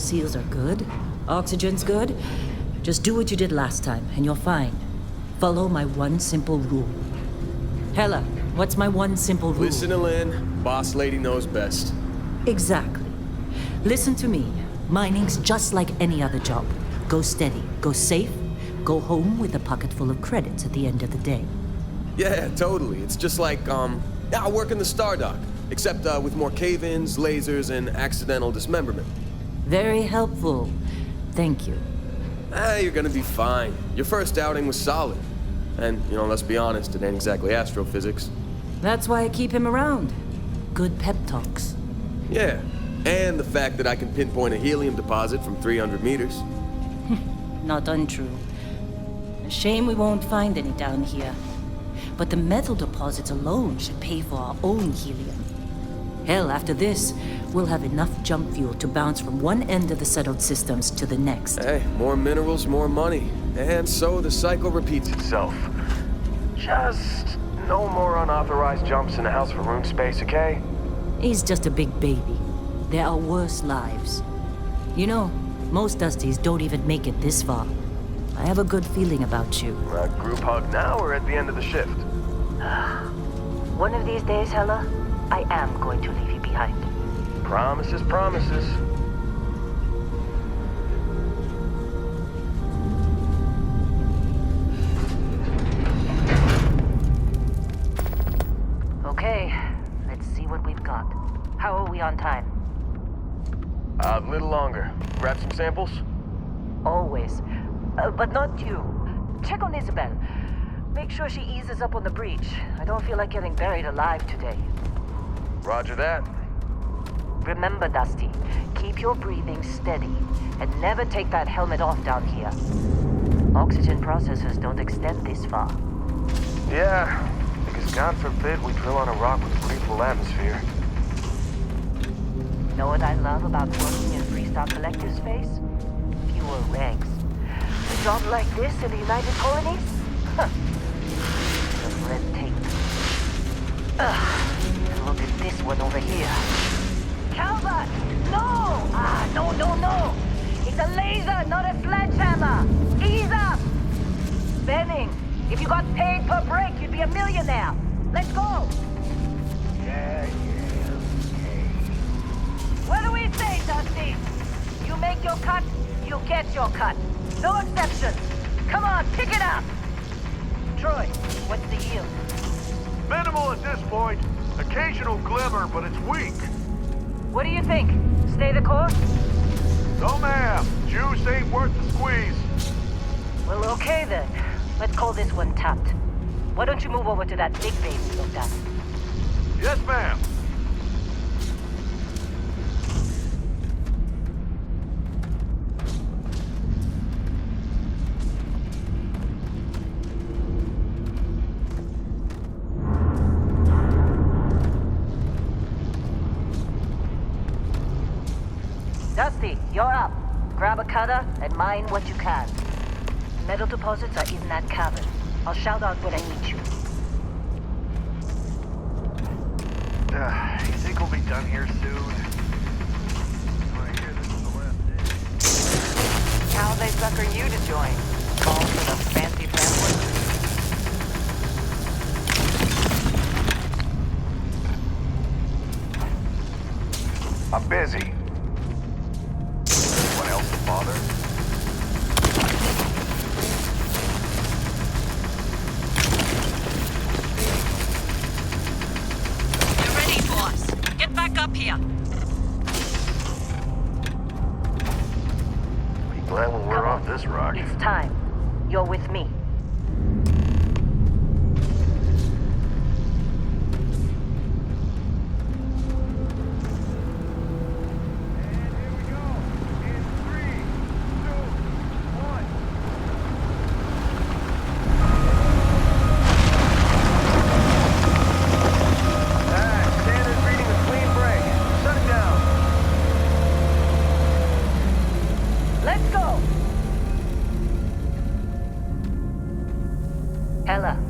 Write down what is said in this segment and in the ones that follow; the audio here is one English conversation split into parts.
Seals are good. Oxygen's good. Just do what you did last time, and you're fine. Follow my one simple rule. Hella, what's my one simple rule? Listen to Lynn. Boss lady knows best. Exactly. Listen to me. Mining's just like any other job. Go steady, go safe, go home with a pocket full of credits at the end of the day. Yeah, totally. It's just like, I work in the Star Dock. Except with more cave-ins, lasers, and accidental dismemberment. Very helpful. Thank you. You're gonna be fine. Your first outing was solid. And, let's be honest, it ain't exactly astrophysics. That's why I keep him around. Good pep talks. Yeah, and the fact that I can pinpoint a helium deposit from 300 meters. Not untrue. A shame we won't find any down here. But the metal deposits alone should pay for our own helium. Hell, after this, we'll have enough jump fuel to bounce from one end of the settled systems to the next. Hey, more minerals, more money. And so the cycle repeats itself. Just no more unauthorized jumps in the house for room space, okay? He's just a big baby. There are worse lives. Most Dusties don't even make it this far. I have a good feeling about you. Group hug now or at the end of the shift? One of these days, Hella, I am going to leave you behind. Promises, promises. Okay, let's see what we've got. How are we on time? A little longer. Grab some samples? Always. But not you. Check on Isabel. Make sure she eases up on the breach. I don't feel like getting buried alive today. Roger that. Remember, Dusty, keep your breathing steady and never take that helmet off down here. Oxygen processors don't extend this far. Yeah, because God forbid we drill on a rock with a breathable atmosphere. Know what I love about working in Freestar Collective space? Fewer ranks. A job like this in the United Colonies? Huh. Just red tape. And look at this one over here. Calvert! No! No! It's a laser, not a sledgehammer! Ease up! Benning, if you got paid per break, you'd be a millionaire. Let's go! Yeah. What do we say, Dusty? You make your cut, you get your cut. No exceptions. Come on, pick it up! Troy, what's the yield? Minimal at this point. Occasional glimmer, but it's weak. What do you think? Stay the course? No, ma'am. Juice ain't worth the squeeze. Well, okay then. Let's call this one tapped. Why don't you move over to that big baby we looked at? Yes, ma'am. Dusty, you're up. Grab a cutter and mine what you can. Metal deposits are in that cavern. I'll shout out when I meet you. You think we'll be done here soon? I hear this is the last day. How'd they sucker you to join? Fall for the fancy pamphlet? I'm busy. Anyone else to bother? You're ready, boss. Get back up here. Be glad when we're off this rock. It's time. You're with me.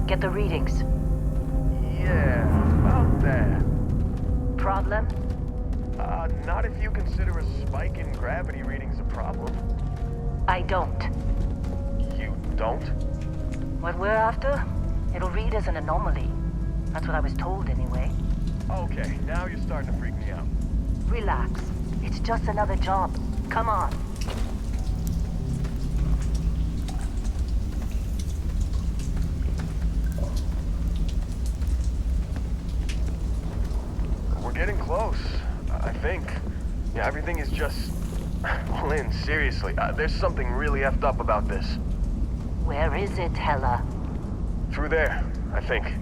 Get the readings. Yeah, about that. Problem? Not if you consider a spike in gravity readings problem. I don't. You don't? What we're after, it'll read as an anomaly. That's what I was told anyway. Okay, now you're starting to freak me out. Relax. It's just another job. Come on. We're getting close, I think. Yeah, everything is just... Well, Lynn, seriously, there's something really effed up about this. Where is it, Hella? Through there, I think.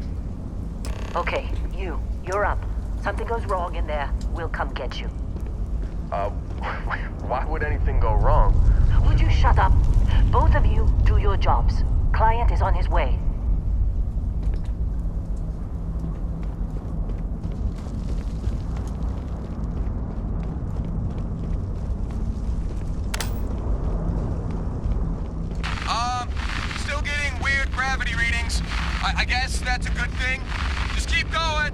Okay, you're up. Something goes wrong in there, we'll come get you. Why would anything go wrong? Would you shut up? Both of you do your jobs. Client is on his way. Still getting weird gravity readings. I guess that's a good thing. Just keep going.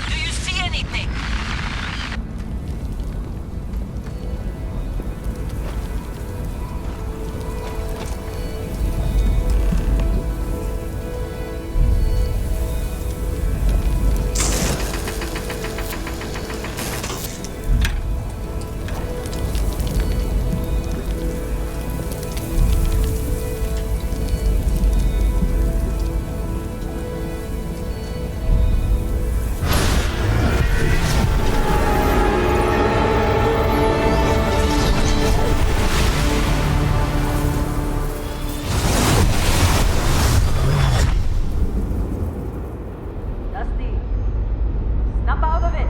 Do you see anything? Dusty, snap out of it.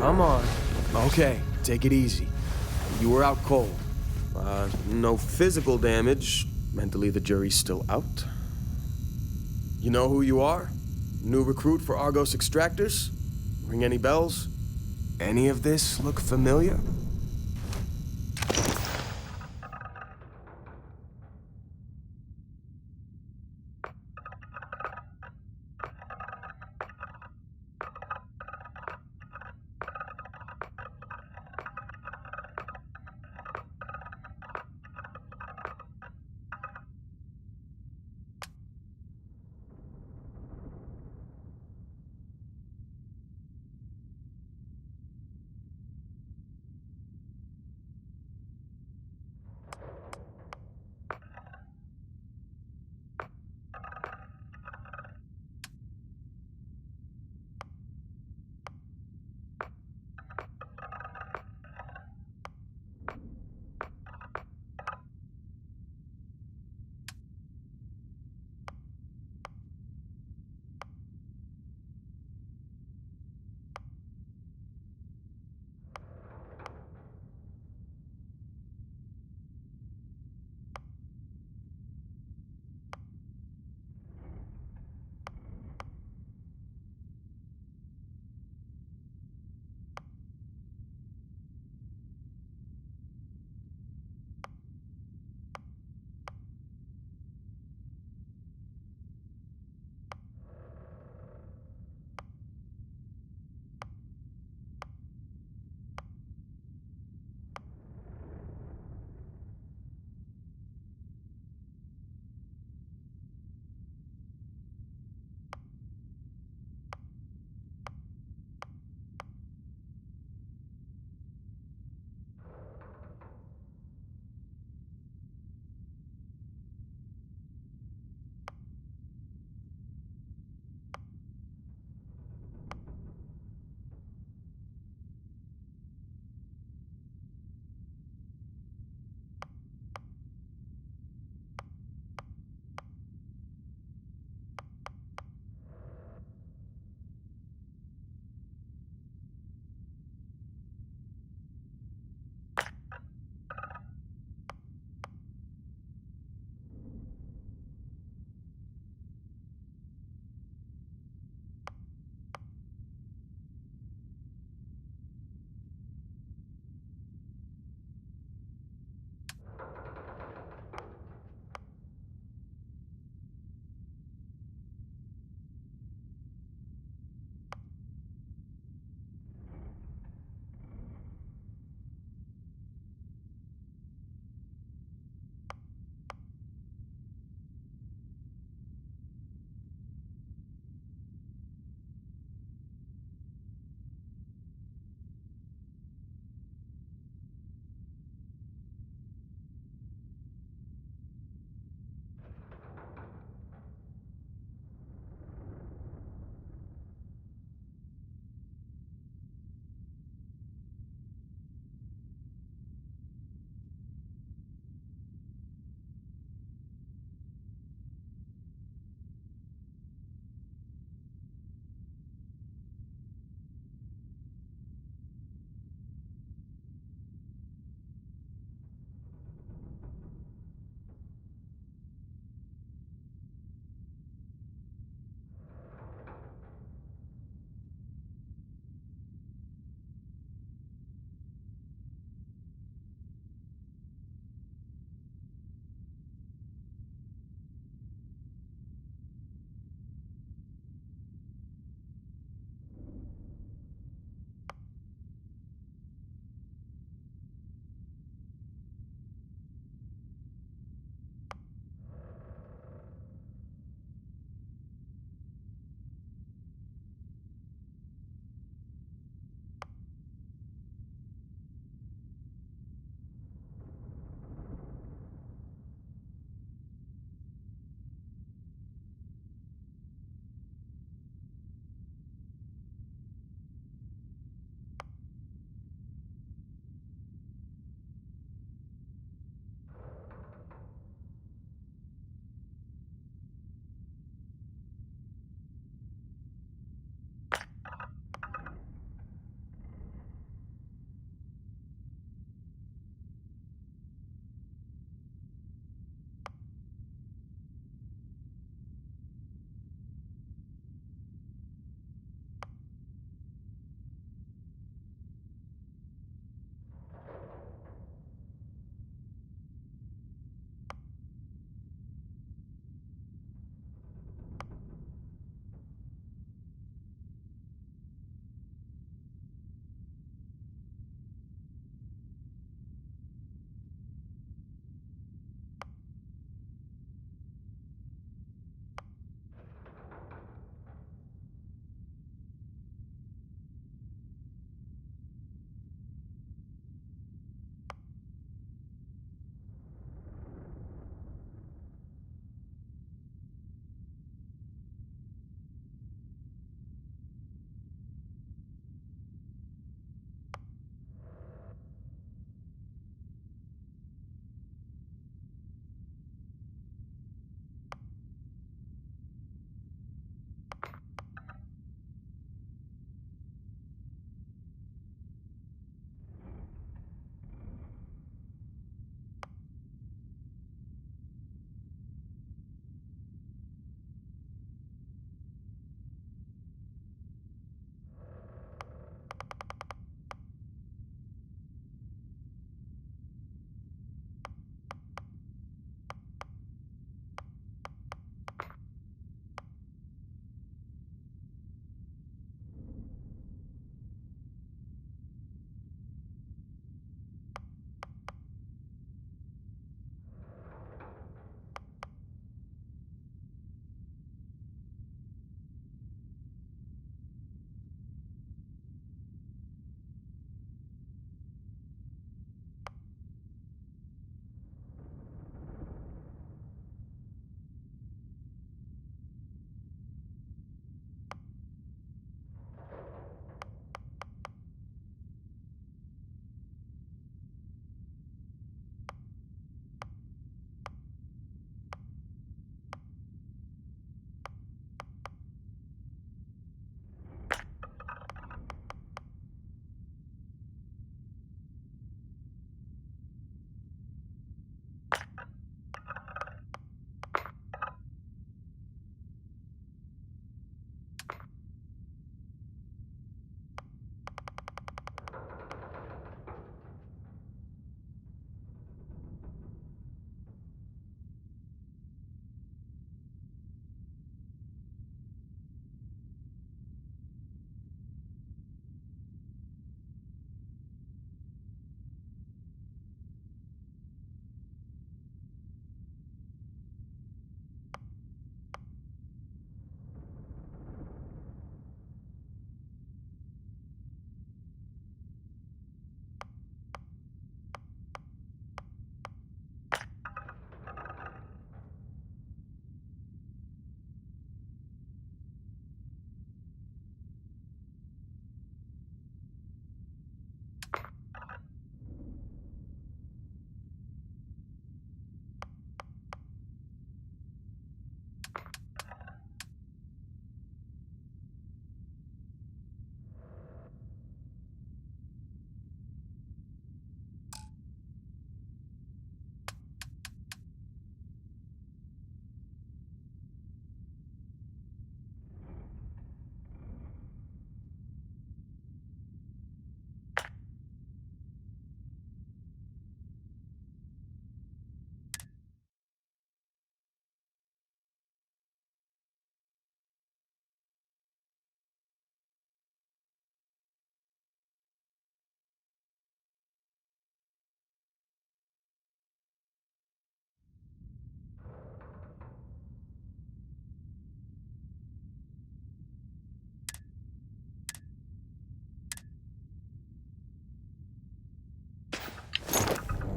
Come on. Okay, take it easy. You were out cold. No physical damage. Mentally, the jury's still out. You know who you are? New recruit for Argos Extractors? Ring any bells? Any of this look familiar?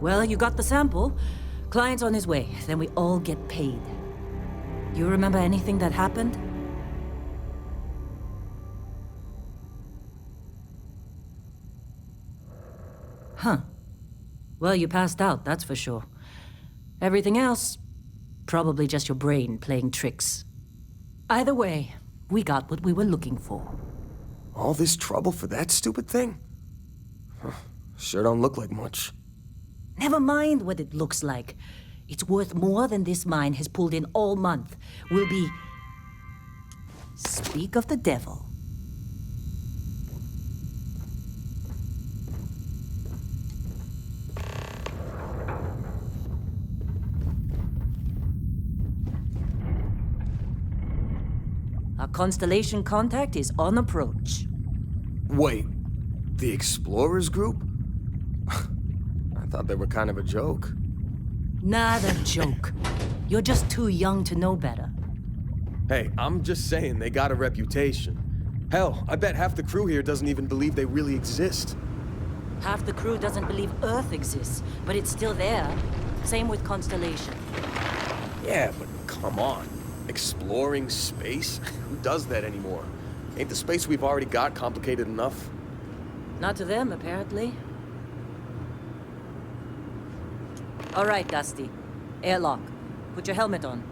Well, you got the sample. Client's on his way, then we all get paid. You remember anything that happened? Huh. Well, you passed out, that's for sure. Everything else, probably just your brain playing tricks. Either way, we got what we were looking for. All this trouble for that stupid thing? Huh. Sure don't look like much. Never mind what it looks like. It's worth more than this mine has pulled in all month. We'll be... Speak of the devil. Our Constellation contact is on approach. Wait, the Explorers group? I thought they were kind of a joke. Not a joke. You're just too young to know better. Hey, I'm just saying they got a reputation. Hell, I bet half the crew here doesn't even believe they really exist. Half the crew doesn't believe Earth exists, but it's still there. Same with Constellation. Yeah, but come on. Exploring space? Who does that anymore? Ain't the space we've already got complicated enough? Not to them, apparently. All right, Dusty. Airlock. Put your helmet on.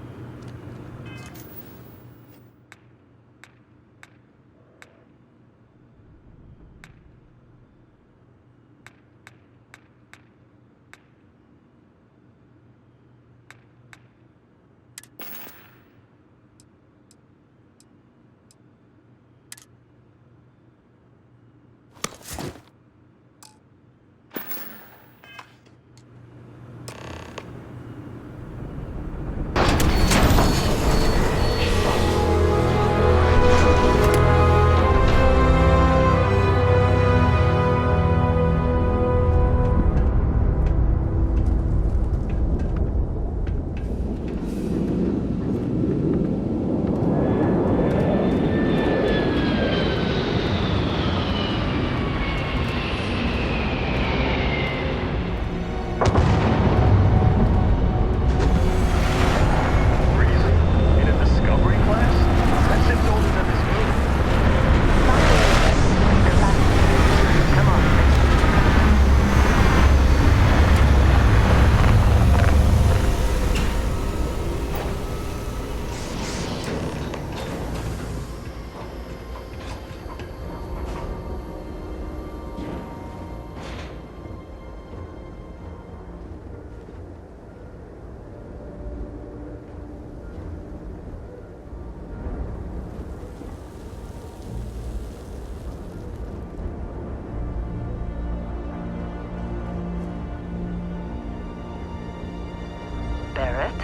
Barrett?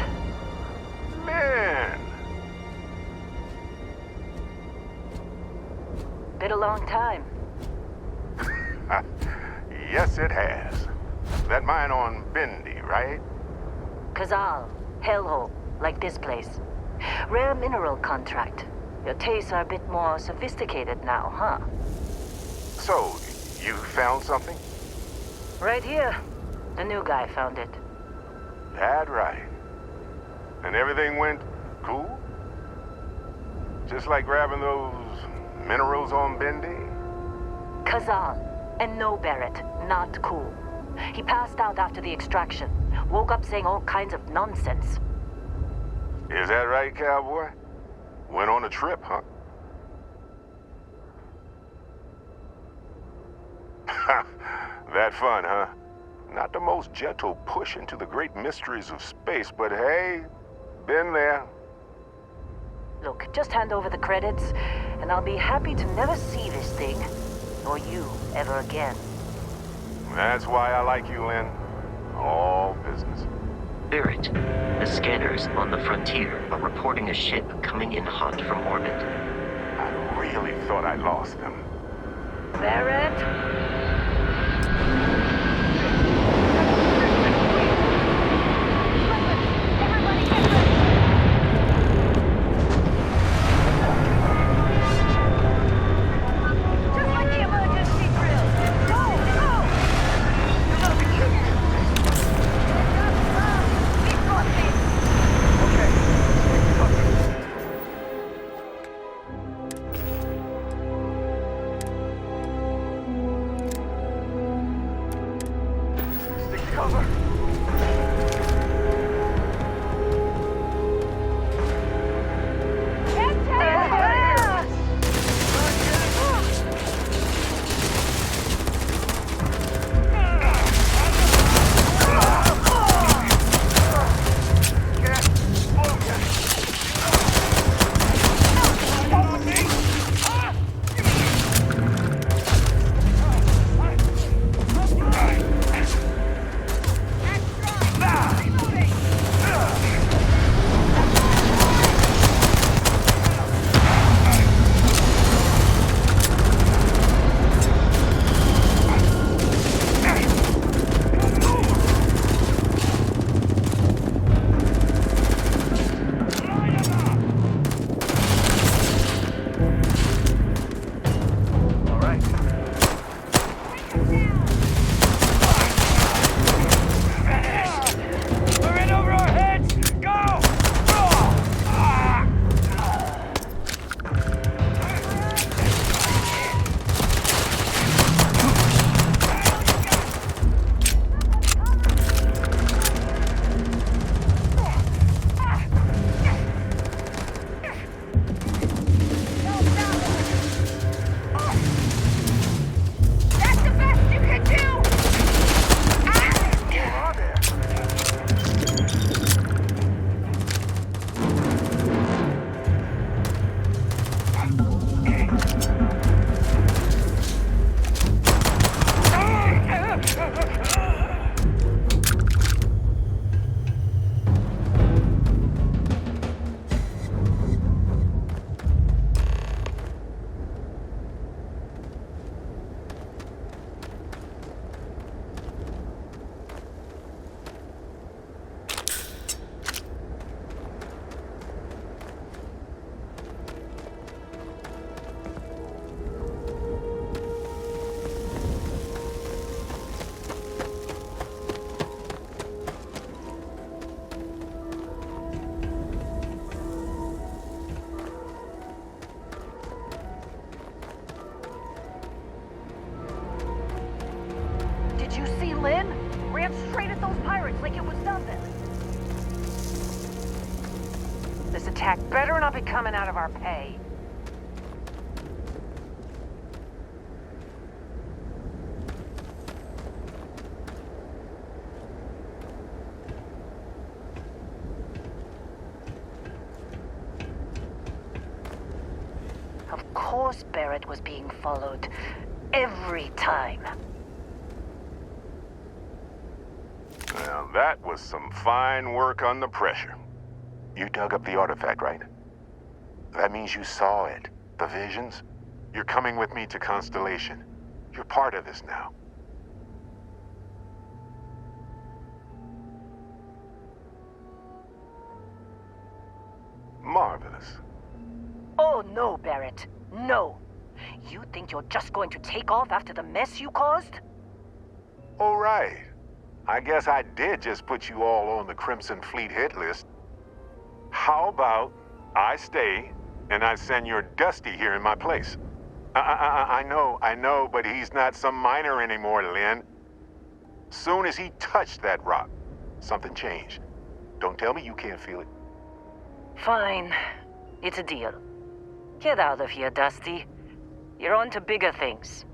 Man! Been a long time. Yes, it has. That mine on Bendy, right? Kazal, hellhole, like this place. Rare mineral contract. Your tastes are a bit more sophisticated now, huh? So, you found something? Right here. The new guy found it. That right. And everything went cool? Just like grabbing those minerals on Bendy? Kazal, and no Barrett, not cool. He passed out after the extraction. Woke up saying all kinds of nonsense. Is that right, cowboy? Went on a trip, huh? That fun, huh? Not the most gentle push into the great mysteries of space, but hey, been there. Look, just hand over the credits, and I'll be happy to never see this thing, or you, ever again. That's why I like you, Lynn. All business. Barrett, the scanners on the frontier are reporting a ship coming in hot from orbit. I really thought I lost them. Barrett? Nothing. This attack better not be coming out of our pay. Of course Barrett was being followed. Every time. Well, that was some fine work under pressure. You dug up the artifact, right? That means you saw it. The visions? You're coming with me to Constellation. You're part of this now. Marvelous. Oh no, Barrett. No. You think you're just going to take off after the mess you caused? All right. I guess I did just put you all on the Crimson Fleet hit list. How about I stay and I send your Dusty here in my place? I know, but he's not some miner anymore, Lynn. Soon as he touched that rock, something changed. Don't tell me you can't feel it. Fine. It's a deal. Get out of here, Dusty. You're on to bigger things.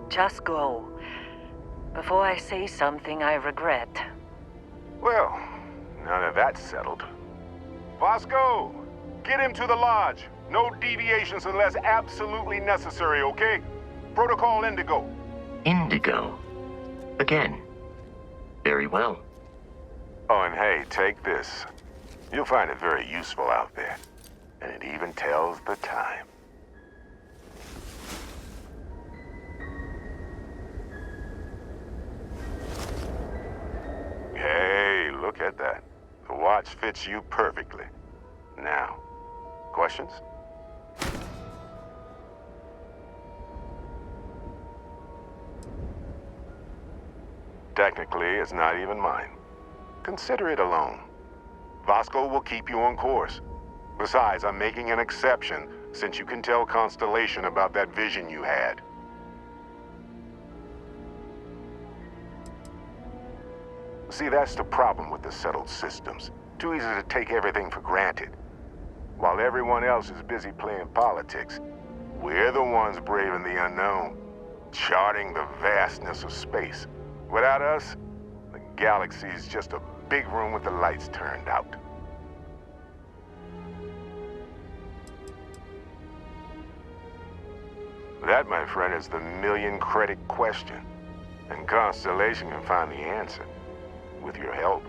Just go. Before I say something I regret. Well, now that that's settled. Vasco, get him to the lodge. No deviations unless absolutely necessary, okay? Protocol Indigo. Indigo. Again. Very well. Oh, and hey, take this. You'll find it very useful out there. And it even tells the time. Hey, look at that. The watch fits you perfectly. Now, questions? Technically, it's not even mine. Consider it a loan. Vasco will keep you on course. Besides, I'm making an exception since you can tell Constellation about that vision you had. See, that's the problem with the settled systems. Too easy to take everything for granted. While everyone else is busy playing politics, we're the ones braving the unknown, charting the vastness of space. Without us, the galaxy's just a big room with the lights turned out. That, my friend, is the million-credit question. And Constellation can find the answer. With your help.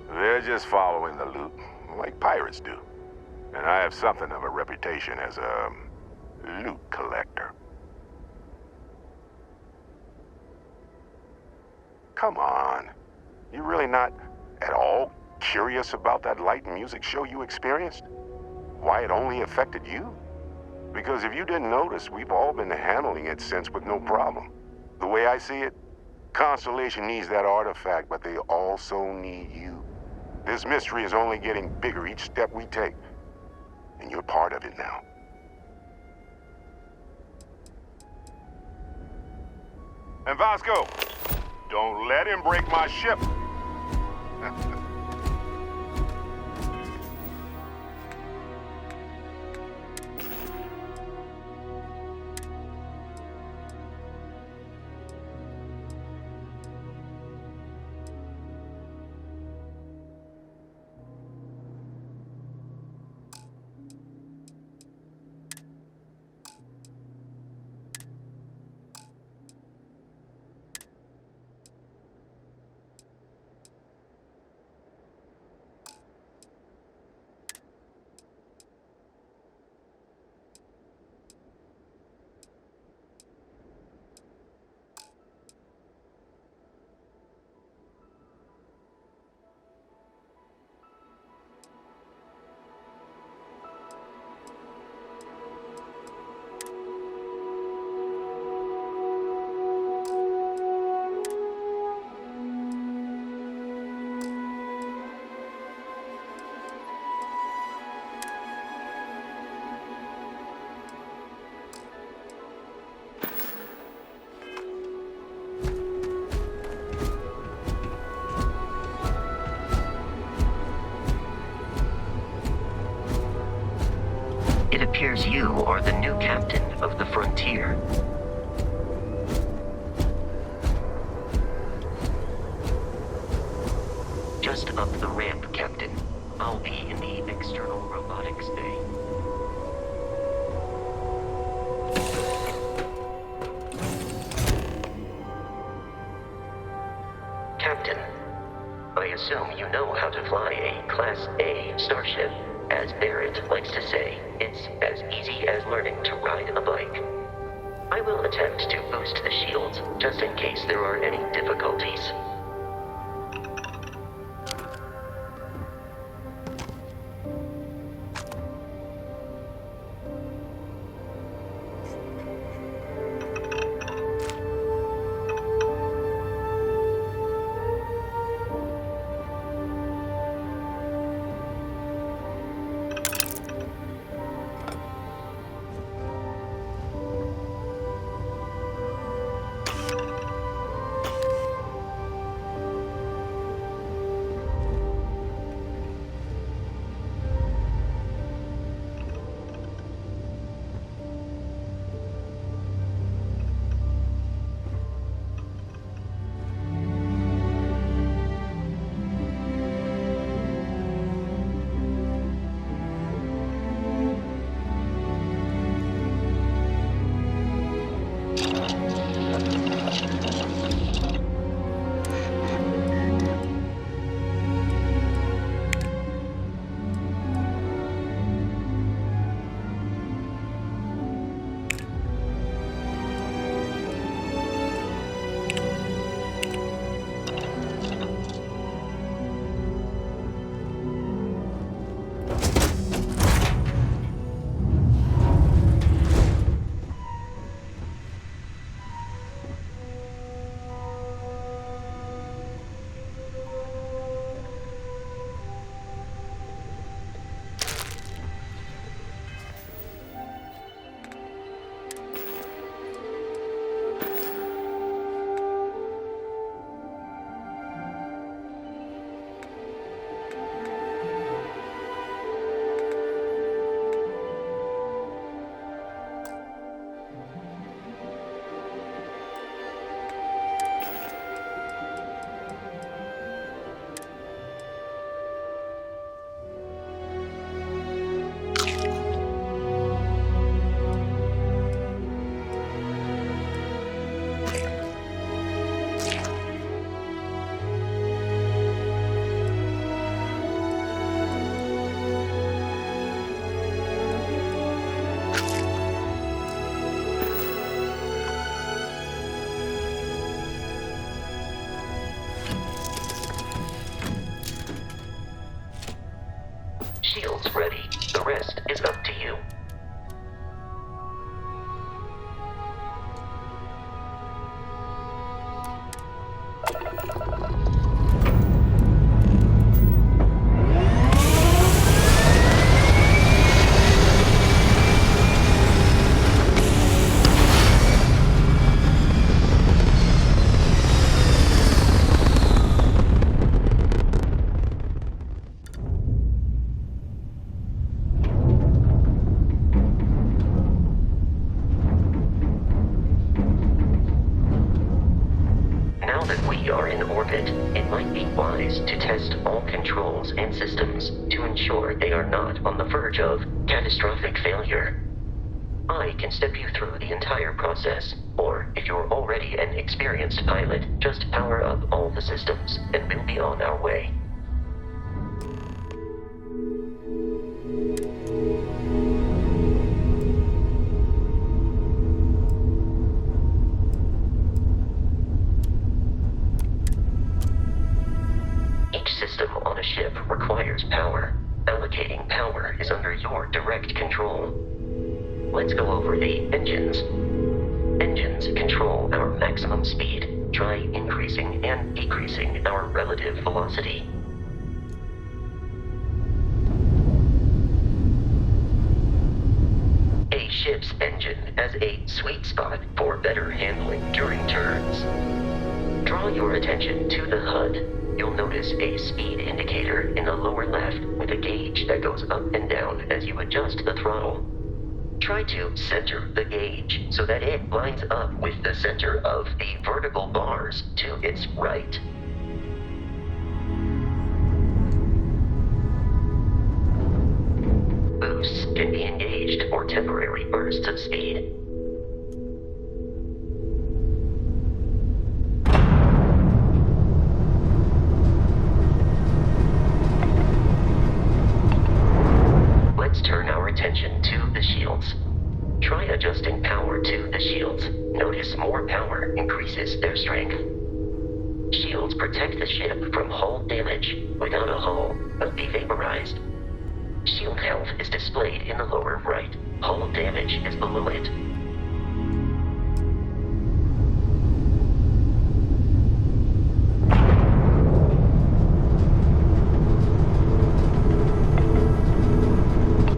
They're just following the loot, like pirates do. And I have something of a reputation as a loot collector. Come on. You really not at all curious about that light and music show you experienced? Why it only affected you? Because if you didn't notice, we've all been handling it since with no problem. The way I see it, Constellation needs that artifact, but they also need you. This mystery is only getting bigger each step we take. And you're part of it now. And Vasco, don't let him break my ship. assume you know how to fly a Class A starship. As Barrett likes to say, it's as easy as learning to ride a bike. I will attempt to boost the shields, just in case there are any difficulties. Shields ready. The rest is up to you. Now that we are in orbit, it might be wise to test all controls and systems to ensure they are not on the verge of catastrophic failure. I can step you through the entire process, or if you're already an experienced pilot, just power up all the systems and we'll be on our way. System on a ship requires power. Allocating power is under your direct control. Let's go over the engines. Engines control our maximum speed. Try increasing and decreasing our relative velocity. A ship's engine has a sweet spot for better handling during turns. Draw your attention to the HUD. You'll notice a speed indicator in the lower left with a gauge that goes up and down as you adjust the throttle. Try to center the gauge so that it lines up with the center of the vertical bars to its right. Boosts can be engaged for temporary bursts of speed. Notice more power increases their strength. Shields protect the ship from hull damage. Without a hull, will be vaporized. Shield health is displayed in the lower right. Hull damage is below it.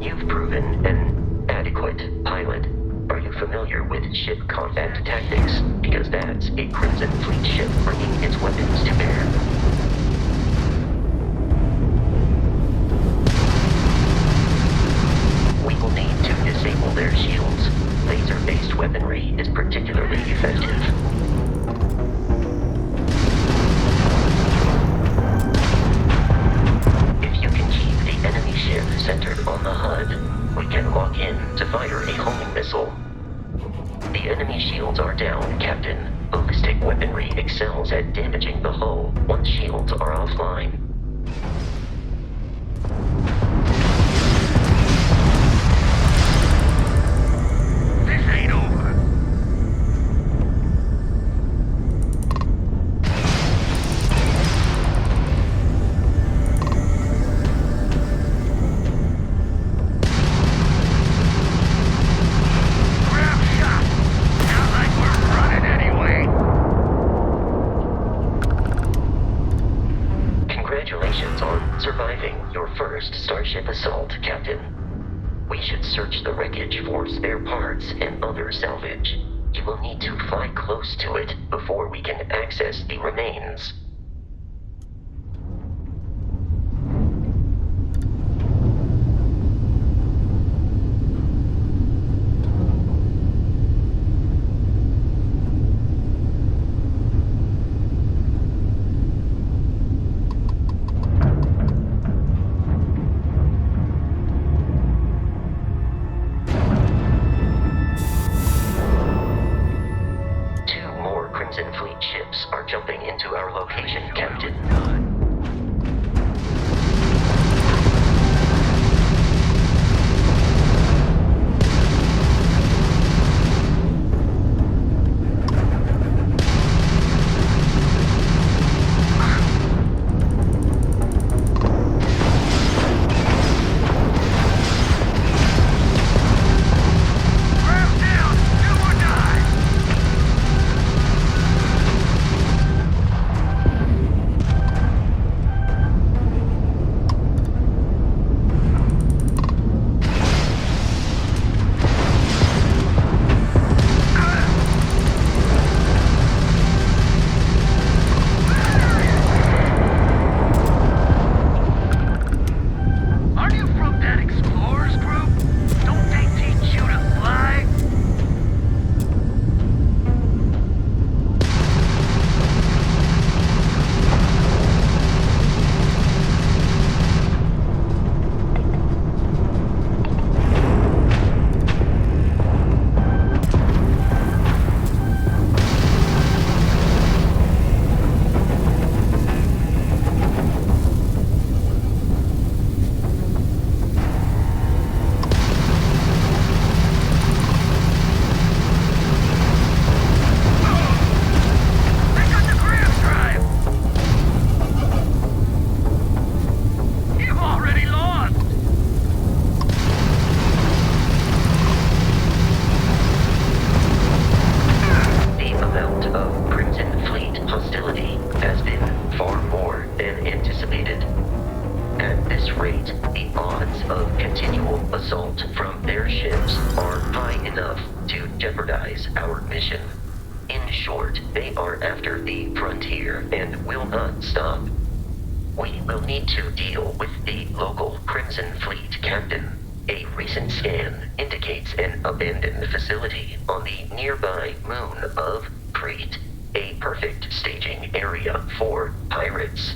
You've proven an adequate pilot. Are you familiar with ship combat tactics? Because that's a Crimson Fleet ship bringing its weapons to bear. We will need to disable their shields. Laser-based weaponry is particularly effective. If you can keep the enemy ship centered on the HUD, we can lock in to fire a homing missile. The enemy shields are down, Captain. Ballistic weaponry excels at damaging the hull once shields are offline. This ain't over. Grab shot. Sounds like we're running anyway. Congratulations on surviving your first Starship assault, Captain. We should search the wreckage for spare parts and other salvage. You will need to fly close to it before we can access the remains. Two more Crimson Fleet ships are jumping into our location, Captain. Grab down. Do or die. Aren't you from that explorers group? Don't they teach you to fly? They got the Graham drive. You've already lost. The amount of Crimson Fleet hostility has been far more than anticipated. At this rate, the odds of continual assault from their ships are high enough to jeopardize our mission. In short, they are after the frontier and will not stop. We will need to deal with the local Crimson Fleet captain. A recent scan indicates an abandoned facility on the nearby moon of Crete, a perfect staging area for pirates.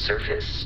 surface.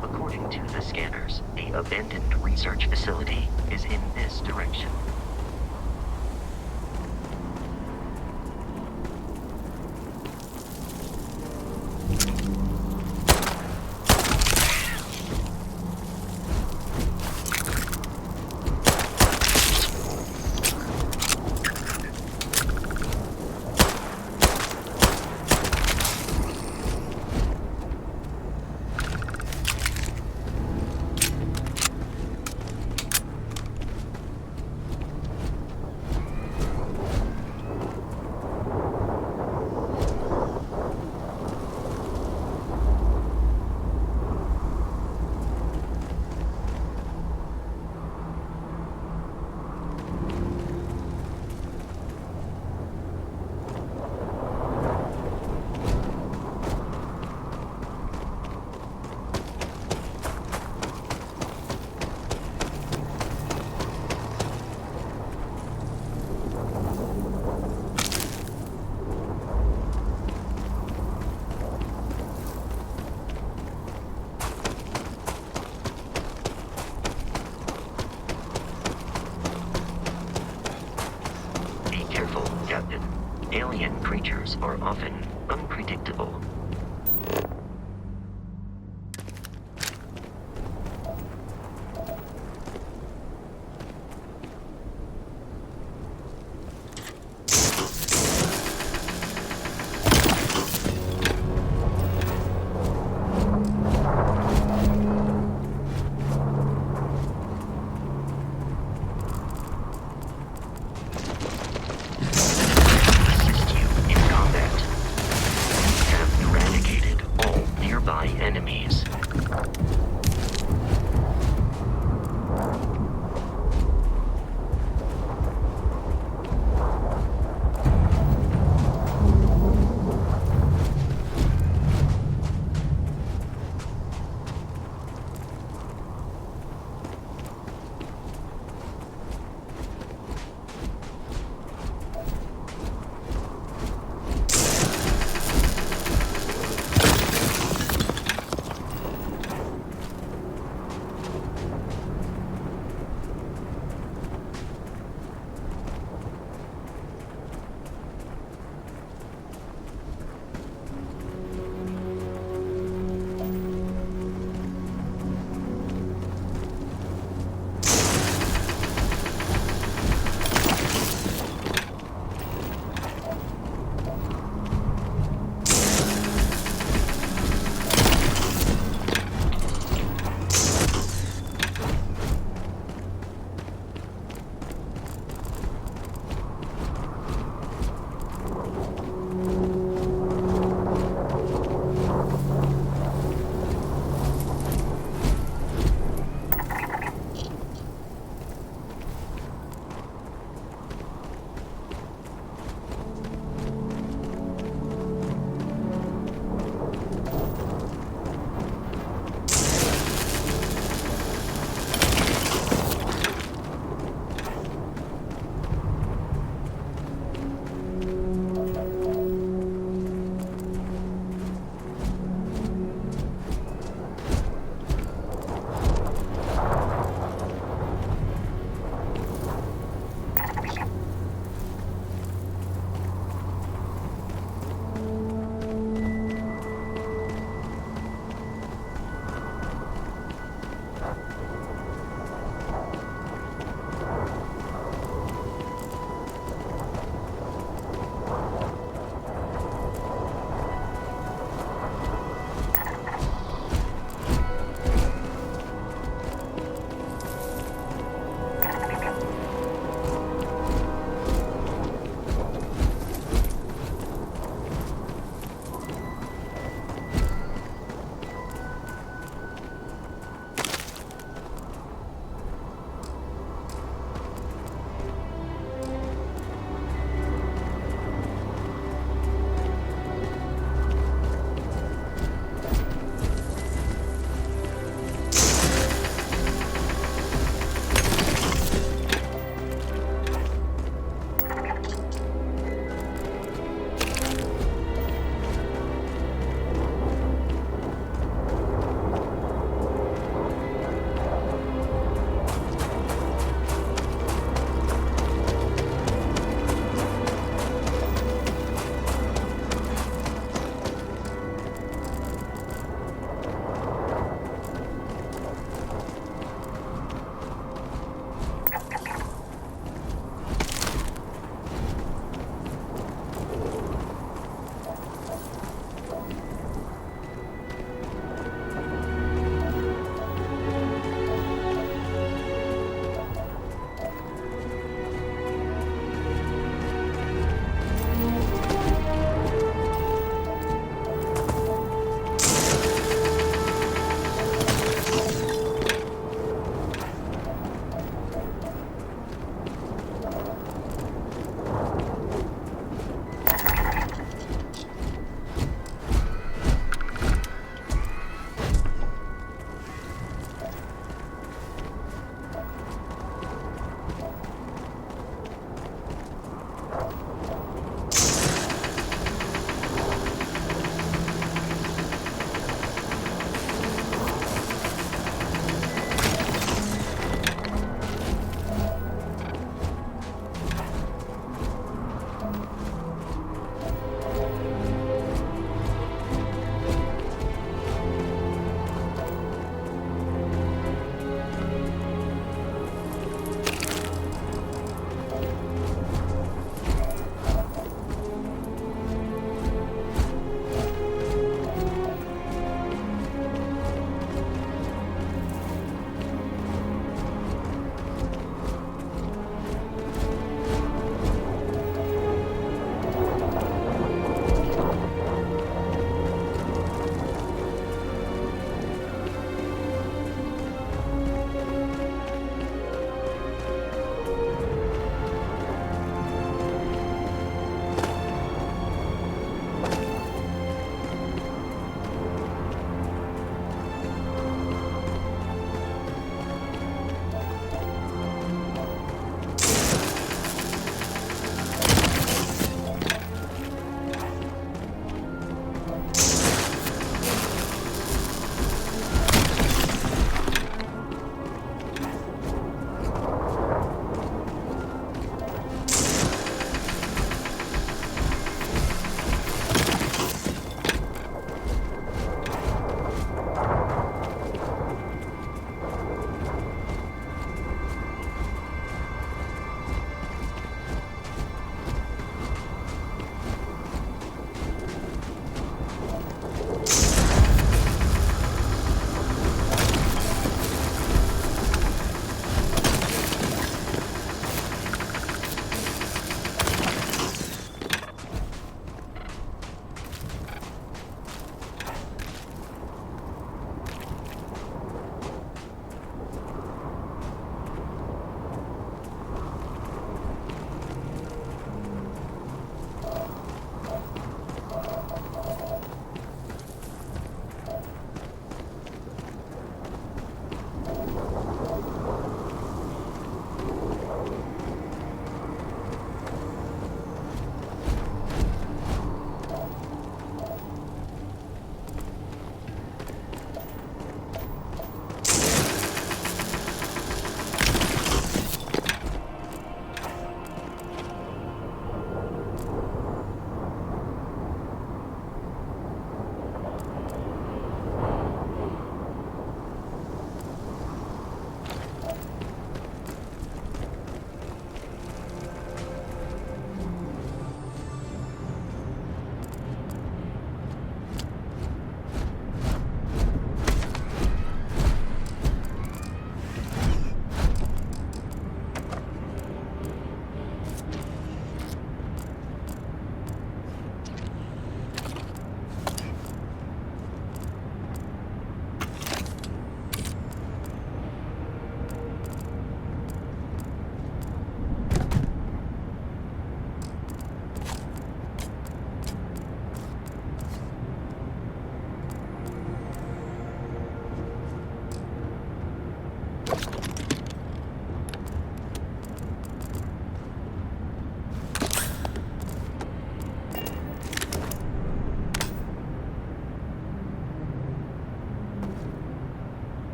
According to the scanners, the abandoned research facility is in this direction. Alien creatures are often unpredictable. Enemies.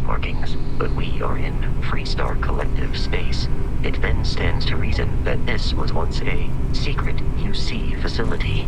markings, but we are in Freestar Collective space. It then stands to reason that this was once a secret UC facility.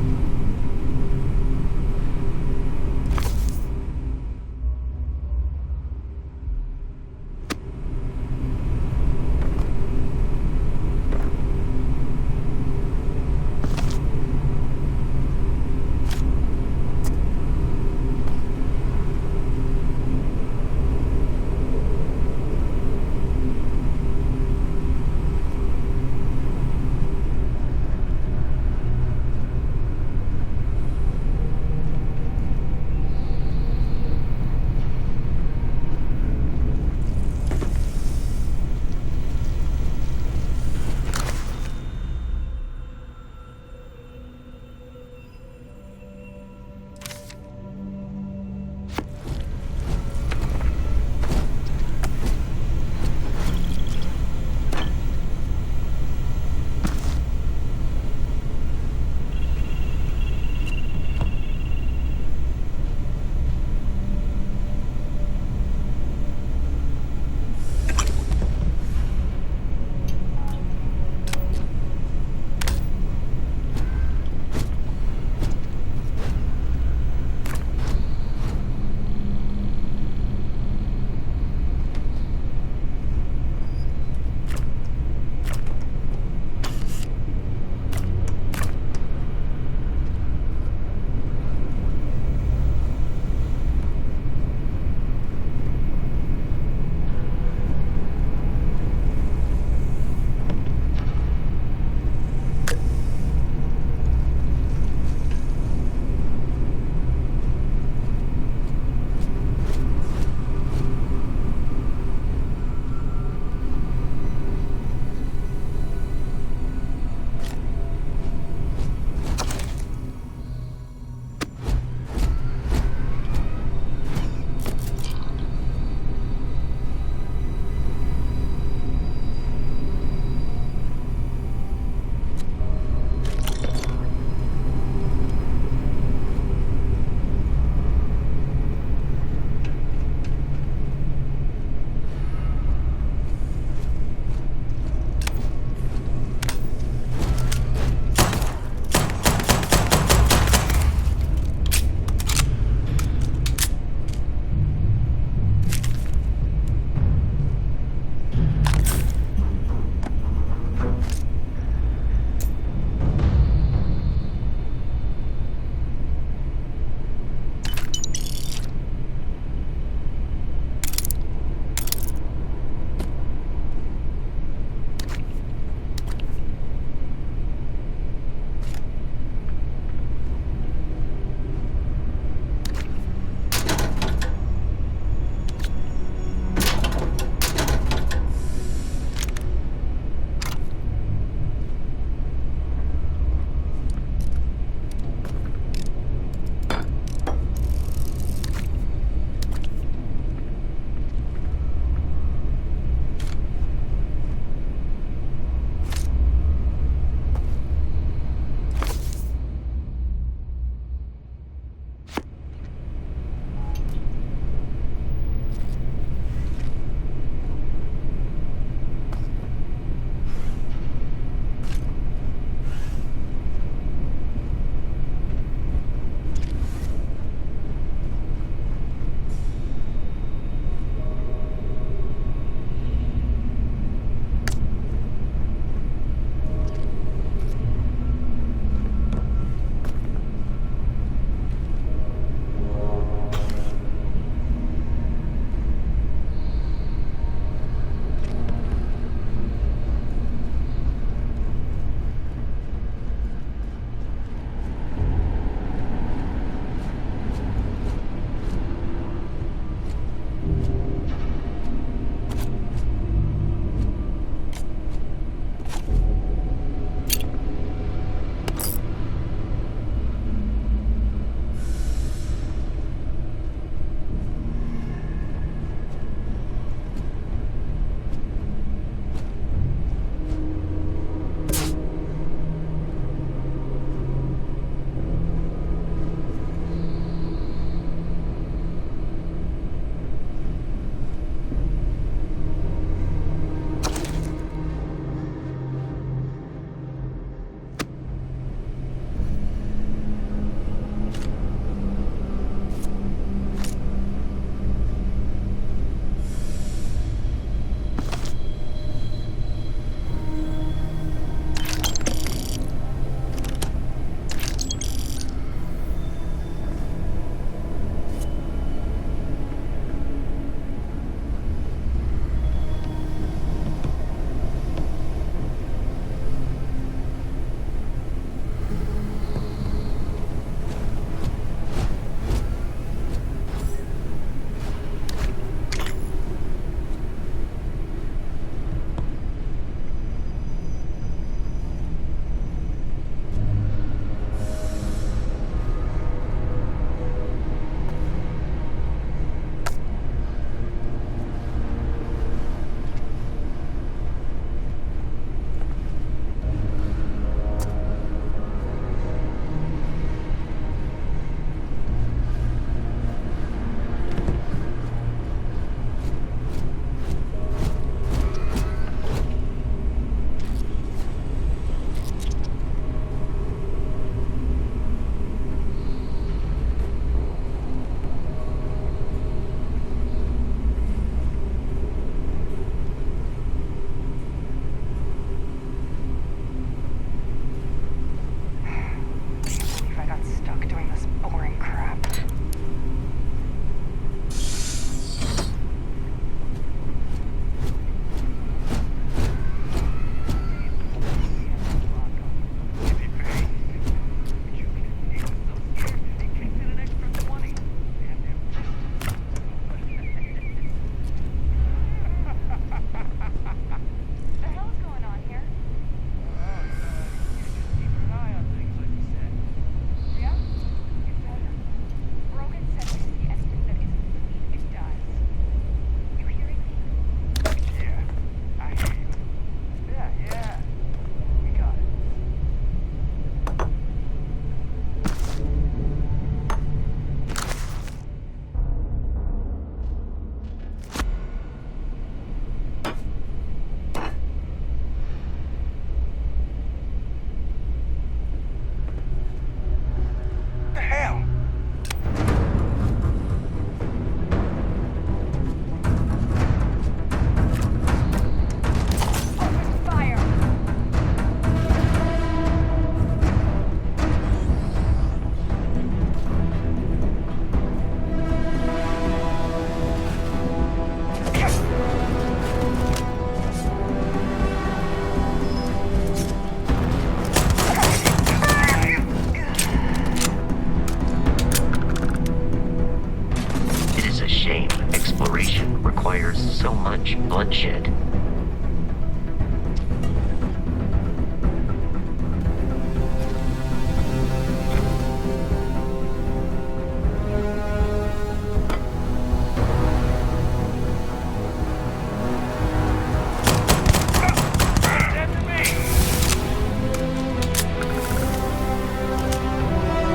so much bloodshed.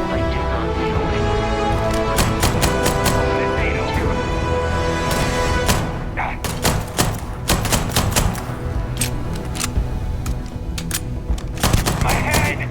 I do not feel any terror. My head!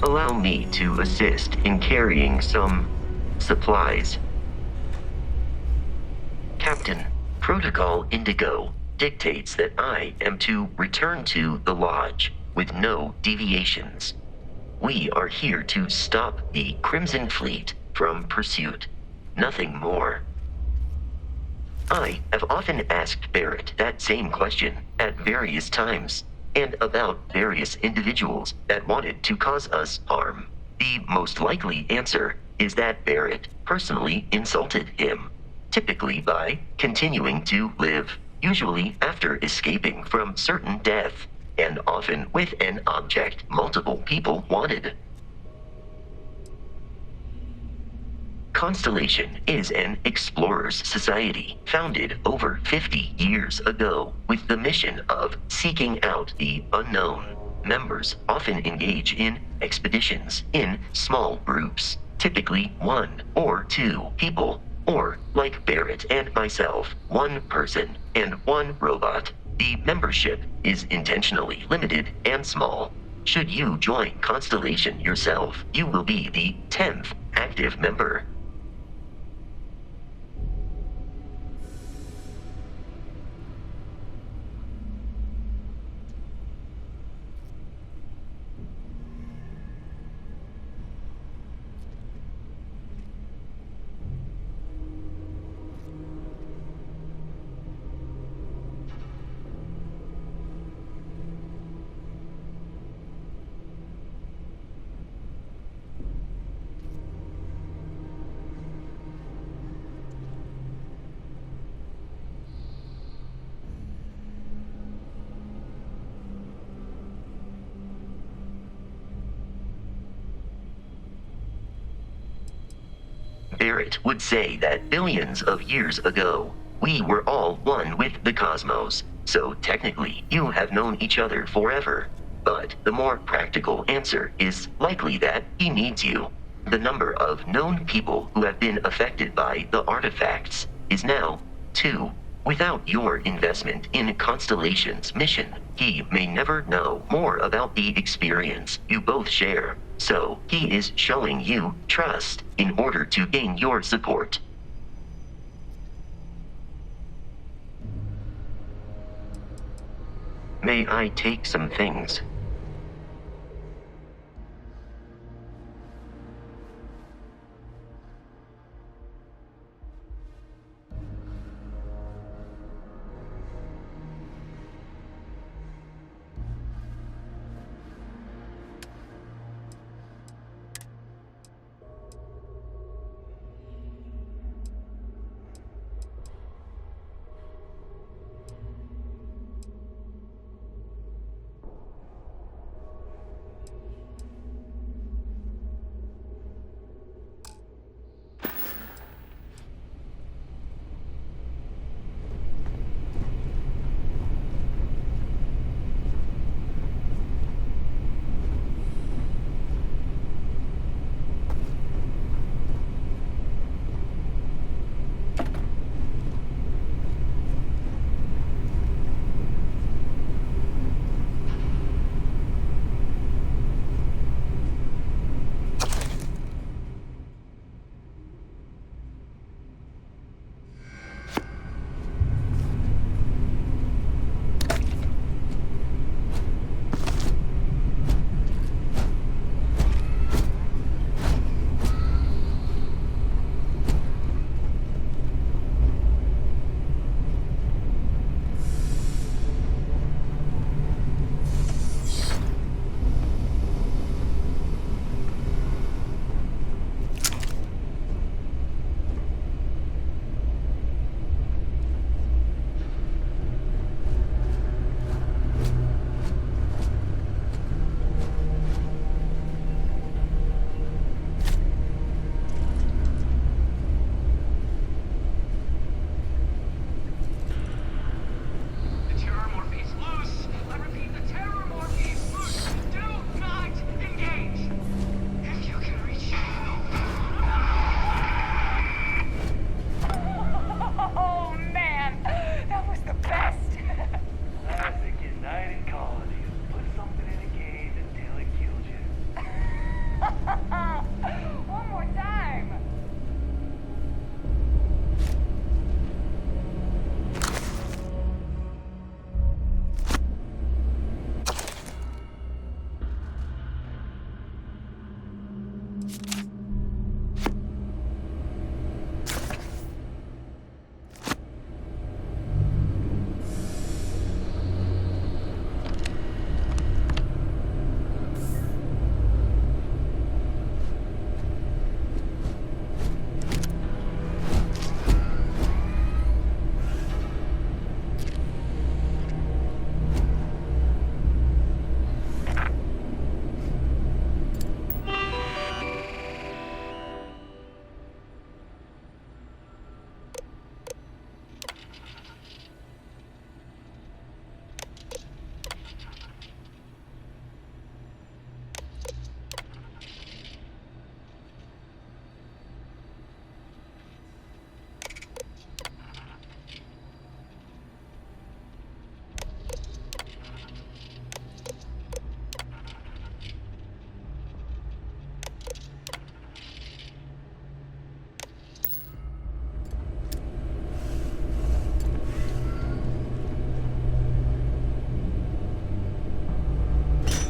Allow me to assist in carrying some supplies. Captain, Protocol Indigo dictates that I am to return to the Lodge with no deviations. We are here to stop the Crimson Fleet from pursuit. Nothing more. I have often asked Barrett that same question at various times, and about various individuals that wanted to cause us harm. The most likely answer is that Barrett personally insulted him, typically by continuing to live, usually after escaping from certain death, and often with an object multiple people wanted. Constellation is an explorers society founded over 50 years ago with the mission of seeking out the unknown. Members often engage in expeditions in small groups, typically 1 or 2 people, or like Barrett and myself, 1 person and 1 robot. The membership is intentionally limited and small. Should you join Constellation yourself, you will be the 10th active member. Barrett would say that billions of years ago, we were all one with the cosmos, so technically you have known each other forever. But the more practical answer is likely that he needs you. The number of known people who have been affected by the artifacts is now 2. Without your investment in Constellation's mission, he may never know more about the experience you both share. So he is showing you trust in order to gain your support. May I take some things?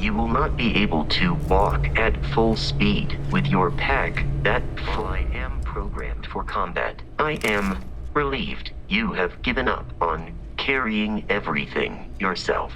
You will not be able to walk at full speed with your pack. I am programmed for combat. I am relieved you have given up on carrying everything yourself.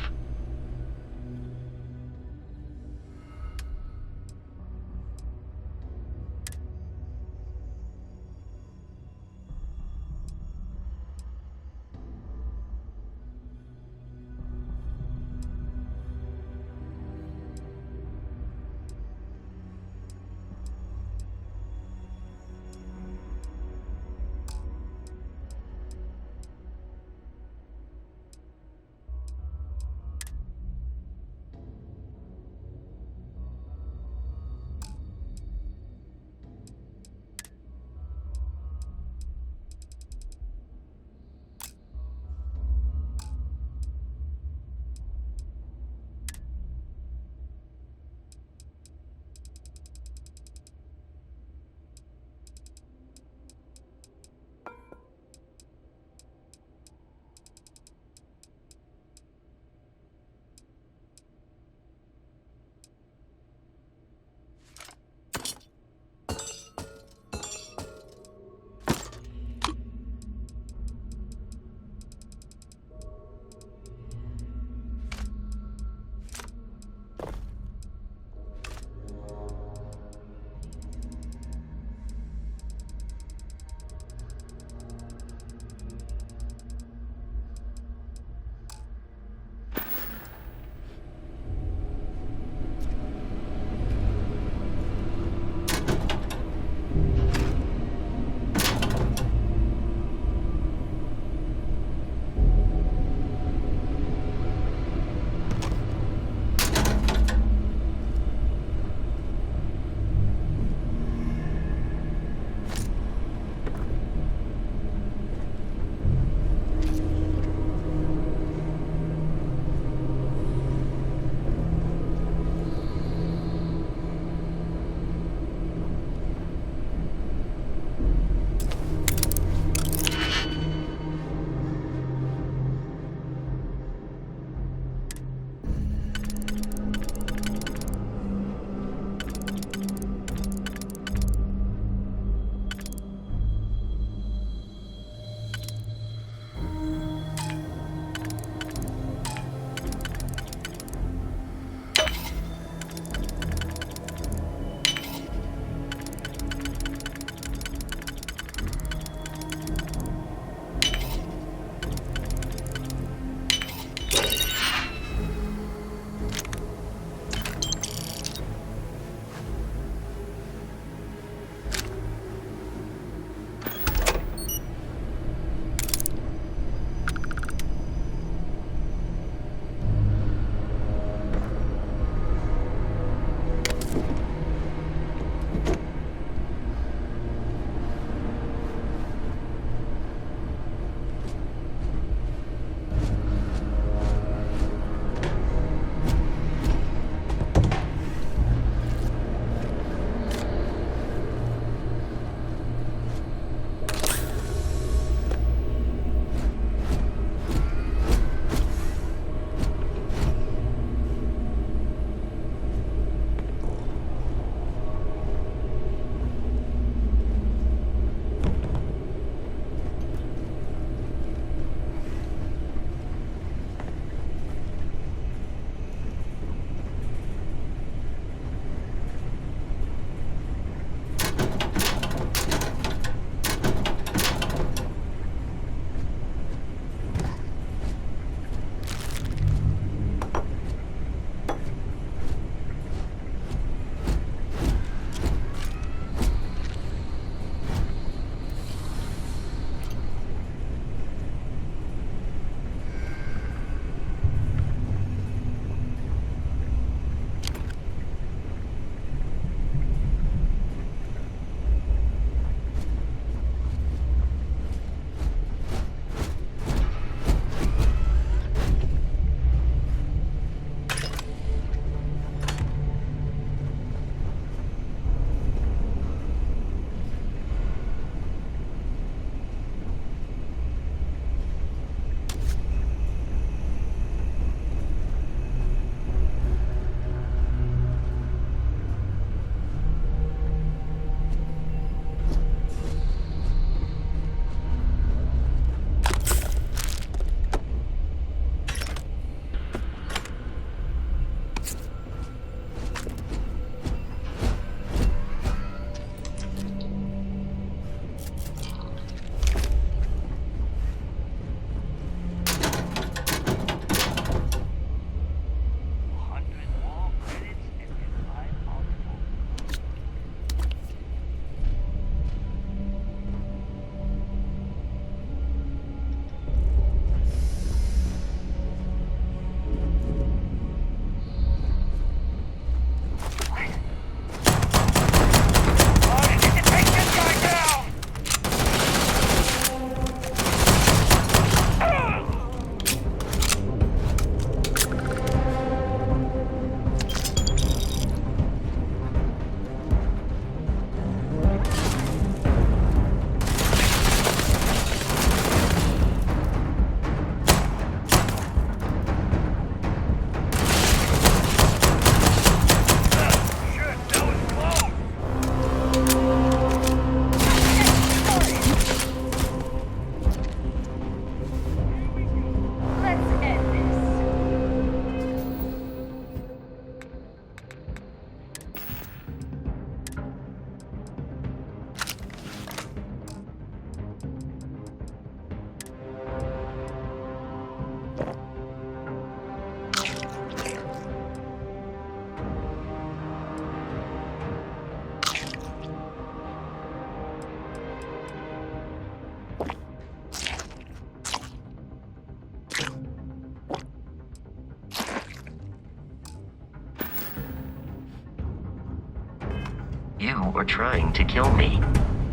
You are trying to kill me,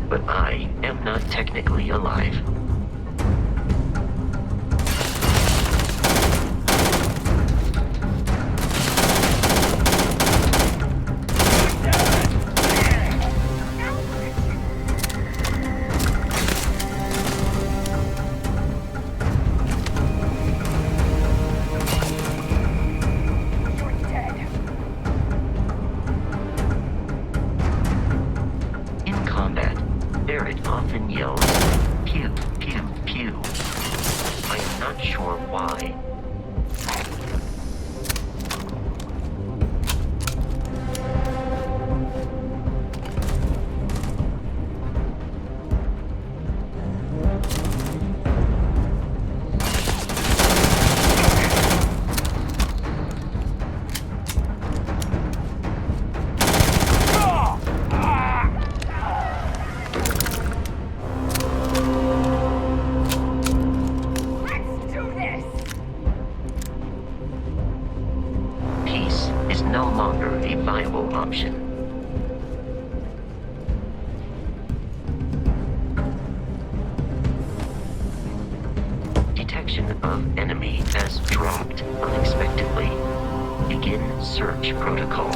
but I am not technically alive. In combat, Barrett often yells, "Pew, pew, pew." I am not sure why. Peace is no longer a viable option. Detection of enemy has dropped unexpectedly. Begin search protocol.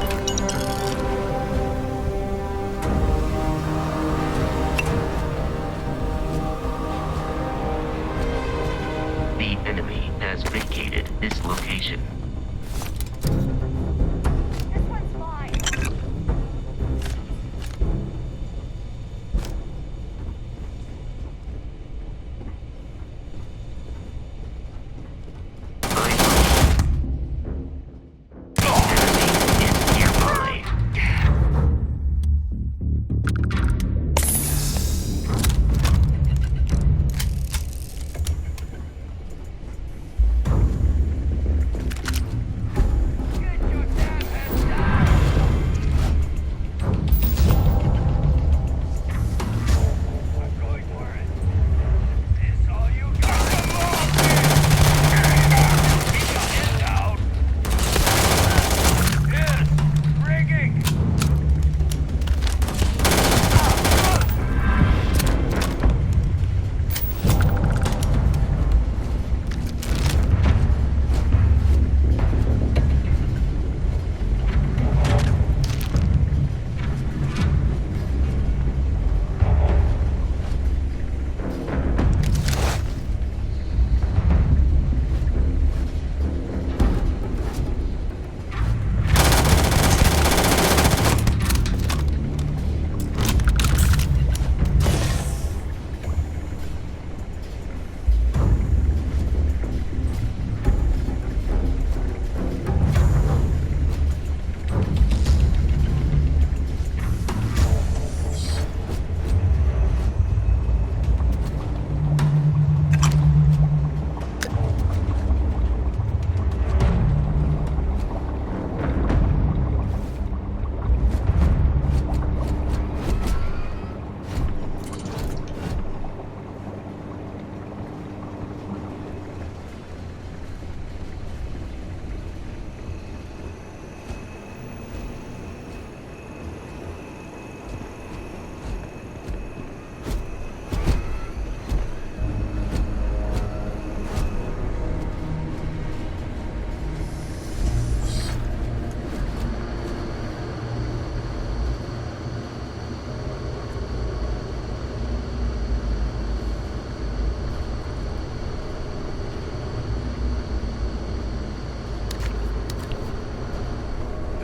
The enemy has vacated this location. Enemy is nearby.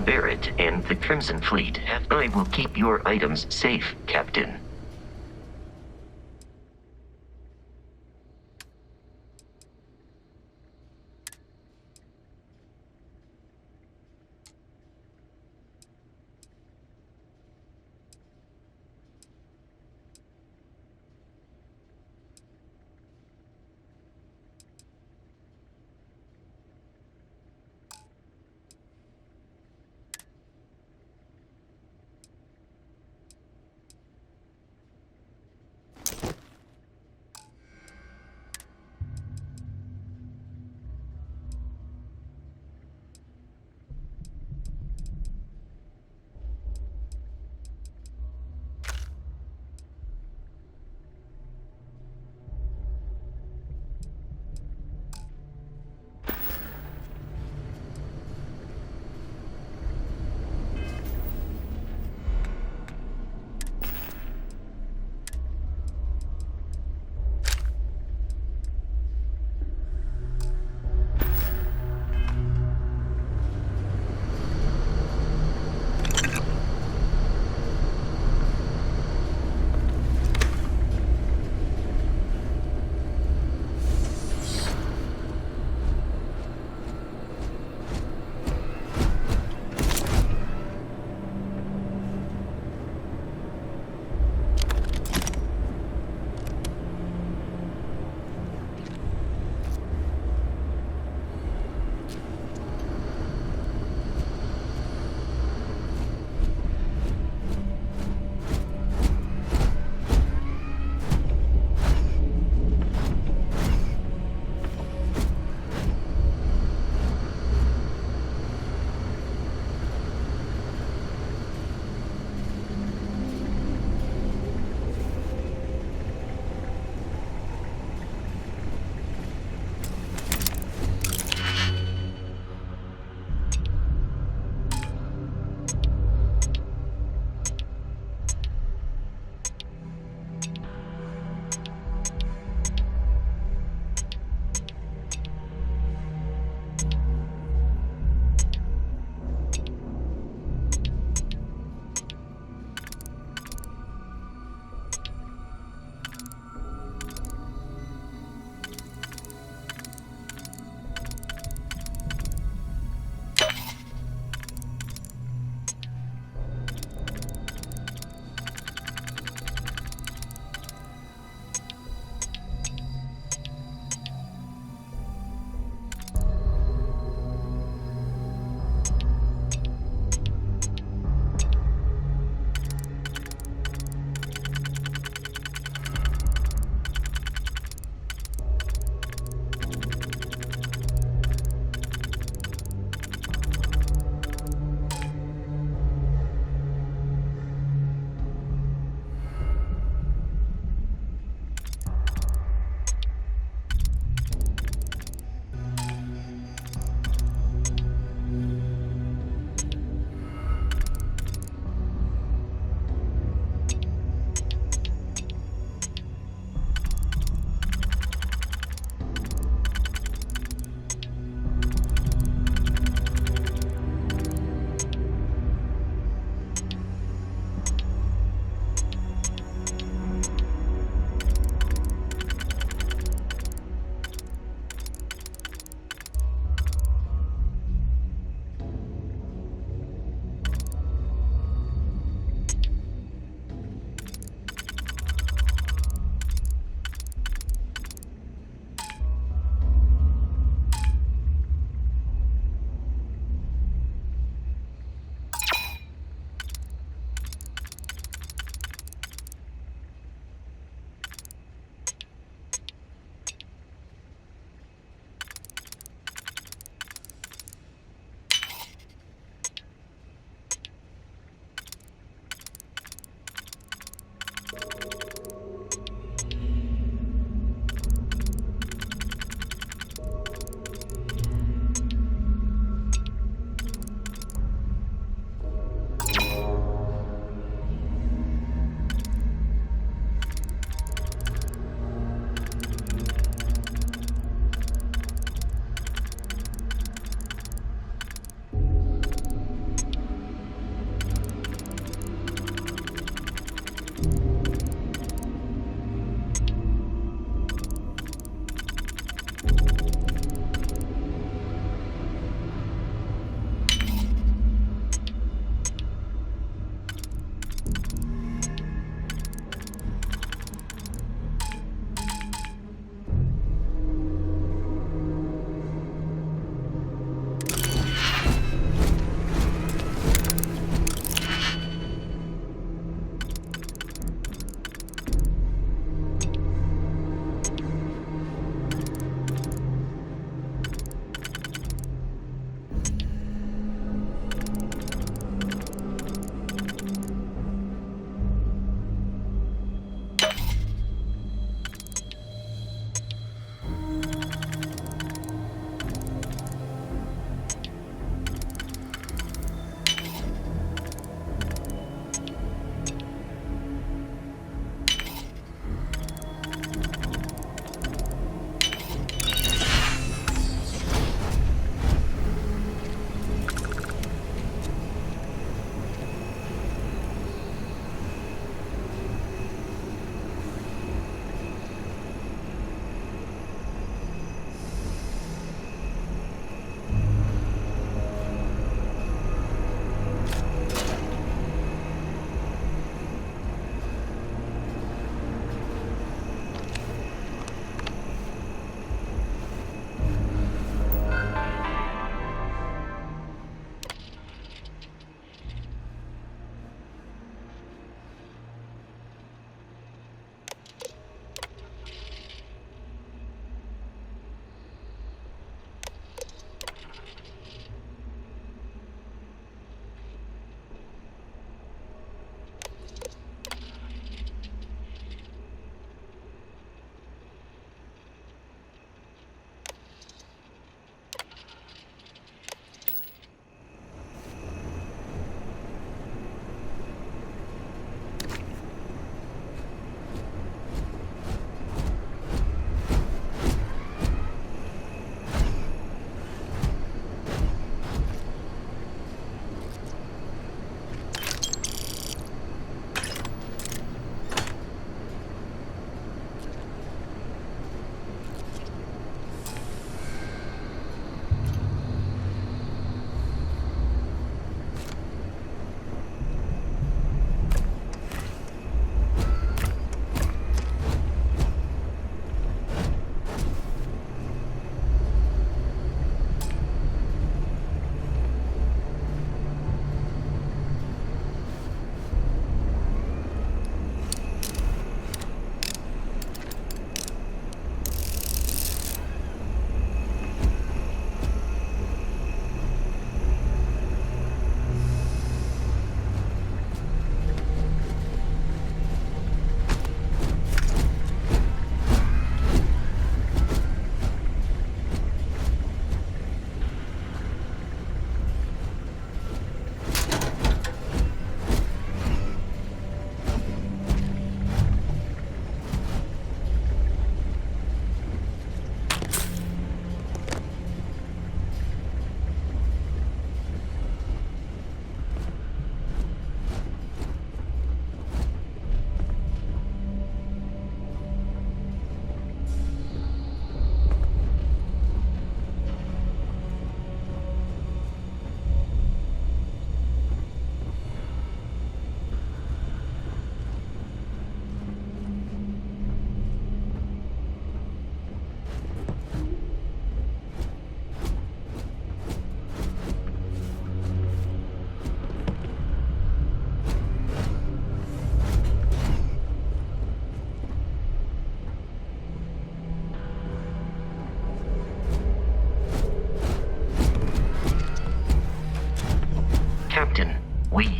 Barrett and the Crimson Fleet have. I will keep your items safe, Captain.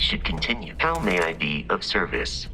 should continue. How may I be of service?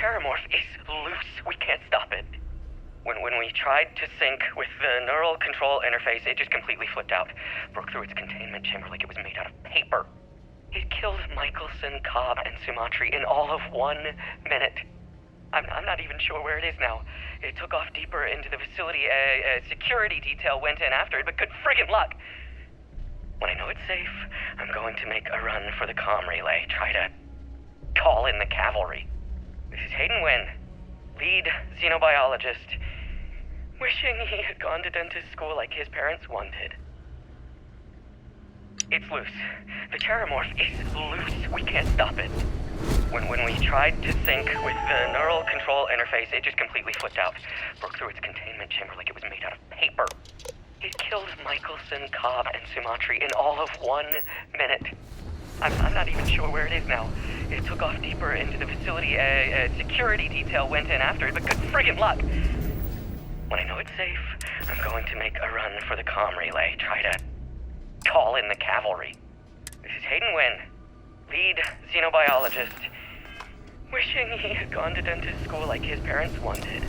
Terramorph is loose. We can't stop it. When we tried to sync with the neural control interface, it just completely flipped out. Broke through its containment chamber like it was made out of paper. It killed Michelson, Cobb, and Sumatri in all of 1 minute. I'm not even sure where it is now. It took off deeper into the facility. A security detail went in after it, but good friggin' luck. When I know it's safe, I'm going to make a run for the comm relay. Try to call in the cavalry. This is Hayden Wynn, lead xenobiologist. Wishing he had gone to dentist school like his parents wanted. It's loose. The Terramorph is loose. We can't stop it. When we tried to sync with the neural control interface, it just completely flipped out. Broke through its containment chamber like it was made out of paper. It killed Michelson, Cobb, and Sumatri in all of 1 minute. I'm not even sure where it is now. It took off deeper into the facility. A security detail went in after it, but good friggin' luck. When I know it's safe, I'm going to make a run for the comm relay. Try to call in the cavalry. This is Hayden Wynn, lead xenobiologist. Wishing he had gone to dentist school like his parents wanted.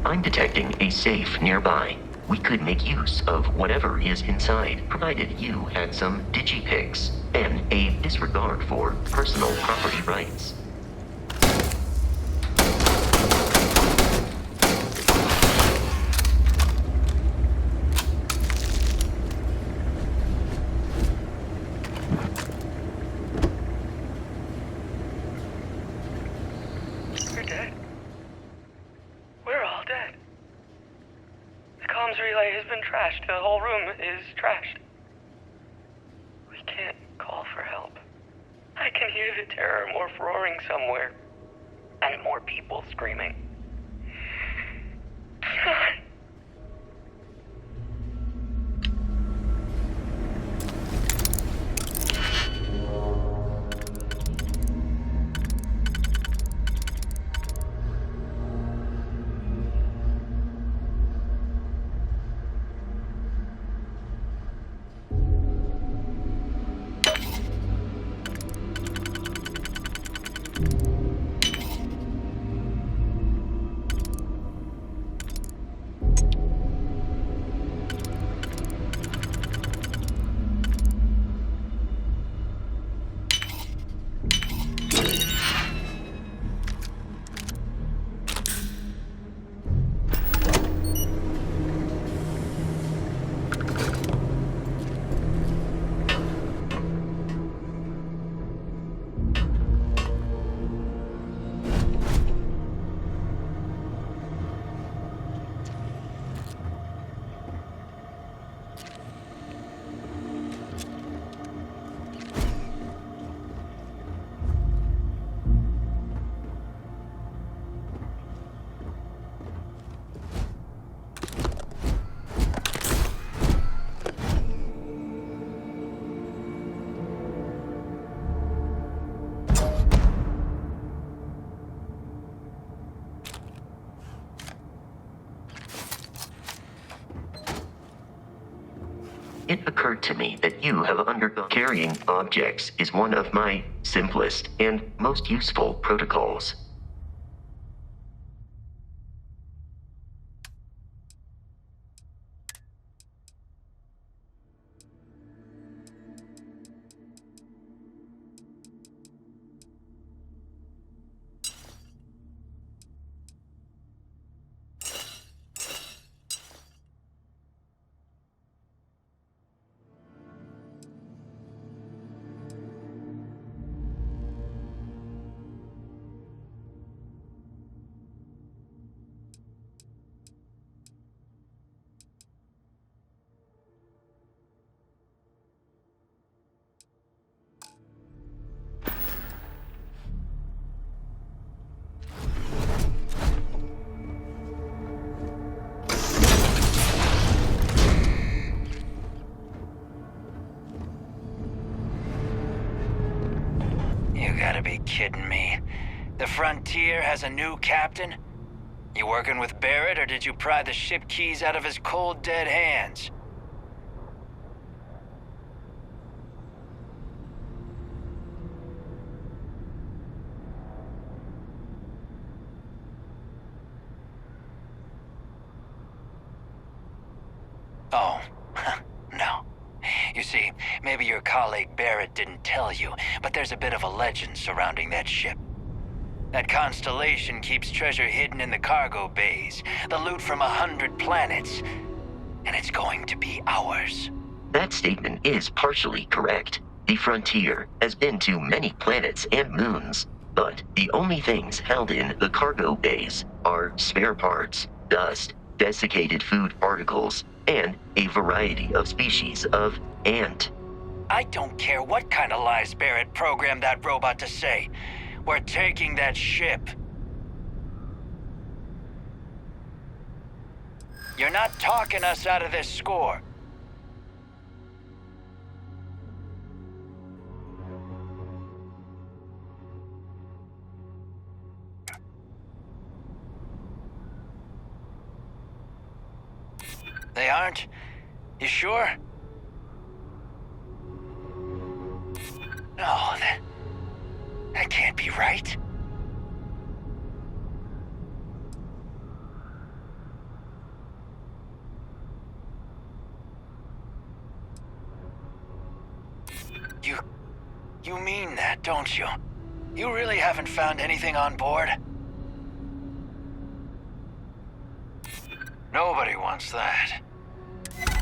I'm detecting a safe nearby. We could make use of whatever is inside, provided you had some digipics and a disregard for personal property rights. You're dead. We're all dead. The comms relay has been trashed. The whole room is trashed. We can't call for help. I can hear the Terramorph roaring somewhere. And more people screaming. It occurred to me that you have undergone carrying objects is one of my simplest and most useful protocols. You gotta be kidding me. The Frontier has a new captain? You working with Barrett, or did you pry the ship keys out of his cold, dead hands? Oh, no. You see, maybe your colleague Barrett didn't tell you, but there's a bit of a legend surrounding that ship. That constellation keeps treasure hidden in the cargo bays, the loot from 100 planets, and it's going to be ours. That statement is partially correct. The Frontier has been to many planets and moons, but the only things held in the cargo bays are spare parts, dust, desiccated food particles, and a variety of species of ant. I don't care what kind of lies Barrett programmed that robot to say. We're taking that ship. You're not talking us out of this score. They aren't? You sure? No, that can't be right. You mean that, don't you? You really haven't found anything on board? Nobody wants that.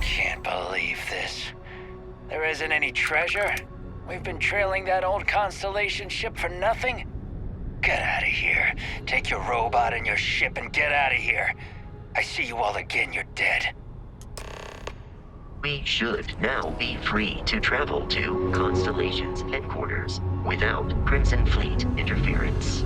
Can't believe this. There isn't any treasure? We've been trailing that old Constellation ship for nothing? Get out of here. Take your robot and your ship and get out of here. I see you all again, you're dead. We should now be free to travel to Constellation's headquarters without Crimson Fleet interference.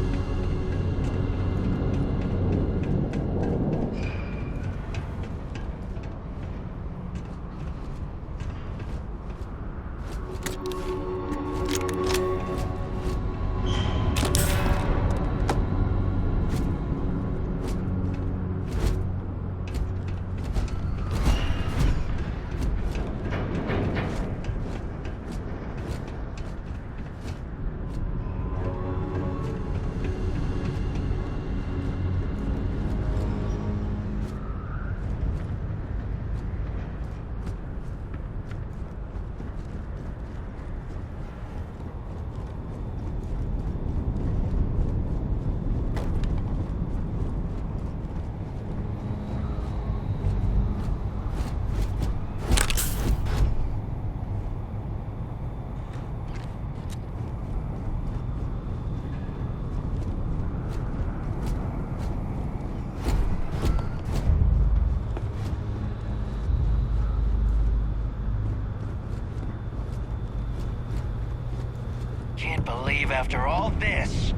Can't believe after all this,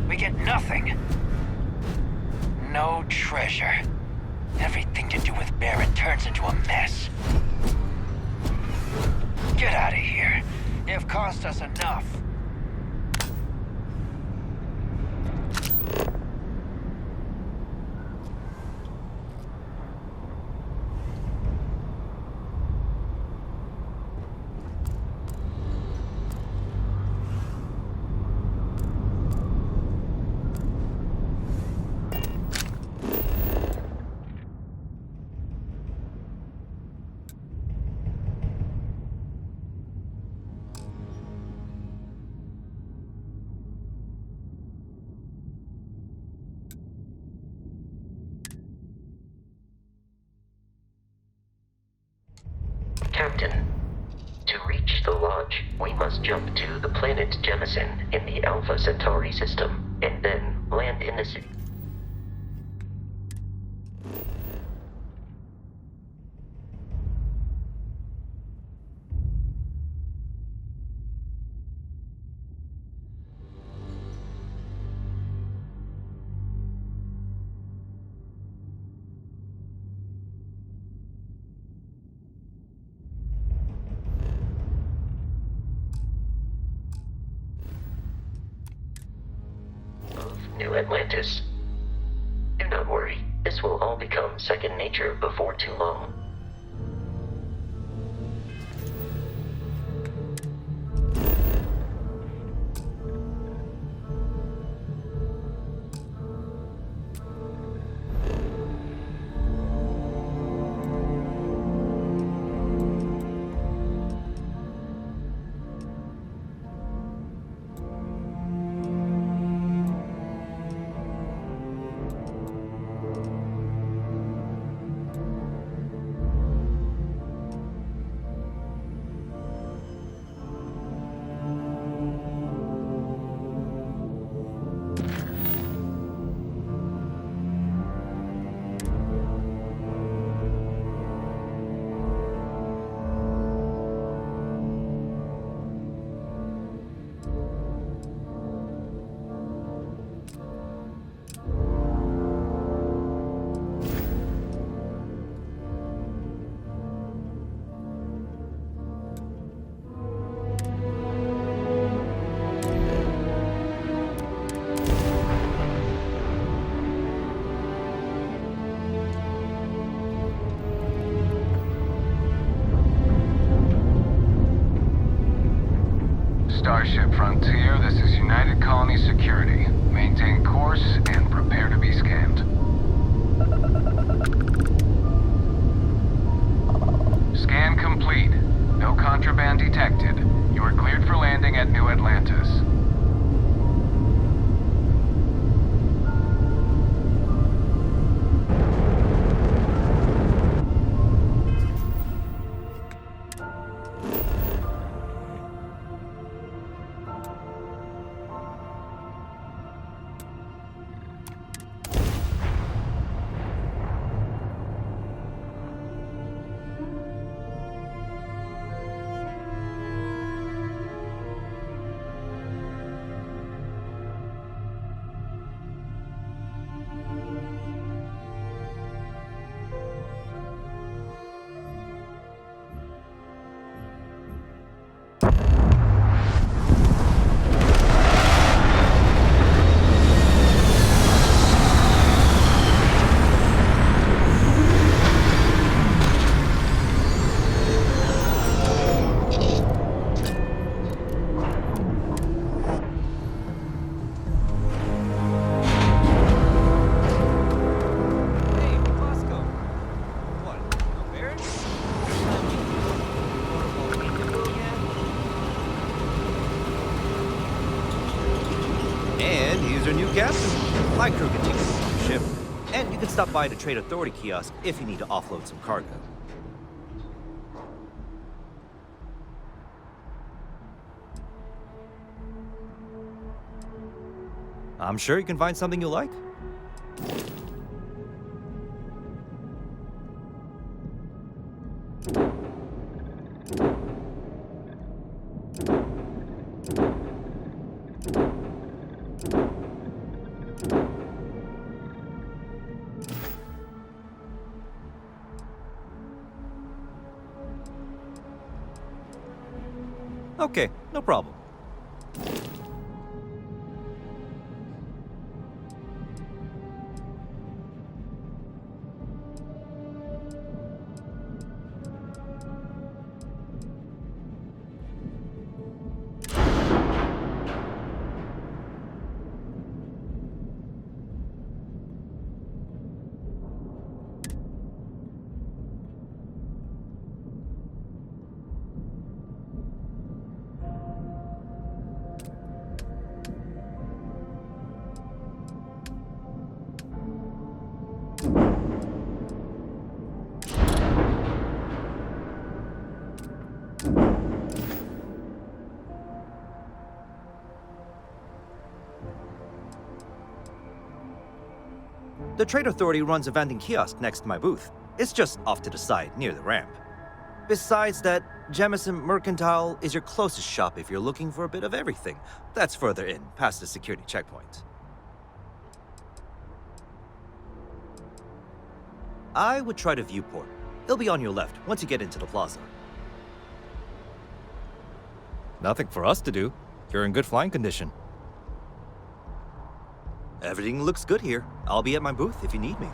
we get nothing. No treasure. Everything to do with Barrett turns into a mess. Get out of here. You've cost us enough. Captain, to reach the lodge, we must jump to the planet Jemison in the Alpha Centauri system, and then land in the city. New Atlantis. Do not worry, this will all become second nature before too long. Starship Frontier, this is United Colony Security. Maintain course and prepare to be scanned. Scan complete. No contraband detected. You are cleared for landing at New Atlantis. And here's your new captain. My crew can take you on the ship. And you can stop by the Trade Authority kiosk if you need to offload some cargo. I'm sure you can find something you like. Okay, no problem. The Trade Authority runs a vending kiosk next to my booth. It's just off to the side, near the ramp. Besides that, Jemison Mercantile is your closest shop if you're looking for a bit of everything. That's further in, past the security checkpoint. I would try the viewport. It'll be on your left once you get into the plaza. Nothing for us to do. You're in good flying condition. Everything looks good here. I'll be at my booth if you need me.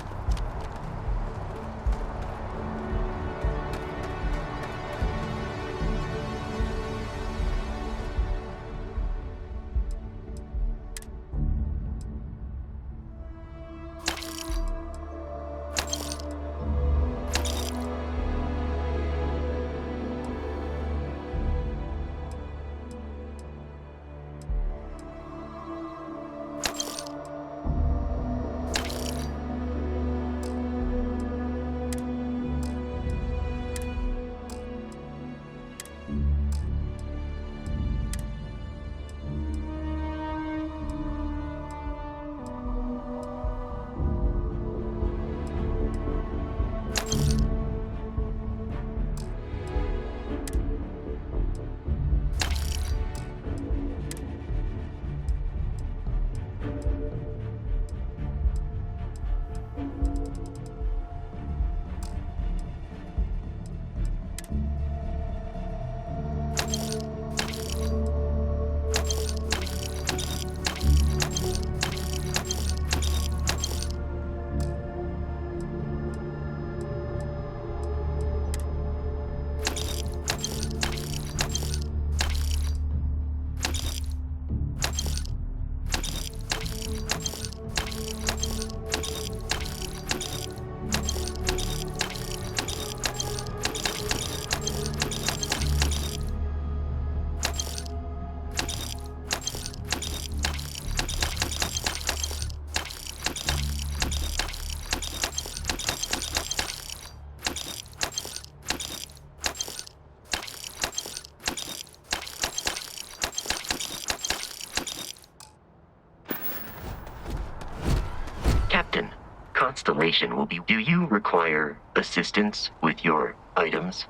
Captain, Constellation will be... Do you require assistance with your items?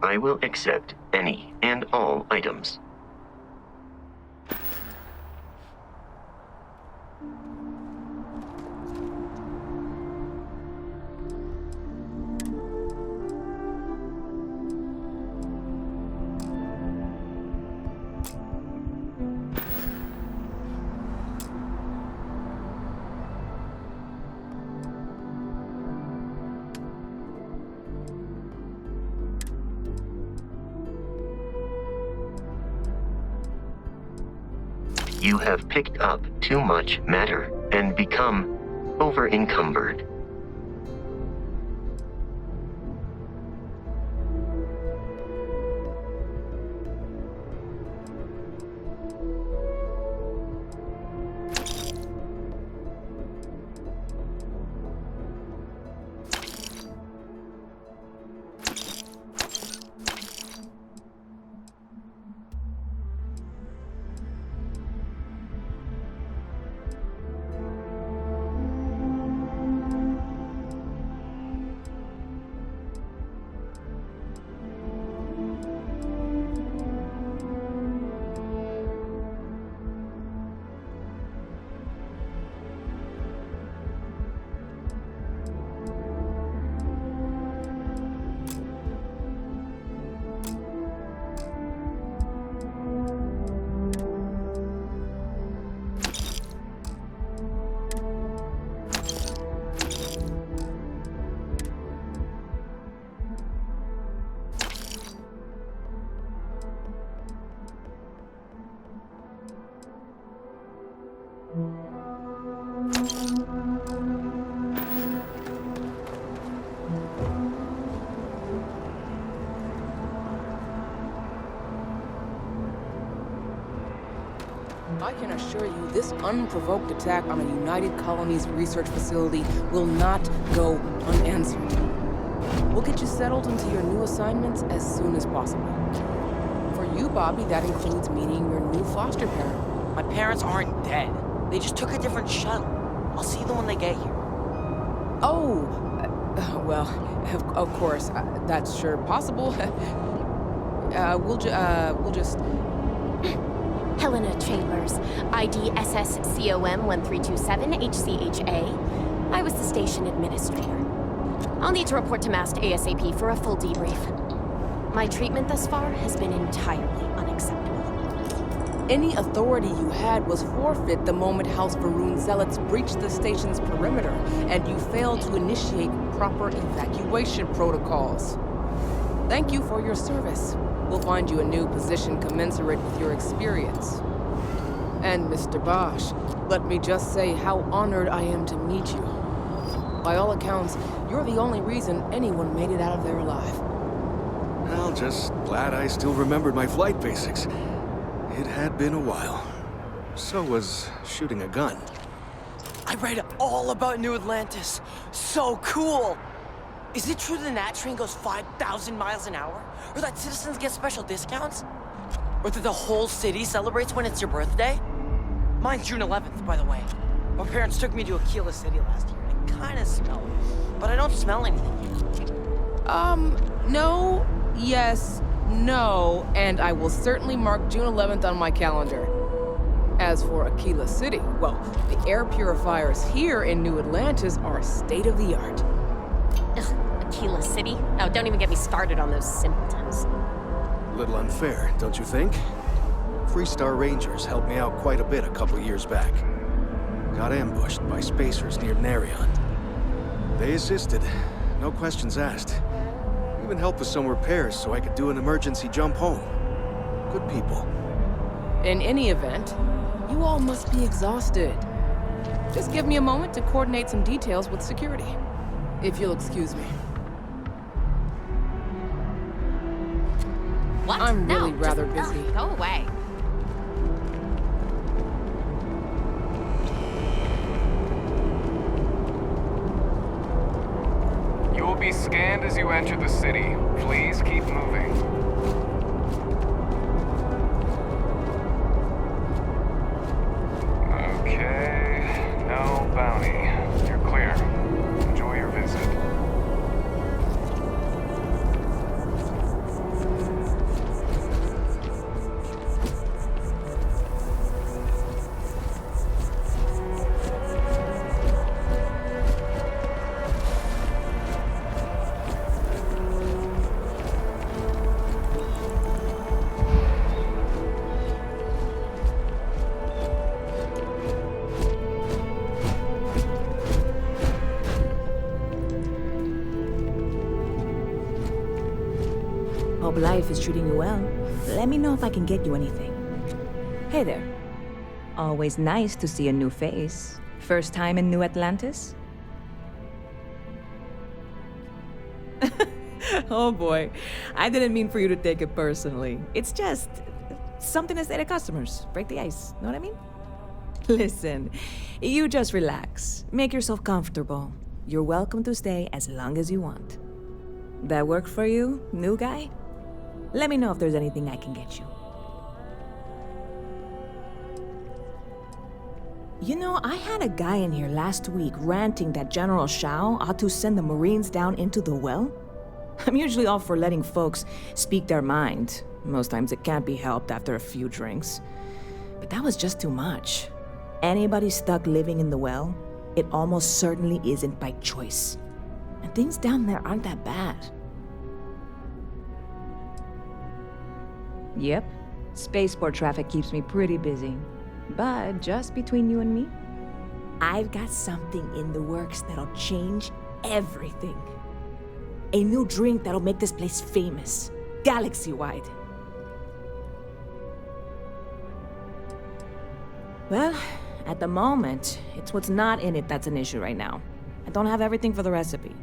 I will accept any and all items. You have picked up too much matter and become over-encumbered. I can assure you, this unprovoked attack on a United Colonies research facility will not go unanswered. We'll get you settled into your new assignments as soon as possible. For you, Bobby, that includes meeting your new foster parent. My parents aren't dead. They just took a different shuttle. I'll see them when they get here. Oh, well, of course, that's sure possible. We'll just... Helena Chambers, ID SSCOM 1327 HCHA. I was the station administrator. I'll need to report to MAST ASAP for a full debrief. My treatment thus far has been entirely unacceptable. Any authority you had was forfeit the moment House Varun zealots breached the station's perimeter, and you failed to initiate proper evacuation protocols. Thank you for your service. We'll find you a new position commensurate with your experience. And Mr. Bosch, let me just say how honored I am to meet you. By all accounts, you're the only reason anyone made it out of there alive. Well, just glad I still remembered my flight basics. It had been a while. So was shooting a gun. I read all about New Atlantis. So cool! Is it true the Nat train goes 5,000 miles an hour? Or that citizens get special discounts? Or that the whole city celebrates when it's your birthday? Mine's June 11th, by the way. My parents took me to Aquila City last year. I kinda smell it, but I don't smell anything. No, yes, no, and I will certainly mark June 11th on my calendar. As for Aquila City, well, the air purifiers here in New Atlantis are state-of-the-art. Ugh, Aquila City? Oh, don't even get me started on those simpletons. A little unfair, don't you think? Freestar Rangers helped me out quite a bit a couple years back. Got ambushed by spacers near Narion. They assisted, no questions asked. Even helped with some repairs so I could do an emergency jump home. Good people. In any event, you all must be exhausted. Just give me a moment to coordinate some details with security, if you'll excuse me. What? I'm really No, rather just, busy. Go away. You will be scanned as you enter the city. Please keep moving. Okay, no bounty. You're clear. Enjoy your visit. Hope life is treating you well. Let me know if I can get you anything. Hey there. Always nice to see a new face. First time in New Atlantis? Oh boy. I didn't mean for you to take it personally. It's just something to say to customers. Break the ice. Know what I mean? Listen, you just relax. Make yourself comfortable. You're welcome to stay as long as you want. That work for you, new guy? Let me know if there's anything I can get you. You know, I had a guy in here last week ranting that General Shao ought to send the Marines down into the well. I'm usually all for letting folks speak their mind. Most times it can't be helped after a few drinks. But that was just too much. Anybody stuck living in the well, it almost certainly isn't by choice. And things down there aren't that bad. Yep, spaceport traffic keeps me pretty busy. But just between you and me, I've got something in the works that'll change everything. A new drink that'll make this place famous, galaxy-wide. Well, at the moment, it's what's not in it that's an issue right now. I don't have everything for the recipe.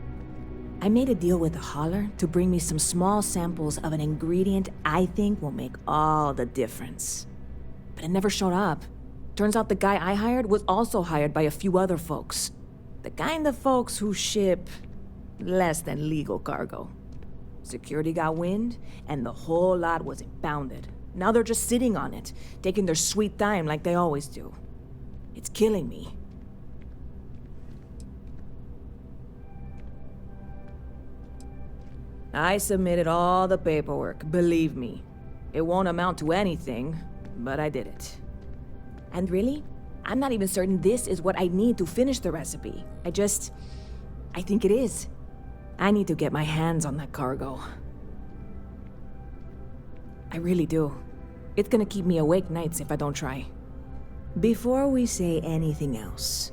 I made a deal with a hauler to bring me some small samples of an ingredient I think will make all the difference. But it never showed up. Turns out the guy I hired was also hired by a few other folks. The kind of folks who ship less than legal cargo. Security got wind, and the whole lot was impounded. Now they're just sitting on it, taking their sweet time like they always do. It's killing me. I submitted all the paperwork, believe me. It won't amount to anything, but I did it. And really, I'm not even certain this is what I need to finish the recipe. I think it is. I need to get my hands on that cargo. I really do. It's gonna keep me awake nights if I don't try. Before we say anything else,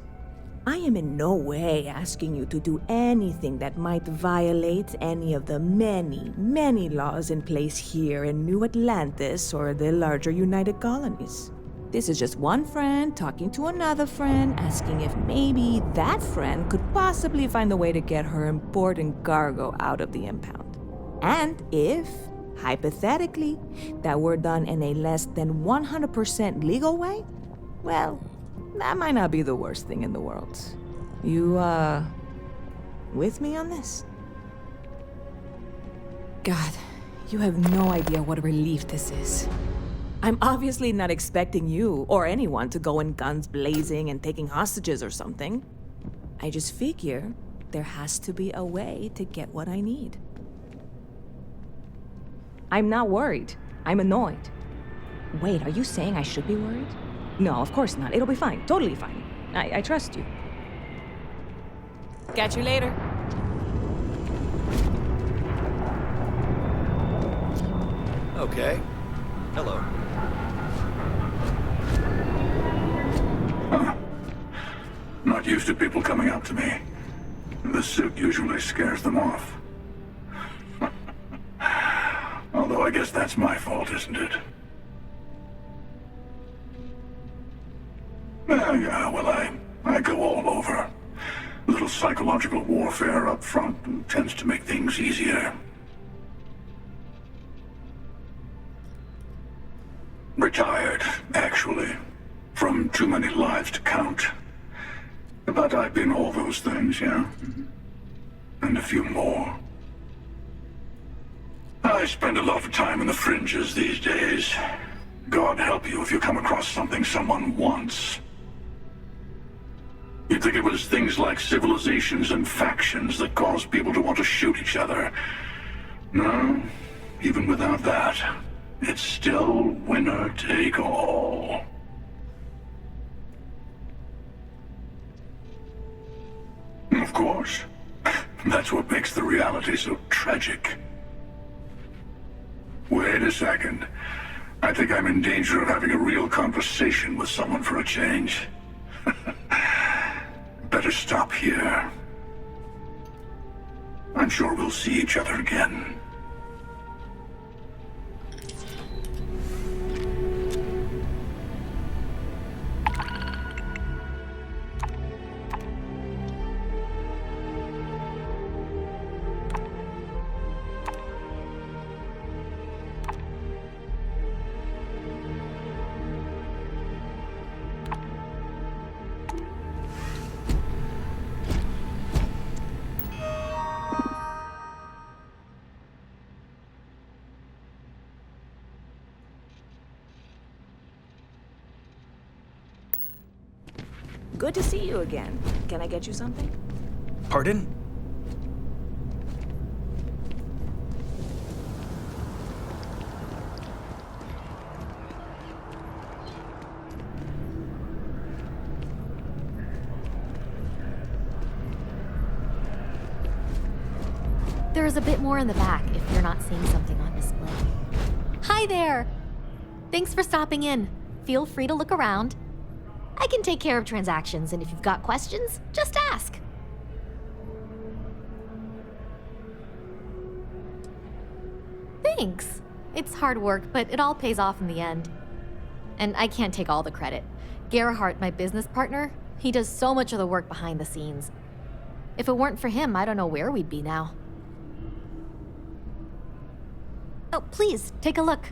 I am in no way asking you to do anything that might violate any of the many, many laws in place here in New Atlantis or the larger United Colonies. This is just one friend talking to another friend, asking if maybe that friend could possibly find a way to get her important cargo out of the impound. And if, hypothetically, that were done in a less than 100% legal way, well, that might not be the worst thing in the world. You, with me on this? God, you have no idea what a relief this is. I'm obviously not expecting you or anyone to go in guns blazing and taking hostages or something. I just figure there has to be a way to get what I need. I'm not worried. I'm annoyed. Wait, are you saying I should be worried? No, of course not. It'll be fine. Totally fine. I trust you. Catch you later. Okay. Hello. Not used to people coming up to me. The suit usually scares them off. Although I guess that's my fault, isn't it? Yeah, well, I go all over. A little psychological warfare up front tends to make things easier. Retired, actually. From too many lives to count. But I've been all those things, yeah? And a few more. I spend a lot of time in the fringes these days. God help you if you come across something someone wants. You'd think it was things like civilizations and factions that cause people to want to shoot each other. No, even without that, it's still winner take all. Of course. That's what makes the reality so tragic. Wait a second. I think I'm in danger of having a real conversation with someone for a change. Better stop here. I'm sure we'll see each other again. Good to see you again. Can I get you something? Pardon? There is a bit more in the back if you're not seeing something on display. Hi there! Thanks for stopping in. Feel free to look around. I can take care of transactions, and if you've got questions, just ask. Thanks. It's hard work, but it all pays off in the end. And I can't take all the credit. Gerhardt, my business partner, he does so much of the work behind the scenes. If it weren't for him, I don't know where we'd be now. Oh, please, take a look.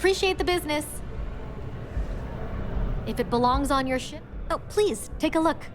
Appreciate the business. If it belongs on your ship, oh, please, take a look.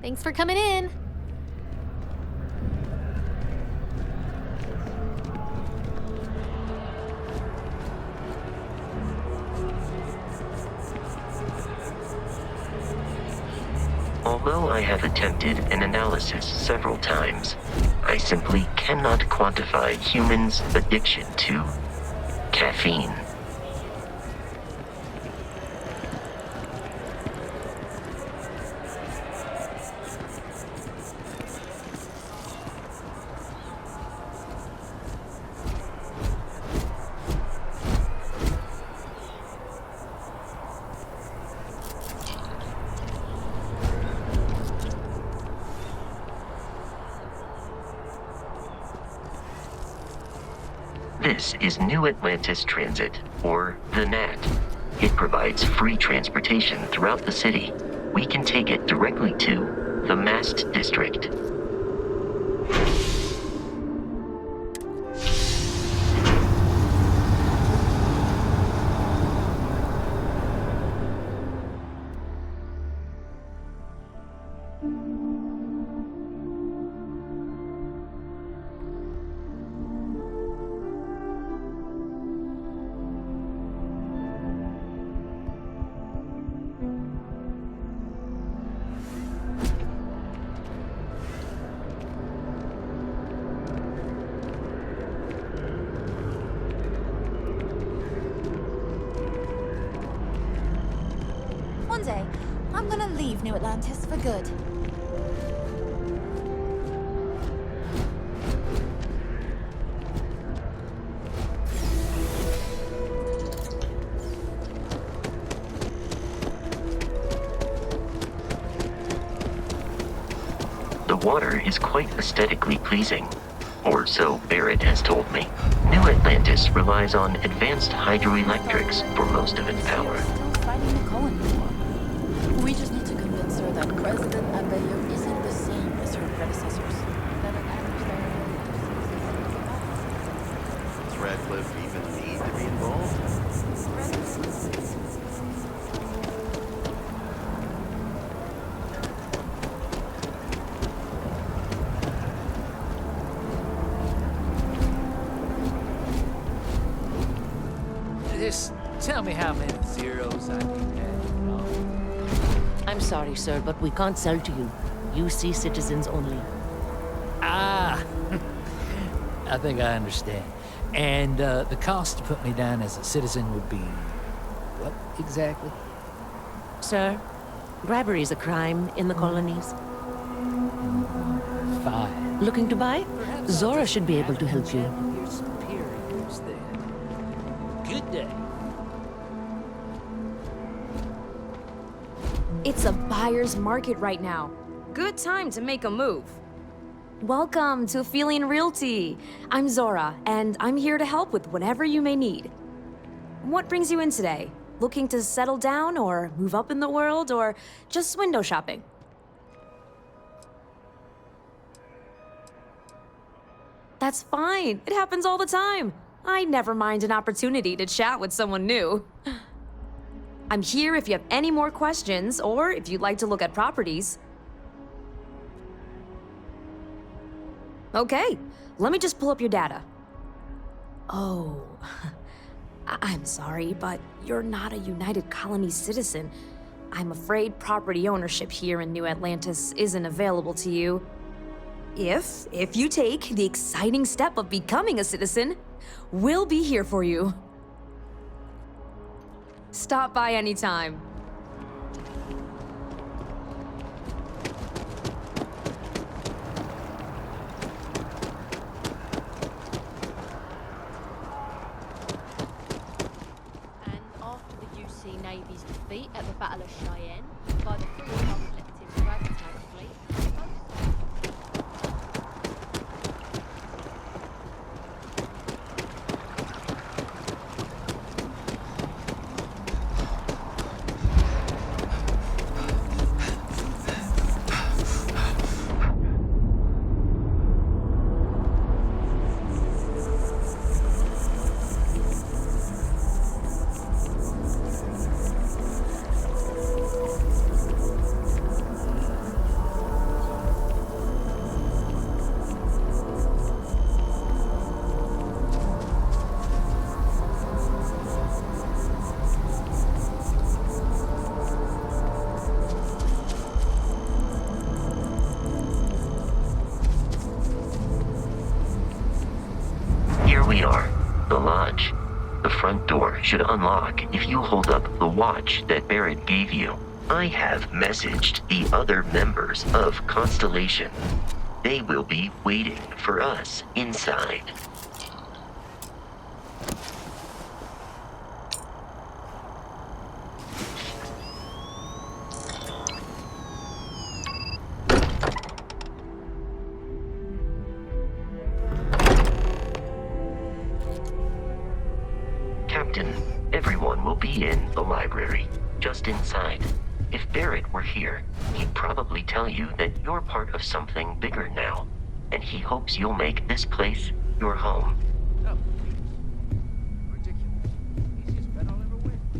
Thanks for coming in. Although I have attempted an analysis several times, I simply cannot quantify humans' addiction to caffeine. This is New Atlantis Transit, or the NAT. It provides free transportation throughout the city. We can take it directly to the Mast District. One day, I'm gonna leave New Atlantis for good. The water is quite aesthetically pleasing, or so Barrett has told me. New Atlantis relies on advanced hydroelectrics for most of its power. Fighting the colony war. We just need to convince her that President Abeyo isn't the same as her predecessors. That an average Does Radcliffe even need to be involved? Just tell me how many zeros I need to add. I'm sorry, sir, but we can't sell to you. UC citizens only. Ah, I think I understand. And the cost to put me down as a citizen would be what exactly? Sir, bribery is a crime in the colonies. Fine. Looking to buy? Zora should be able to help you. Your superiors there. Good day. It's a buyer's market right now. Good time to make a move. Welcome to Feeling Realty. I'm Zora, and I'm here to help with whatever you may need. What brings you in today? Looking to settle down or move up in the world or just window shopping? That's fine. It happens all the time. I never mind an opportunity to chat with someone new. I'm here if you have any more questions or if you'd like to look at properties. Okay, let me just pull up your data. Oh, I'm sorry, but you're not a United Colonies citizen. I'm afraid property ownership here in New Atlantis isn't available to you. If you take the exciting step of becoming a citizen, we'll be here for you. Stop by anytime. Navy's defeat at the Battle of Cheyenne by the three of our collective ragtag fleet. We are. The lodge. The front door should unlock if you hold up the watch that Barrett gave you. I have messaged the other members of Constellation. They will be waiting for us inside. Captain, everyone will be in the library, just inside. If Barrett were here, he'd probably tell you that you're part of something bigger now, and he hopes you'll make this place your home. No. Ridiculous. Easiest bet I'll ever win. Do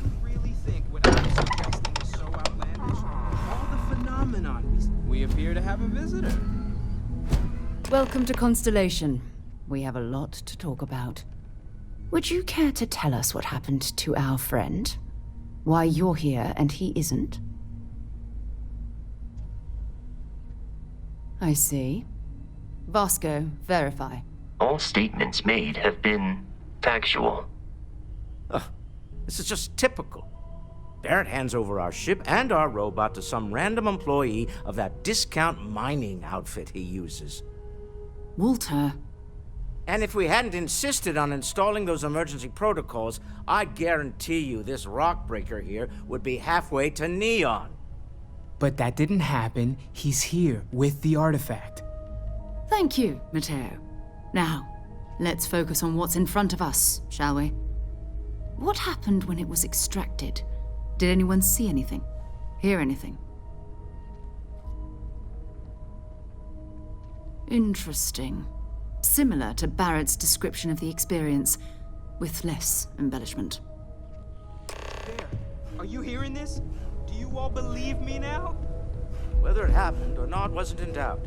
you really think what I'm suggesting is so outlandish? All the phenomenon. We appear to have a visitor. Welcome to Constellation. We have a lot to talk about. Would you care to tell us what happened to our friend? Why you're here and he isn't? I see. Vasco, verify. All statements made have been factual. This is just typical. Barrett hands over our ship and our robot to some random employee of that discount mining outfit he uses. Walter. And if we hadn't insisted on installing those emergency protocols, I guarantee you this rock breaker here would be halfway to Neon. But that didn't happen. He's here with the artifact. Thank you, Matteo. Now, let's focus on what's in front of us, shall we? What happened when it was extracted? Did anyone see anything? Hear anything? Interesting. Similar to Barrett's description of the experience, with less embellishment. There. Are you hearing this? Do you all believe me now? Whether it happened or not wasn't in doubt.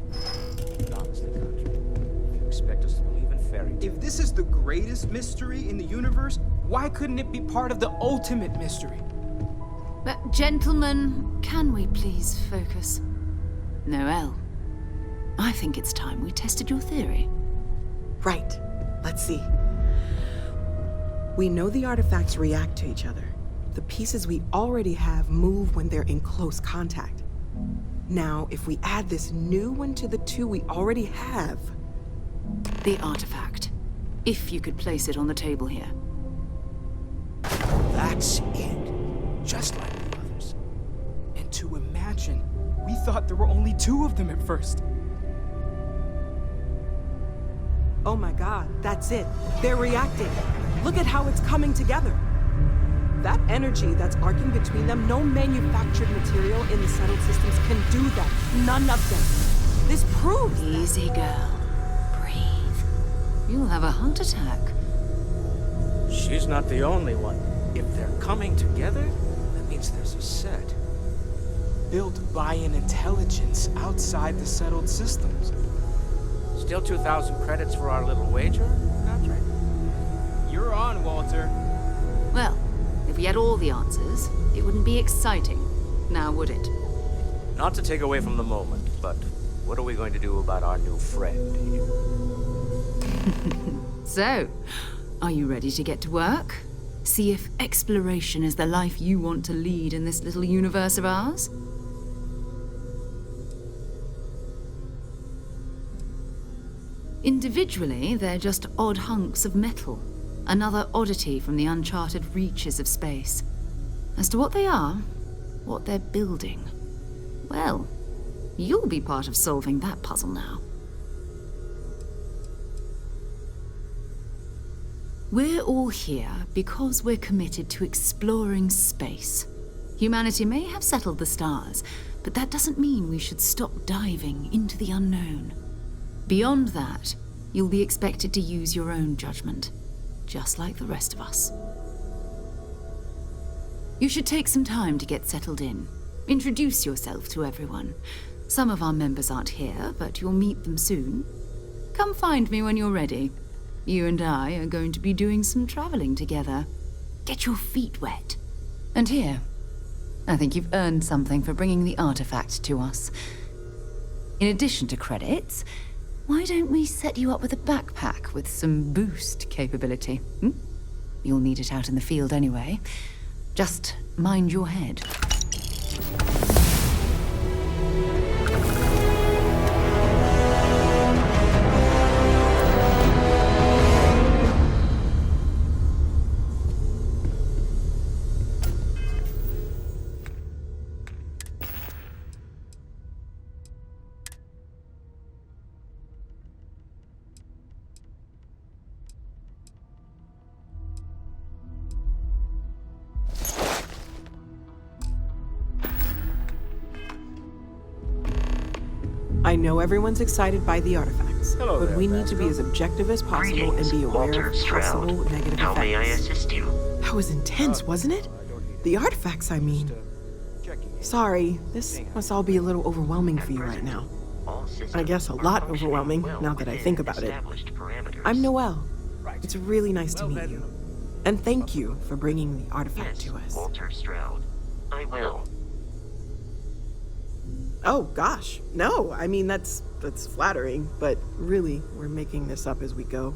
Honestly, Country, you expect us to believe in fairy tales? If this is the greatest mystery in the universe, why couldn't it be part of the ultimate mystery? But, gentlemen, can we please focus? Noel, I think it's time we tested your theory. Right. Let's see. We know the artifacts react to each other. The pieces we already have move when they're in close contact. Now, if we add this new one to the two we already have... The artifact. If you could place it on the table here. That's it. Just like the others. And to imagine, we thought there were only two of them at first. Oh my god, that's it. They're reacting. Look at how it's coming together. That energy that's arcing between them, no manufactured material in the settled systems can do that. None of them. This proves Easy, girl. Breathe. You'll have a heart attack. She's not the only one. If they're coming together, that means there's a set. Built by an intelligence outside the settled systems. Still 2,000 credits for our little wager, Godfrey? You're on, Walter. Well, if we had all the answers, it wouldn't be exciting. Now, would it? Not to take away from the moment, but what are we going to do about our new friend here? So, are you ready to get to work? See if exploration is the life you want to lead in this little universe of ours? Individually, they're just odd hunks of metal. Another oddity from the uncharted reaches of space. As to what they are, what they're building, well, you'll be part of solving that puzzle now. We're all here because we're committed to exploring space. Humanity may have settled the stars, but that doesn't mean we should stop diving into the unknown. Beyond that, you'll be expected to use your own judgment, just like the rest of us. You should take some time to get settled in. Introduce yourself to everyone. Some of our members aren't here, but you'll meet them soon. Come find me when you're ready. You and I are going to be doing some traveling together. Get your feet wet. And here, I think you've earned something for bringing the artifact to us. In addition to credits, why don't we set you up with a backpack with some boost capability? You'll need it out in the field anyway. Just mind your head. I know everyone's excited by the artifacts, Hello but there, we need to be as objective as possible and be aware Walter of Stroud. possible negative How effects. may I assist you? That was intense, wasn't it? The artifacts, I mean. Sorry, this must all be a little overwhelming for you right now. I guess a lot overwhelming, now that I think about it. I'm Noelle. It's really nice to meet you. And thank you for bringing the artifact to us. Walter Stroud. I will. Oh, gosh. No, I mean, that's flattering, but really, we're making this up as we go.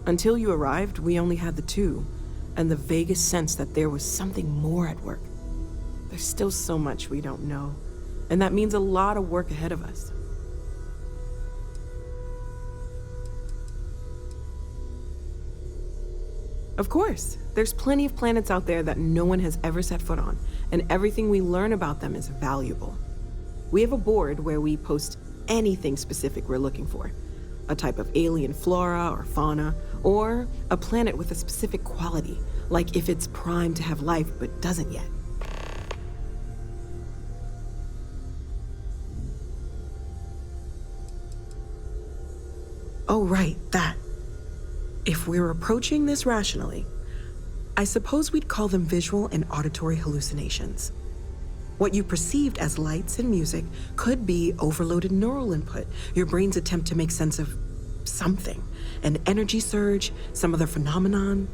Until you arrived, we only had the two, and the vaguest sense that there was something more at work. There's still so much we don't know, and that means a lot of work ahead of us. Of course, there's plenty of planets out there that no one has ever set foot on, and everything we learn about them is valuable. We have a board where we post anything specific we're looking for. A type of alien flora or fauna, or a planet with a specific quality, like if it's primed to have life but doesn't yet. Oh, right, that. If we're approaching this rationally, I suppose we'd call them visual and auditory hallucinations. What you perceived as lights and music could be overloaded neural input, your brain's attempt to make sense of something, an energy surge, some other phenomenon.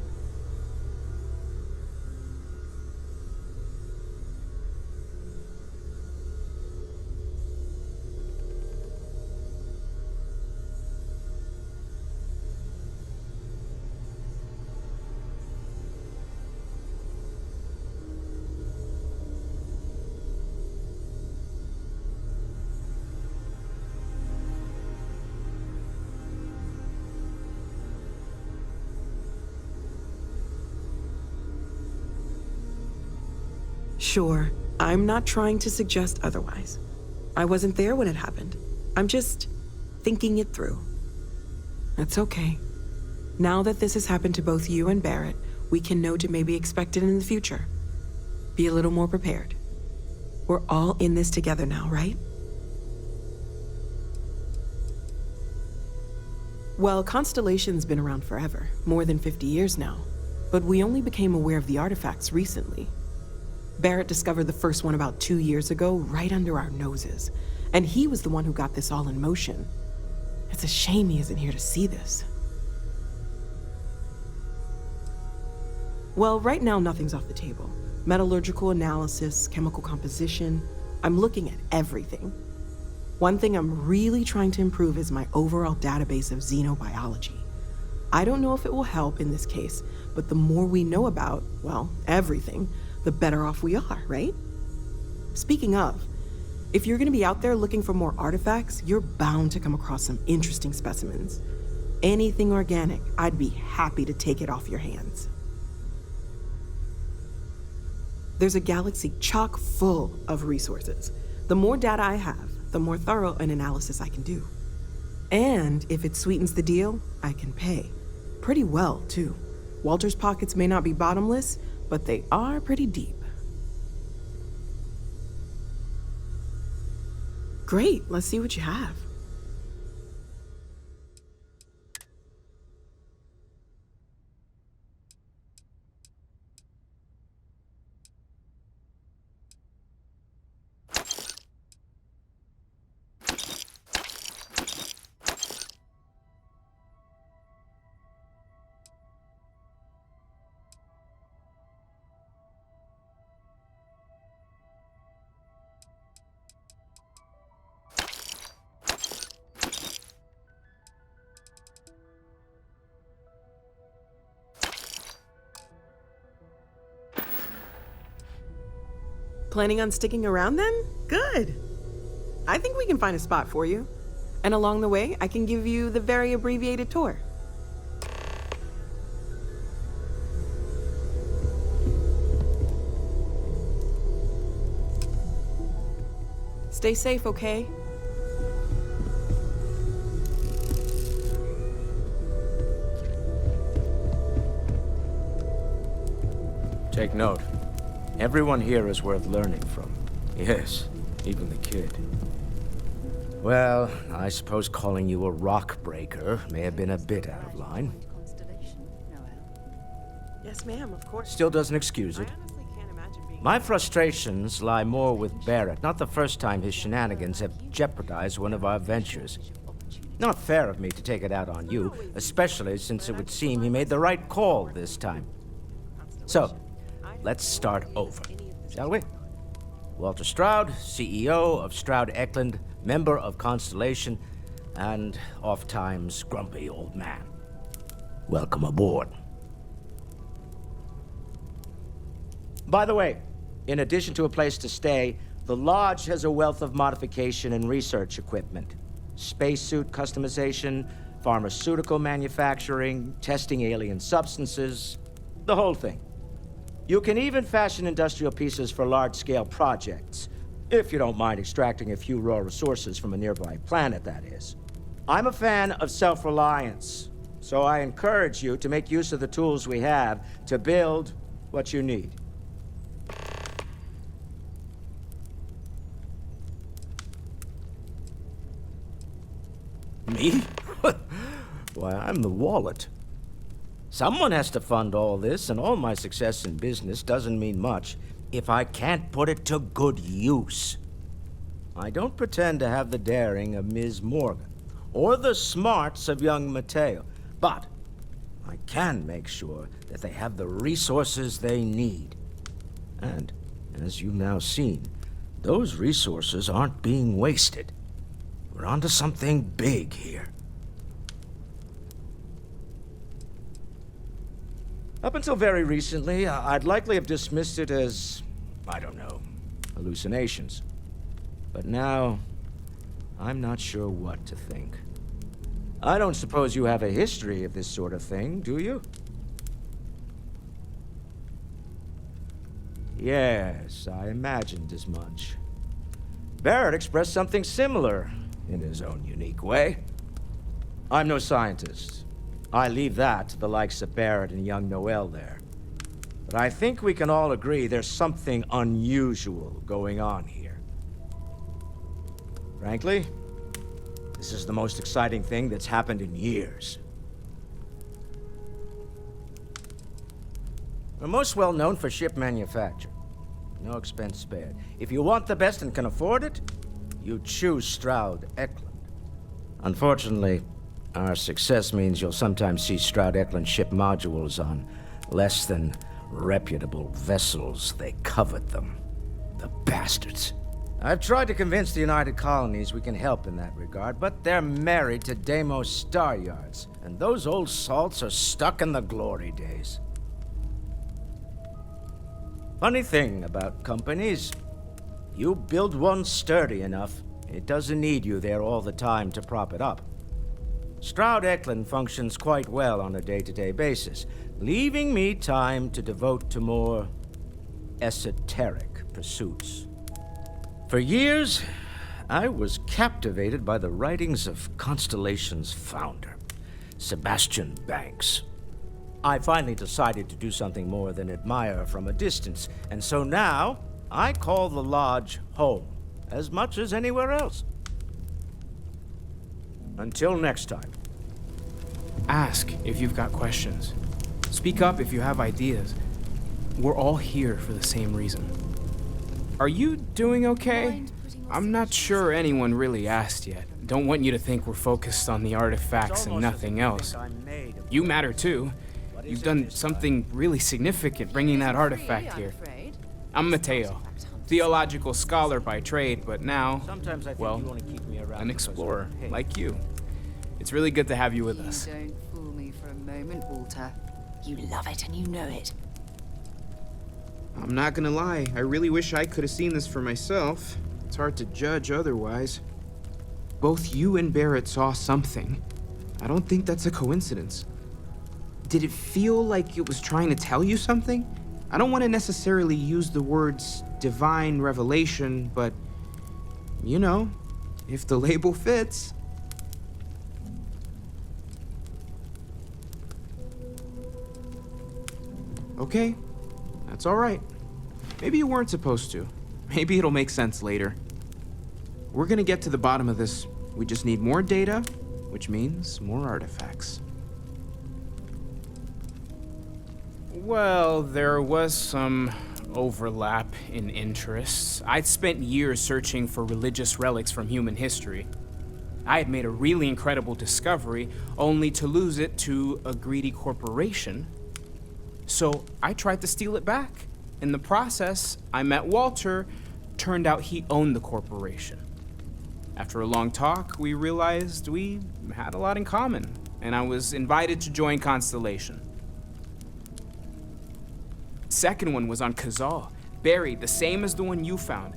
Sure, I'm not trying to suggest otherwise. I wasn't there when it happened. I'm just thinking it through. That's okay. Now that this has happened to both you and Barrett, we can note it may be expected in the future. Be a little more prepared. We're all in this together now, right? Well, Constellation's been around forever, more than 50 years now. But we only became aware of the artifacts recently. Barrett discovered the first one about 2 years ago, right under our noses. And he was the one who got this all in motion. It's a shame he isn't here to see this. Well, right now nothing's off the table. Metallurgical analysis, chemical composition. I'm looking at everything. One thing I'm really trying to improve is my overall database of xenobiology. I don't know if it will help in this case, but the more we know about, well, everything, the better off we are, right? Speaking of, if you're gonna be out there looking for more artifacts, you're bound to come across some interesting specimens. Anything organic, I'd be happy to take it off your hands. There's a galaxy chock full of resources. The more data I have, the more thorough an analysis I can do. And if it sweetens the deal, I can pay. Pretty well, too. Walter's pockets may not be bottomless, but they are pretty deep. Great, let's see what you have. Planning on sticking around then? Good. I think we can find a spot for you. And along the way, I can give you the very abbreviated tour. Stay safe, okay? Take note. Everyone here is worth learning from. Yes, even the kid. Well, I suppose calling you a rock breaker may have been a bit out of line. Yes, ma'am, of course. Still doesn't excuse it. My frustrations lie more with Barrett, not the first time his shenanigans have jeopardized one of our ventures. Not fair of me to take it out on you, especially since it would seem he made the right call this time. So, let's start over, shall we? Walter Stroud, CEO of Stroud Eklund, member of Constellation, and oft-times grumpy old man. Welcome aboard. By the way, in addition to a place to stay, the Lodge has a wealth of modification and research equipment. Spacesuit customization, pharmaceutical manufacturing, testing alien substances, the whole thing. You can even fashion industrial pieces for large-scale projects, if you don't mind extracting a few raw resources from a nearby planet, that is. I'm a fan of self-reliance, so I encourage you to make use of the tools we have to build what you need. Me? Why, I'm the wallet. Someone has to fund all this, and all my success in business doesn't mean much if I can't put it to good use. I don't pretend to have the daring of Ms. Morgan, or the smarts of young Mateo, but I can make sure that they have the resources they need. And, as you've now seen, those resources aren't being wasted. We're onto something big here. Up until very recently, I'd likely have dismissed it as, I don't know, hallucinations. But now, I'm not sure what to think. I don't suppose you have a history of this sort of thing, do you? Yes, I imagined as much. Barrett expressed something similar, in his own unique way. I'm no scientist. I leave that to the likes of Barrett and young Noel there. But I think we can all agree there's something unusual going on here. Frankly, this is the most exciting thing that's happened in years. We're most well known for ship manufacture. No expense spared. If you want the best and can afford it, you choose Stroud-Eklund. Unfortunately, our success means you'll sometimes see Stroud-Eklund ship modules on less than reputable vessels. They covet them. The bastards. I've tried to convince the United Colonies we can help in that regard, but they're married to Deimos Star Yards, and those old salts are stuck in the glory days. Funny thing about companies, you build one sturdy enough, it doesn't need you there all the time to prop it up. Stroud-Eklund functions quite well on a day-to-day basis, leaving me time to devote to more esoteric pursuits. For years, I was captivated by the writings of Constellation's founder, Sebastian Banks. I finally decided to do something more than admire from a distance, and so now I call the Lodge home, as much as anywhere else. Until next time. Ask if you've got questions. Speak up if you have ideas. We're all here for the same reason. Are you doing okay? I'm not sure anyone really asked yet. Don't want you to think we're focused on the artifacts and nothing else. You matter too. You've done something really significant bringing that artifact here. I'm Mateo, theological scholar by trade, but now, well, an explorer like you. It's really good to have you with us. Don't fool me for a moment, Walter. You love it and you know it. I'm not gonna lie, I really wish I could have seen this for myself. It's hard to judge otherwise. Both you and Barrett saw something. I don't think that's a coincidence. Did it feel like it was trying to tell you something? I don't want to necessarily use the words divine revelation, but, you know, if the label fits. Okay, that's all right. Maybe you weren't supposed to. Maybe it'll make sense later. We're gonna get to the bottom of this. We just need more data, which means more artifacts. Well, there was some overlap in interests. I'd spent years searching for religious relics from human history. I had made a really incredible discovery, only to lose it to a greedy corporation. So I tried to steal it back. In the process, I met Walter. Turned out he owned the corporation. After a long talk, we realized we had a lot in common, and I was invited to join Constellation. Second one was on Kazal, buried the same as the one you found.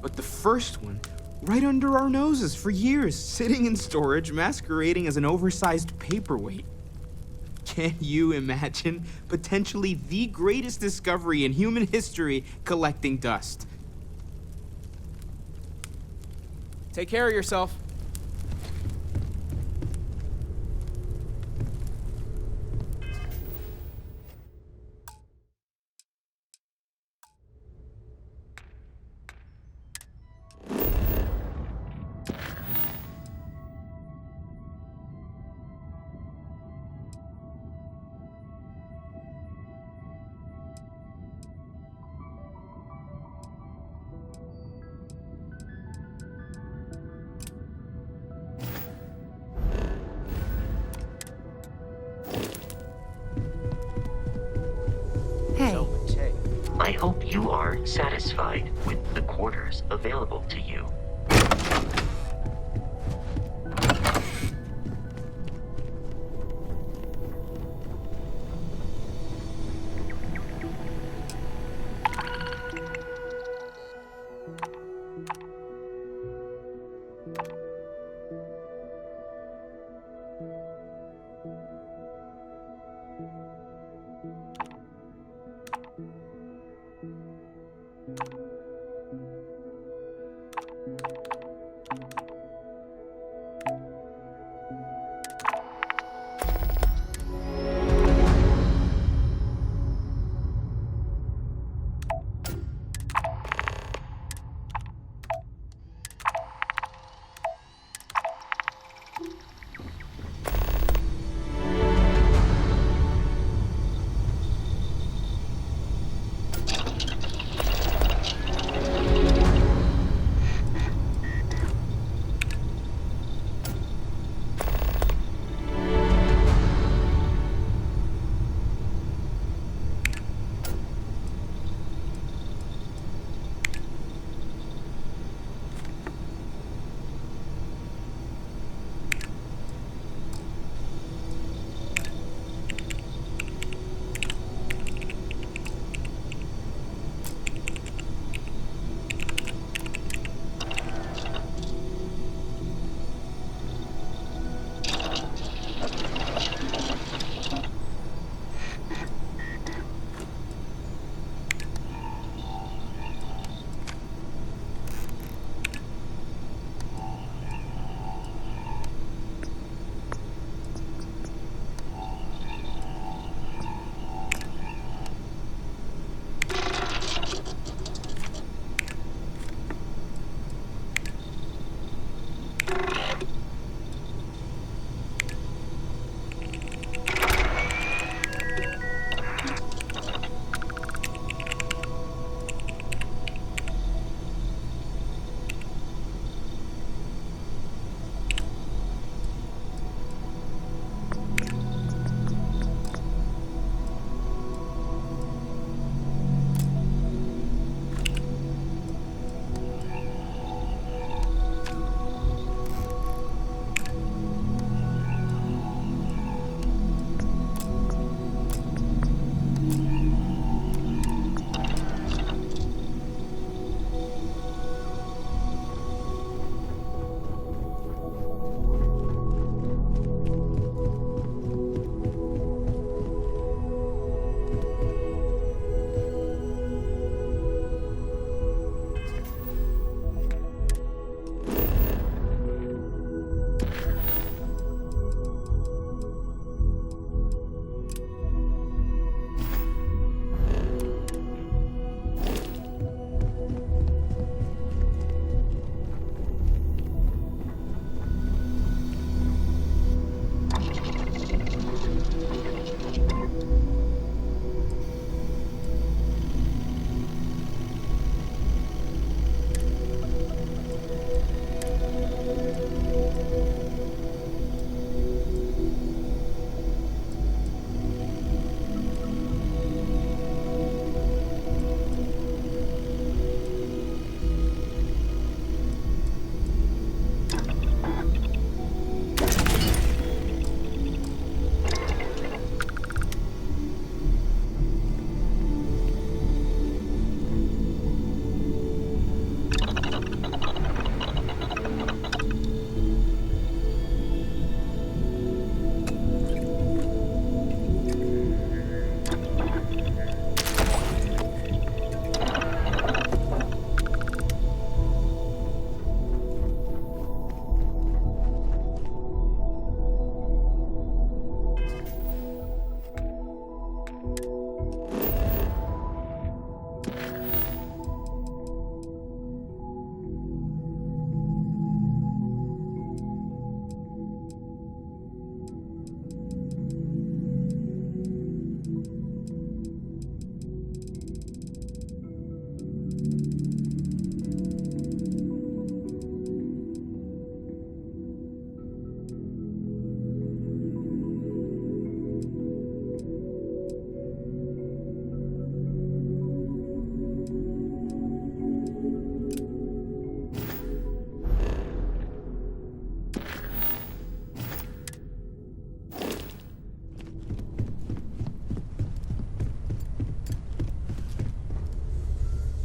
But the first one, right under our noses for years, sitting in storage, masquerading as an oversized paperweight. Can you imagine potentially the greatest discovery in human history collecting dust? Take care of yourself. I hope you are satisfied with the quarters available to you.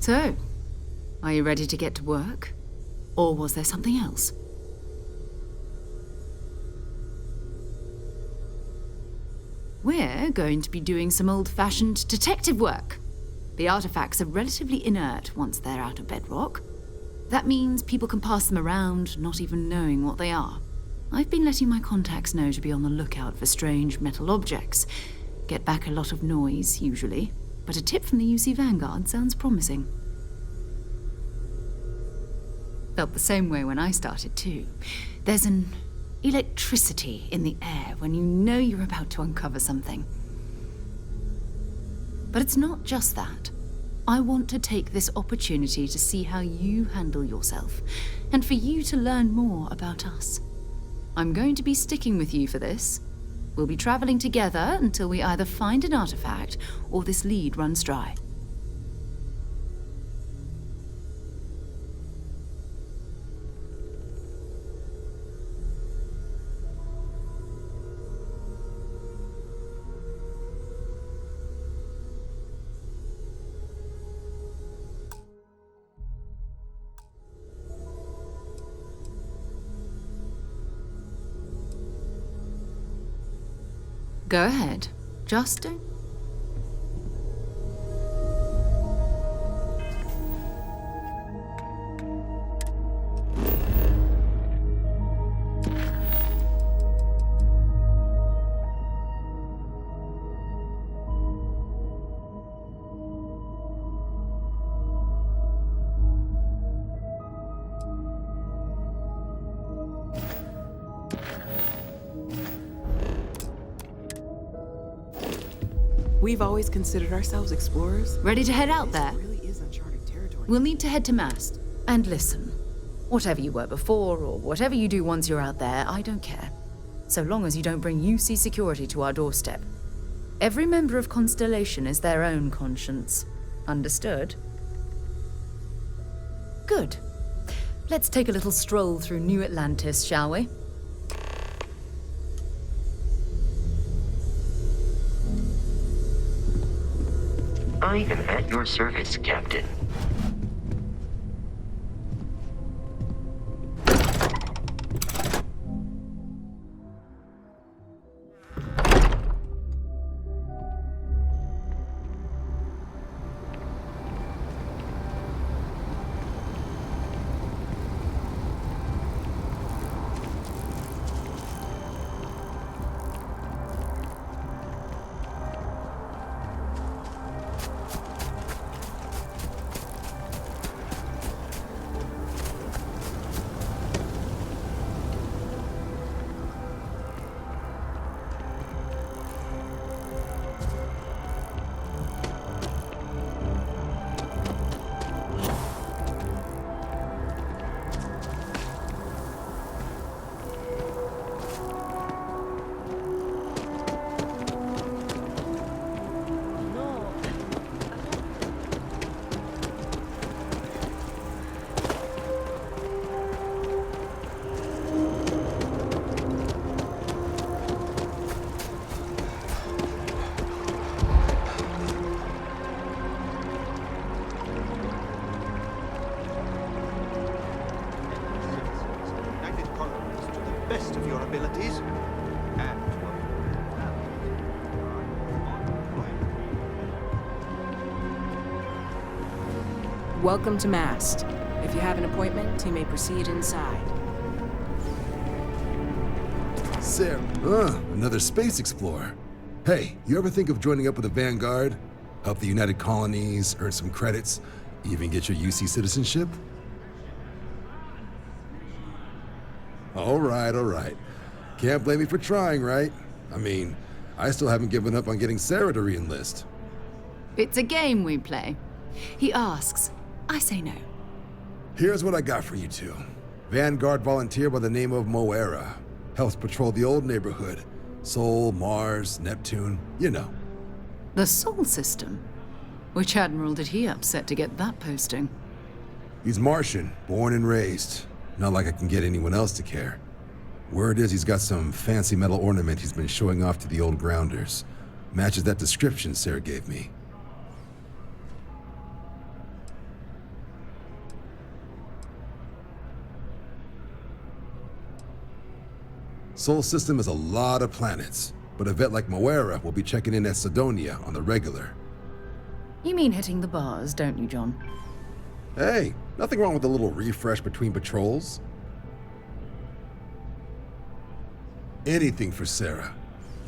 So, are you ready to get to work? Or was there something else? We're going to be doing some old-fashioned detective work. The artifacts are relatively inert once they're out of bedrock. That means people can pass them around, not even knowing what they are. I've been letting my contacts know to be on the lookout for strange metal objects. Get back a lot of noise, usually, but a tip from the UC Vanguard sounds promising. Felt the same way when I started, too. There's an electricity in the air when you know you're about to uncover something. But it's not just that. I want to take this opportunity to see how you handle yourself, and for you to learn more about us. I'm going to be sticking with you for this. We'll be traveling together until we either find an artifact or this lead runs dry. Go ahead. Just don't... We've always considered ourselves explorers. Ready to head out there? Really is uncharted territory. We'll need to head to Mast. And listen, whatever you were before, or whatever you do once you're out there, I don't care. So long as you don't bring UC security to our doorstep. Every member of Constellation is their own conscience. Understood? Good. Let's take a little stroll through New Atlantis, shall we? I am at your service, Captain. Best of your abilities, and Welcome to Mast. If you have an appointment, you may proceed inside. Sarah. Another space explorer. Hey, you ever think of joining up with the Vanguard? Help the United Colonies, earn some credits, even get your UC citizenship? All right. Can't blame me for trying, right? I mean, I still haven't given up on getting Sarah to re-enlist. It's a game we play. He asks, I say no. Here's what I got for you two. Vanguard volunteer by the name of Moera. Helps patrol the old neighborhood. Sol, Mars, Neptune, you know. The Sol system? Which admiral did he upset to get that posting? He's Martian, born and raised. Not like I can get anyone else to care. Word is he's got some fancy metal ornament he's been showing off to the old grounders. Matches that description Sarah gave me. Sol system has a lot of planets, but a vet like Moera will be checking in at Sidonia on the regular. You mean hitting the bars, don't you, John? Hey, nothing wrong with a little refresh between patrols. Anything for Sarah.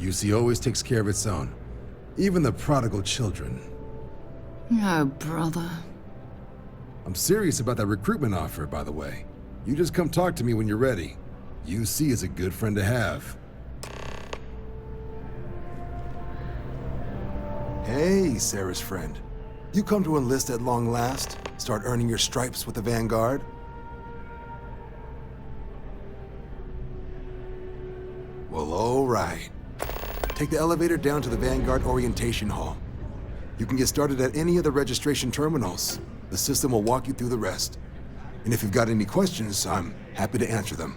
UC always takes care of its own. Even the prodigal children. Oh, brother. I'm serious about that recruitment offer, by the way. You just come talk to me when you're ready. UC is a good friend to have. Hey, Sarah's friend. You come to enlist at long last? Start earning your stripes with the Vanguard? Well, all right. Take the elevator down to the Vanguard Orientation Hall. You can get started at any of the registration terminals. The system will walk you through the rest. And if you've got any questions, I'm happy to answer them.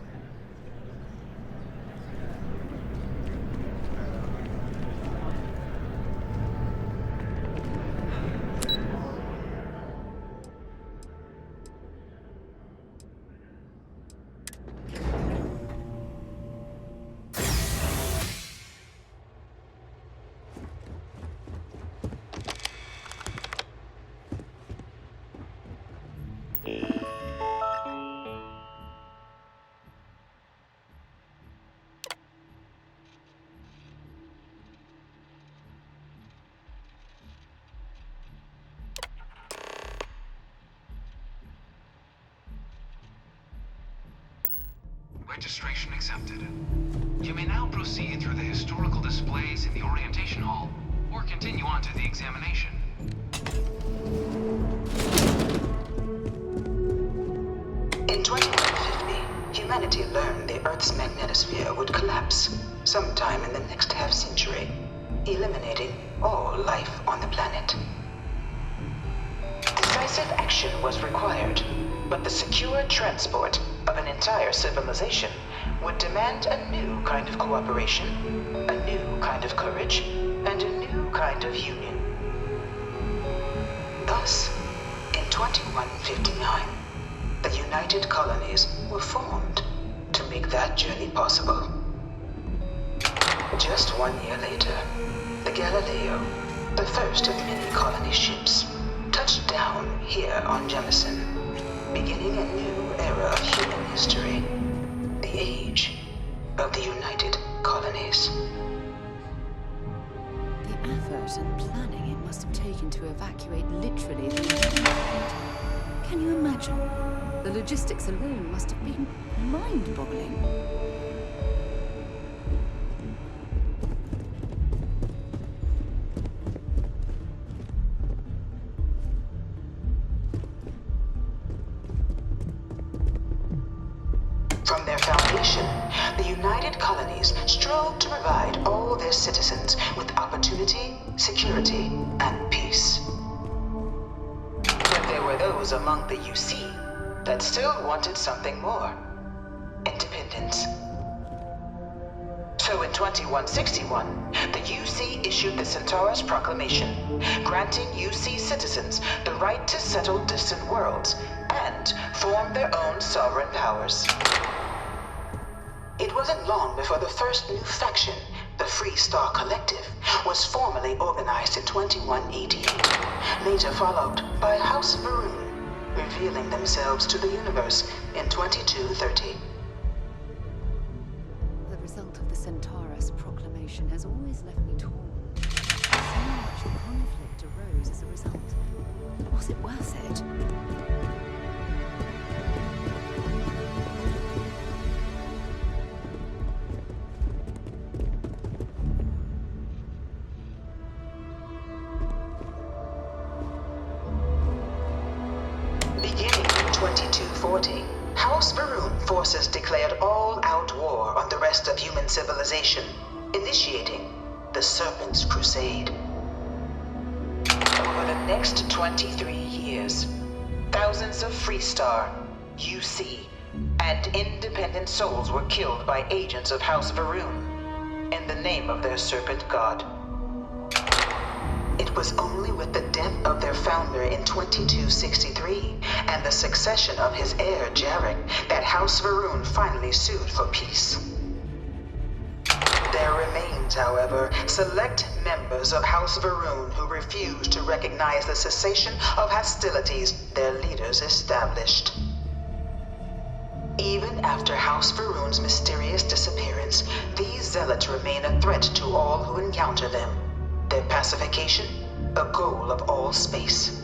Registration accepted. You may now proceed through the historical displays in the orientation hall, or continue on to the examination. In 2150, humanity learned the Earth's magnetosphere would collapse sometime in the next half-century, eliminating all life on the planet. Decisive action was required, but the secure transport of an entire civilization would demand a new kind of cooperation, a new kind of courage, and a new kind of union. Thus, in 2159, the United Colonies were formed to make that journey possible. Just 1 year later, the Galileo, the first of many colony ships, touched down here on Jemison, beginning a new era of human history, the age of the United Colonies. The effort and planning it must have taken to evacuate literally the entire planet. Can you imagine? The logistics alone must have been mind-boggling. From their foundation, the United Colonies strove to provide all their citizens with opportunity, security, and peace. But there were those among the UC that still wanted something more: independence. So in 2161, the UC issued the Centaurus Proclamation, granting UC citizens the right to settle distant worlds and form their own sovereign powers. It wasn't long before the first new faction, the Free Star Collective, was formally organized in 2188, later followed by House Varun, revealing themselves to the universe in 2230. The result of the Centaurus Proclamation has always left me torn. So much conflict arose as a result. Was it worth it? Beginning in 2240, House Varun forces declared all-out war on the rest of human civilization, initiating the Serpent's Crusade. Over the next 23 years, thousands of Freestar, UC, and independent souls were killed by agents of House Varun in the name of their Serpent God. It was only with the death of their founder in 2263 and the succession of his heir, Jarek, that House Varun finally sued for peace. moment, however, select members of House Varun who refuse to recognize the cessation of hostilities their leaders established. Even after House Varun's mysterious disappearance, these zealots remain a threat to all who encounter them. Their pacification, a goal of all space.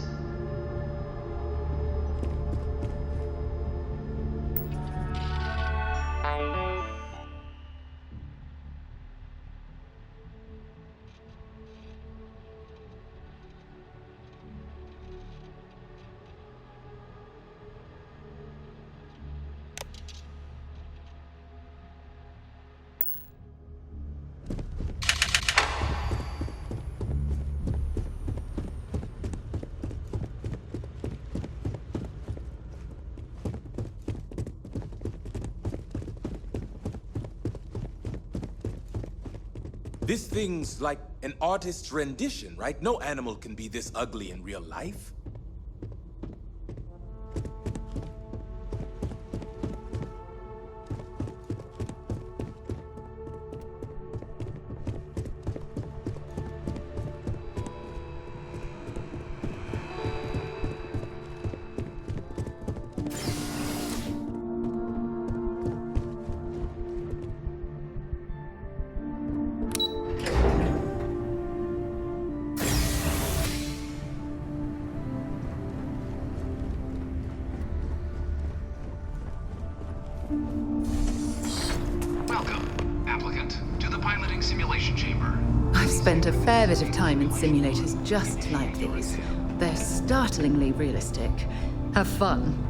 This thing's like an artist's rendition, right? No animal can be this ugly in real life. Welcome, applicant, to the piloting simulation chamber. I've spent a fair bit of time in simulators just like these. They're startlingly realistic. Have fun.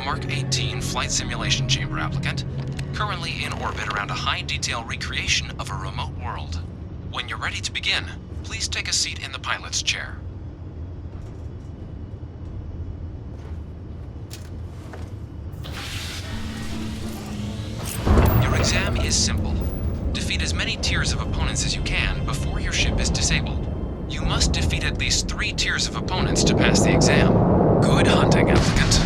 Mark 18 Flight Simulation Chamber applicant, currently in orbit around a high-detail recreation of a remote world. When you're ready to begin, please take a seat in the pilot's chair. Your exam is simple. Defeat as many tiers of opponents as you can before your ship is disabled. You must defeat at least 3 tiers of opponents to pass the exam. Good hunting, applicant.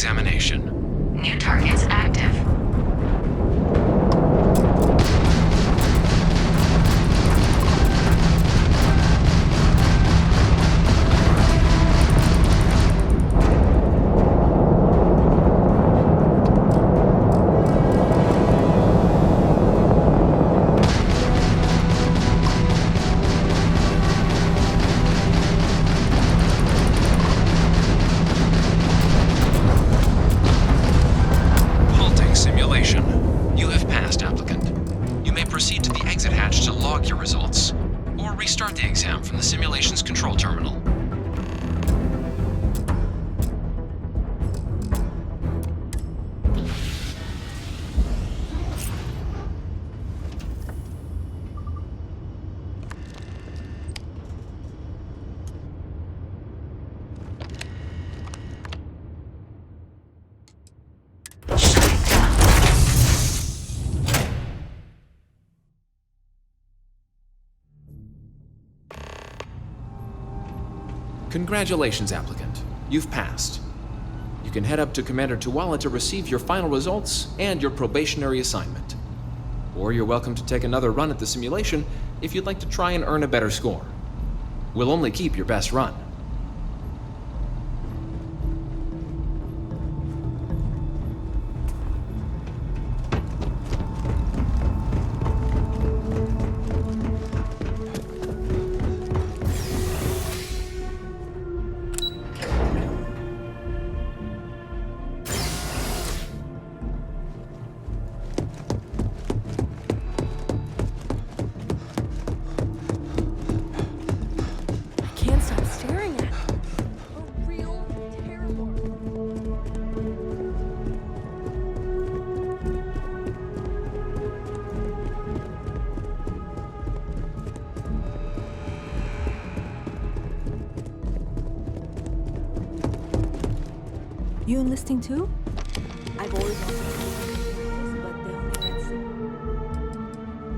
examination. New targets active. Halting simulation. You have passed, applicant. You may proceed to the exit hatch to log your results, or restart the exam from the simulation's control terminal. Congratulations, applicant. You've passed. You can head up to Commander Tuala to receive your final results and your probationary assignment. Or you're welcome to take another run at the simulation if you'd like to try and earn a better score. We'll only keep your best run. Can't stop staring at it. A real terror. You enlisting too? I've always wanted to. But they only let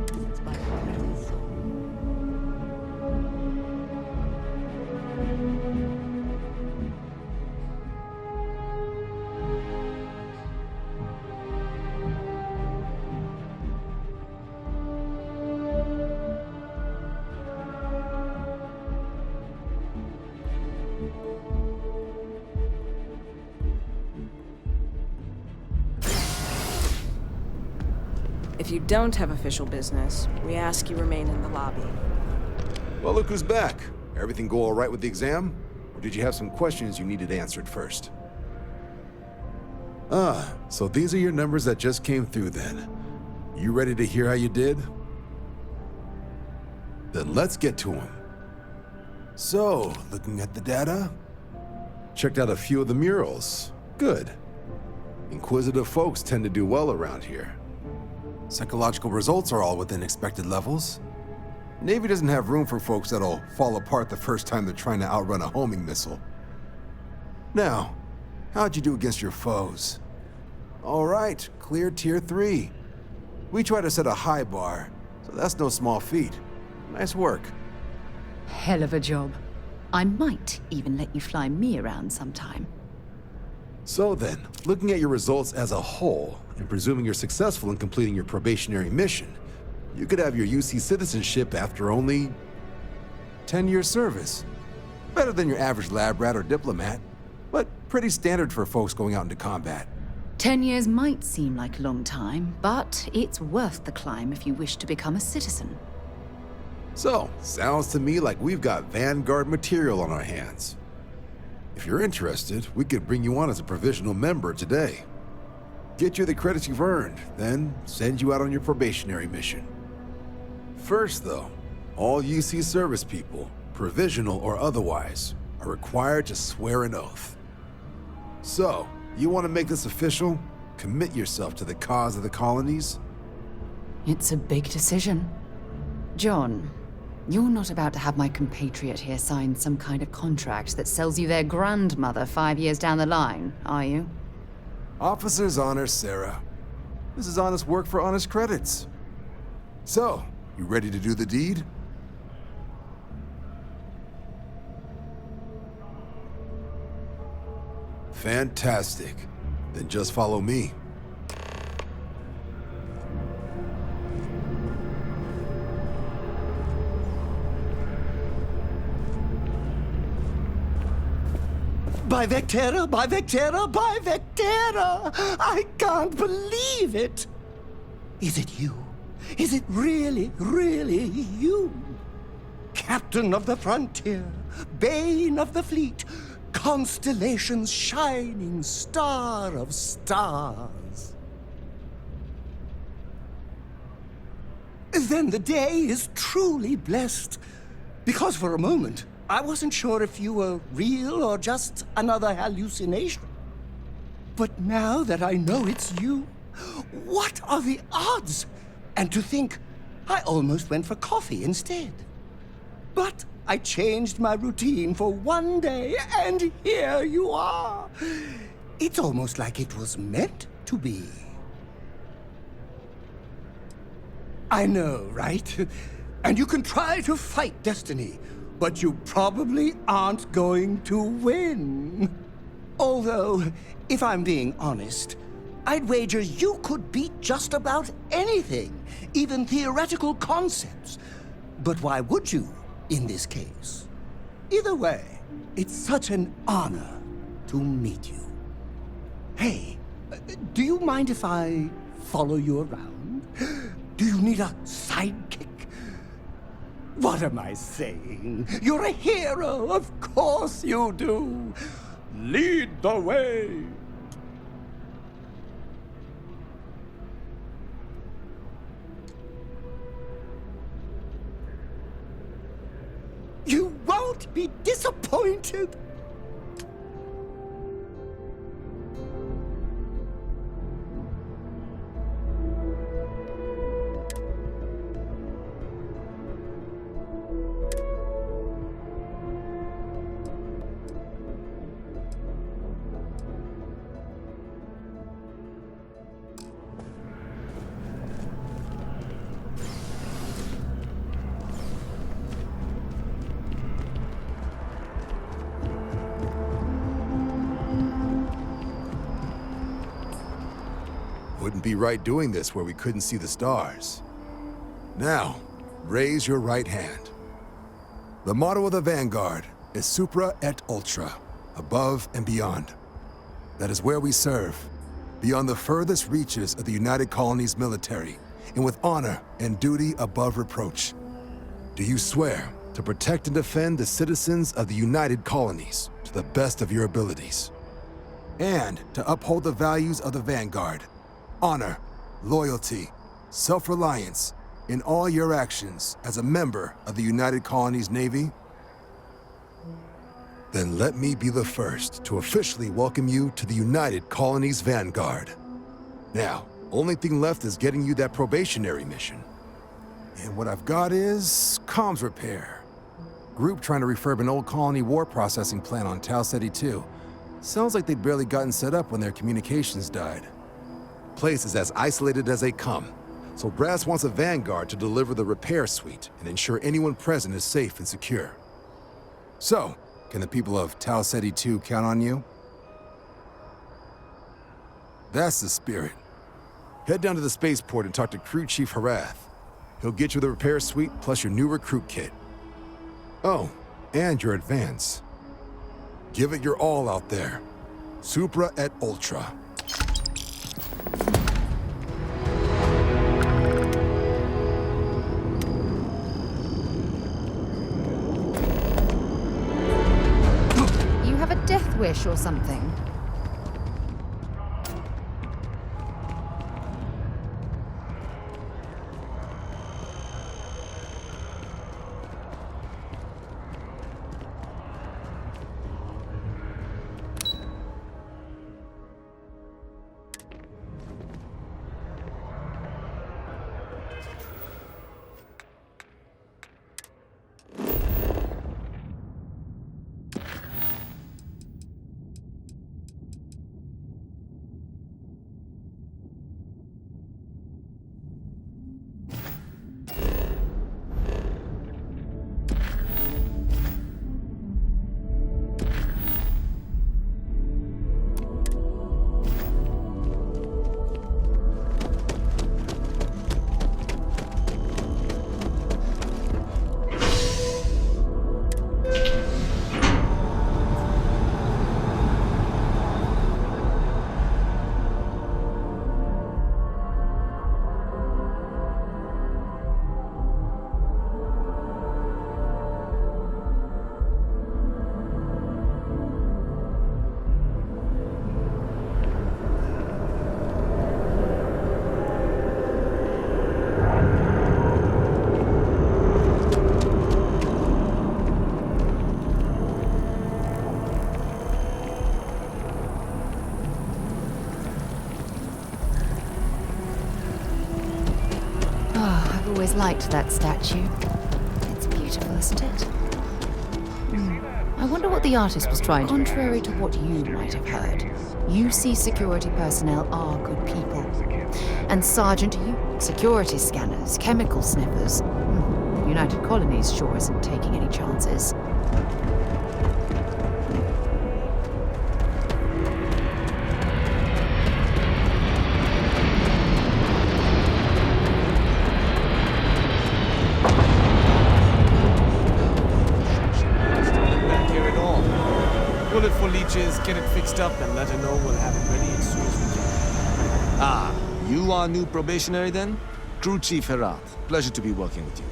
since my parents. If you don't have official business, we ask you remain in the lobby. Well, look who's back. Everything go all right with the exam? Or did you have some questions you needed answered first? Ah, so these are your numbers that just came through then. You ready to hear how you did? Then let's get to them. So, looking at the data, checked out a few of the murals. Good. Inquisitive folks tend to do well around here. Psychological results are all within expected levels. Navy doesn't have room for folks that'll fall apart the first time they're trying to outrun a homing missile. Now, how'd you do against your foes? All right, clear tier 3. We try to set a high bar, so that's no small feat. Nice work. Hell of a job. I might even let you fly me around sometime. So then, looking at your results as a whole, and presuming you're successful in completing your probationary mission, you could have your UC citizenship after only 10 years service. Better than your average lab rat or diplomat, but pretty standard for folks going out into combat. 10 years might seem like a long time, but it's worth the climb if you wish to become a citizen. So, sounds to me like we've got Vanguard material on our hands. If you're interested, we could bring you on as a provisional member today. Get you the credits you've earned, then send you out on your probationary mission. First, though, all UC service people, provisional or otherwise, are required to swear an oath. So, you want to make this official? Commit yourself to the cause of the colonies? It's a big decision. John, you're not about to have my compatriot here sign some kind of contract that sells you their grandmother 5 years down the line, are you? Officer's honor, Sarah. This is honest work for honest credits. So, you ready to do the deed? Fantastic. Then just follow me. By Vectera, by Vectera, by Vectera! I can't believe it! Is it you? Is it really, really you? Captain of the frontier, bane of the fleet, constellation's shining star of stars. Then the day is truly blessed, because for a moment, I wasn't sure if you were real or just another hallucination. But now that I know it's you, what are the odds? And to think, I almost went for coffee instead. But I changed my routine for one day, and here you are. It's almost like it was meant to be. I know, right? And you can try to fight destiny, but you probably aren't going to win. Although, if I'm being honest, I'd wager you could beat just about anything, even theoretical concepts. But why would you, in this case? Either way, it's such an honor to meet you. Hey, do you mind if I follow you around? Do you need a sidekick? What am I saying? You're a hero, of course you do. Lead the way. You won't be disappointed. Wouldn't be right doing this where we couldn't see the stars. Now, raise your right hand. The motto of the Vanguard is Supra et Ultra, above and beyond. That is where we serve, beyond the furthest reaches of the United Colonies military, and with honor and duty above reproach. Do you swear to protect and defend the citizens of the United Colonies to the best of your abilities? And to uphold the values of the Vanguard, honor, loyalty, self-reliance in all your actions as a member of the United Colonies Navy? Then let me be the first to officially welcome you to the United Colonies Vanguard. Now, only thing left is getting you that probationary mission. And what I've got is comms repair. Group trying to refurb an old colony war processing plant on Tau Ceti 2. Sounds like they'd barely gotten set up when their communications died. Place is as isolated as they come, so Brass wants a Vanguard to deliver the repair suite and ensure anyone present is safe and secure. So, can the people of Tau Ceti 2 count on you? That's the spirit. Head down to the spaceport and talk to Crew Chief Harath. He'll get you the repair suite plus your new recruit kit. Oh, and your advance. Give it your all out there. Supra et Ultra. You have a death wish or something? always liked that statue. It's beautiful, isn't it? I wonder what the artist was trying to... Contrary to what you might have heard, UC security personnel are good people. And Sergeant, you... security scanners, chemical sniffers. United Colonies sure isn't taking any chances. Bullet for leeches, get it fixed up, and let her know we'll have it ready as soon as we can. Ah, you are new probationary then? Crew Chief Herat. Pleasure to be working with you.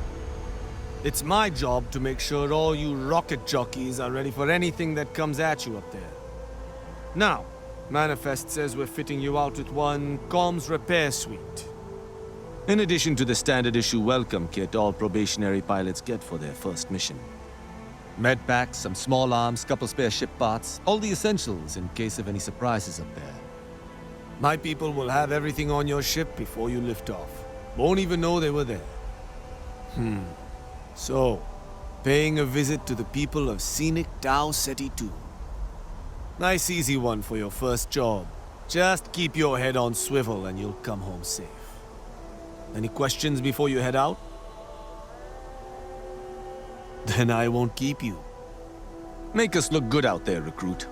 It's my job to make sure all you rocket jockeys are ready for anything that comes at you up there. Now, Manifest says we're fitting you out with one comms repair suite. In addition to the standard issue welcome kit all probationary pilots get for their first mission. Medpacks, some small arms, couple spare ship parts, all the essentials in case of any surprises up there. My people will have everything on your ship before you lift off. Won't even know they were there. So, paying a visit to the people of scenic Tau Ceti 2. Nice easy one for your first job. Just keep your head on swivel and you'll come home safe. Any questions before you head out? Then I won't keep you. Make us look good out there, recruit.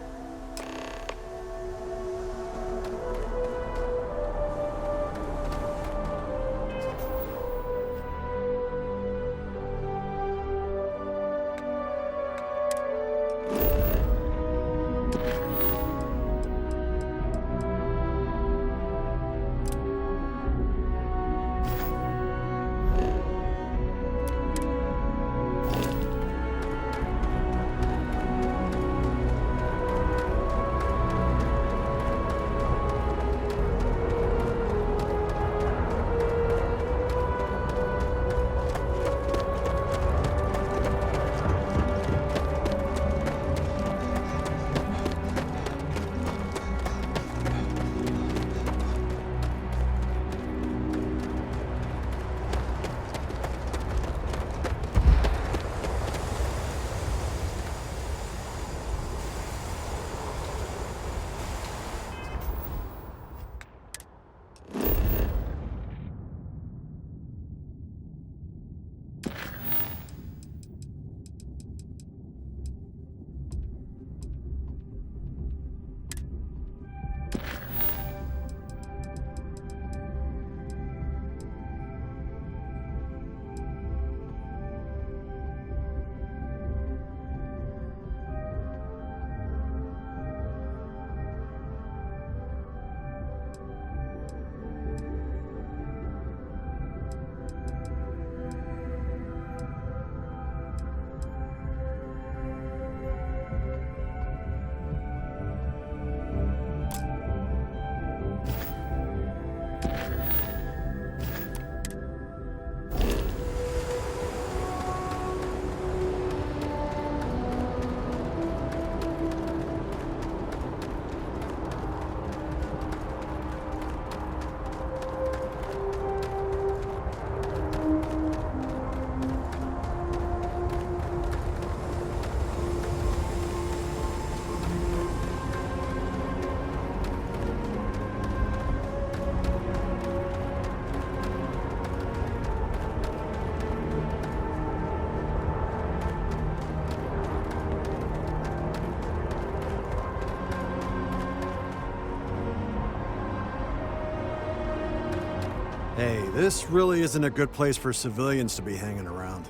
Hey, this really isn't a good place for civilians to be hanging around.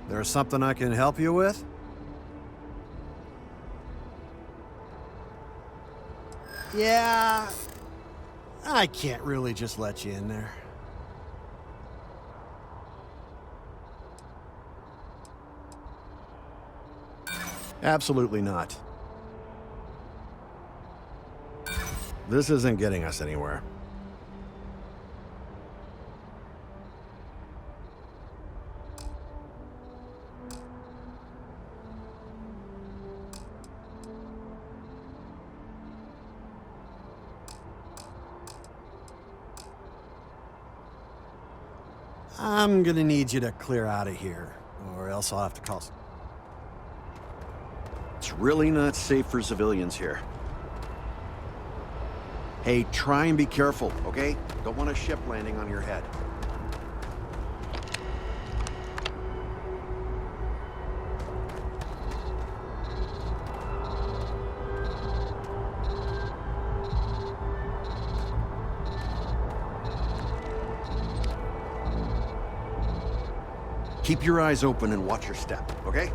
There's something I can help you with? Yeah, I can't really just let you in there. Absolutely not. This isn't getting us anywhere. I'm gonna need you to clear out of here, or else I'll have to call... It's really not safe for civilians here. Hey, try and be careful, okay? Don't want a ship landing on your head. Keep your eyes open and watch your step, okay?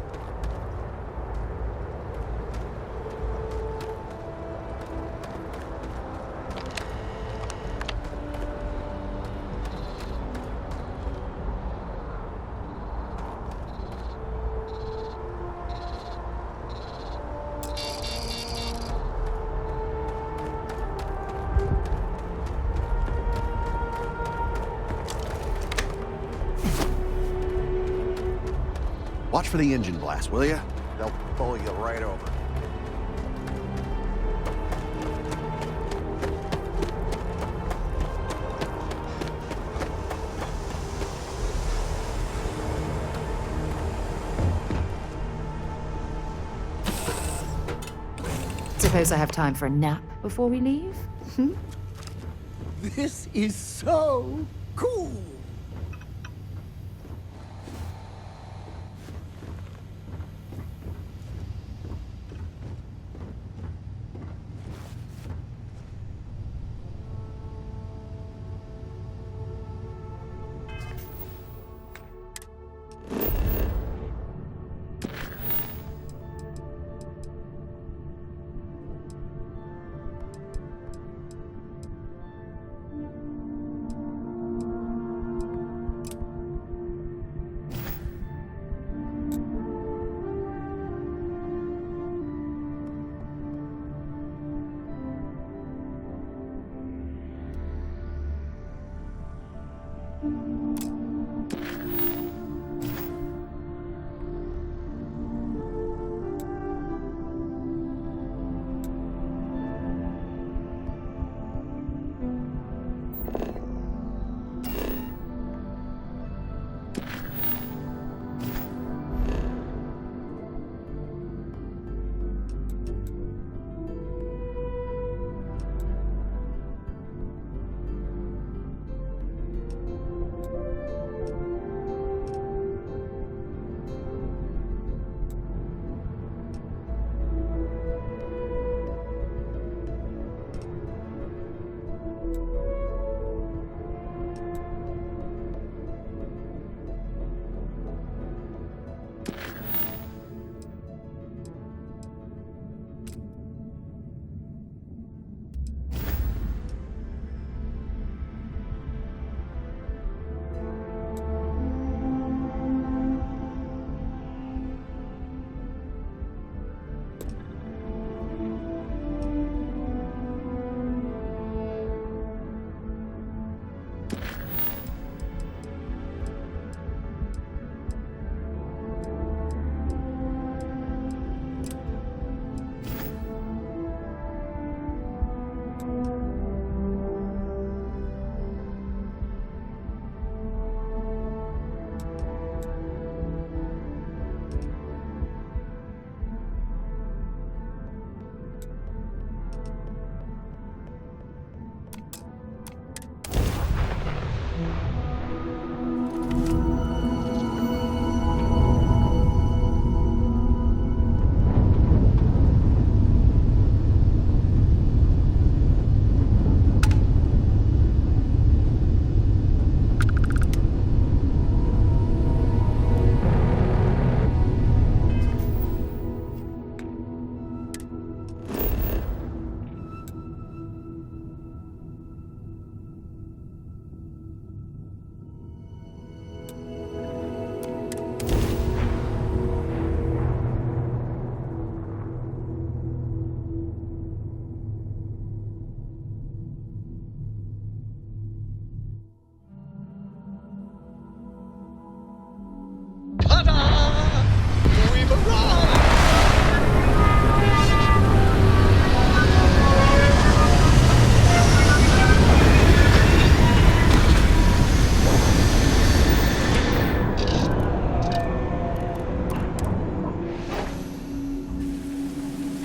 Watch for the engine blast, will ya? They'll pull you right over. Suppose I have time for a nap before we leave? This is so cool!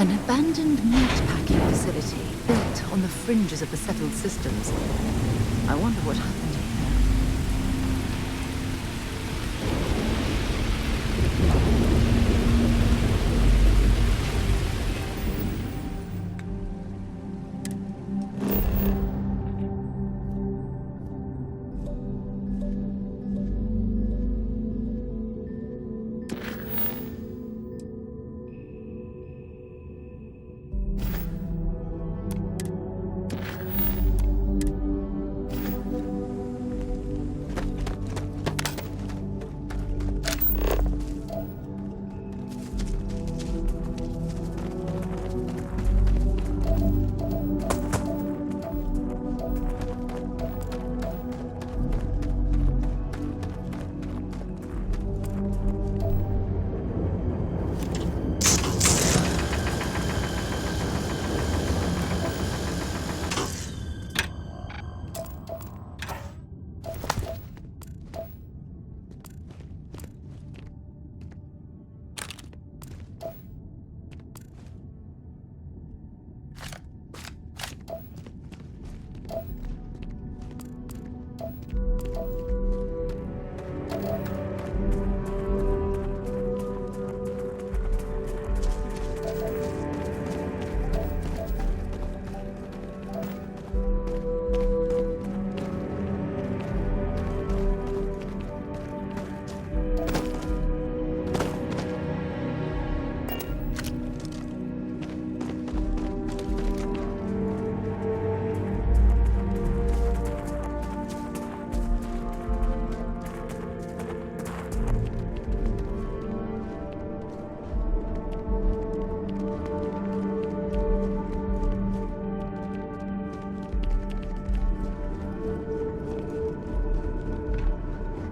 An abandoned meatpacking facility built on the fringes of the settled systems. I wonder what happened here.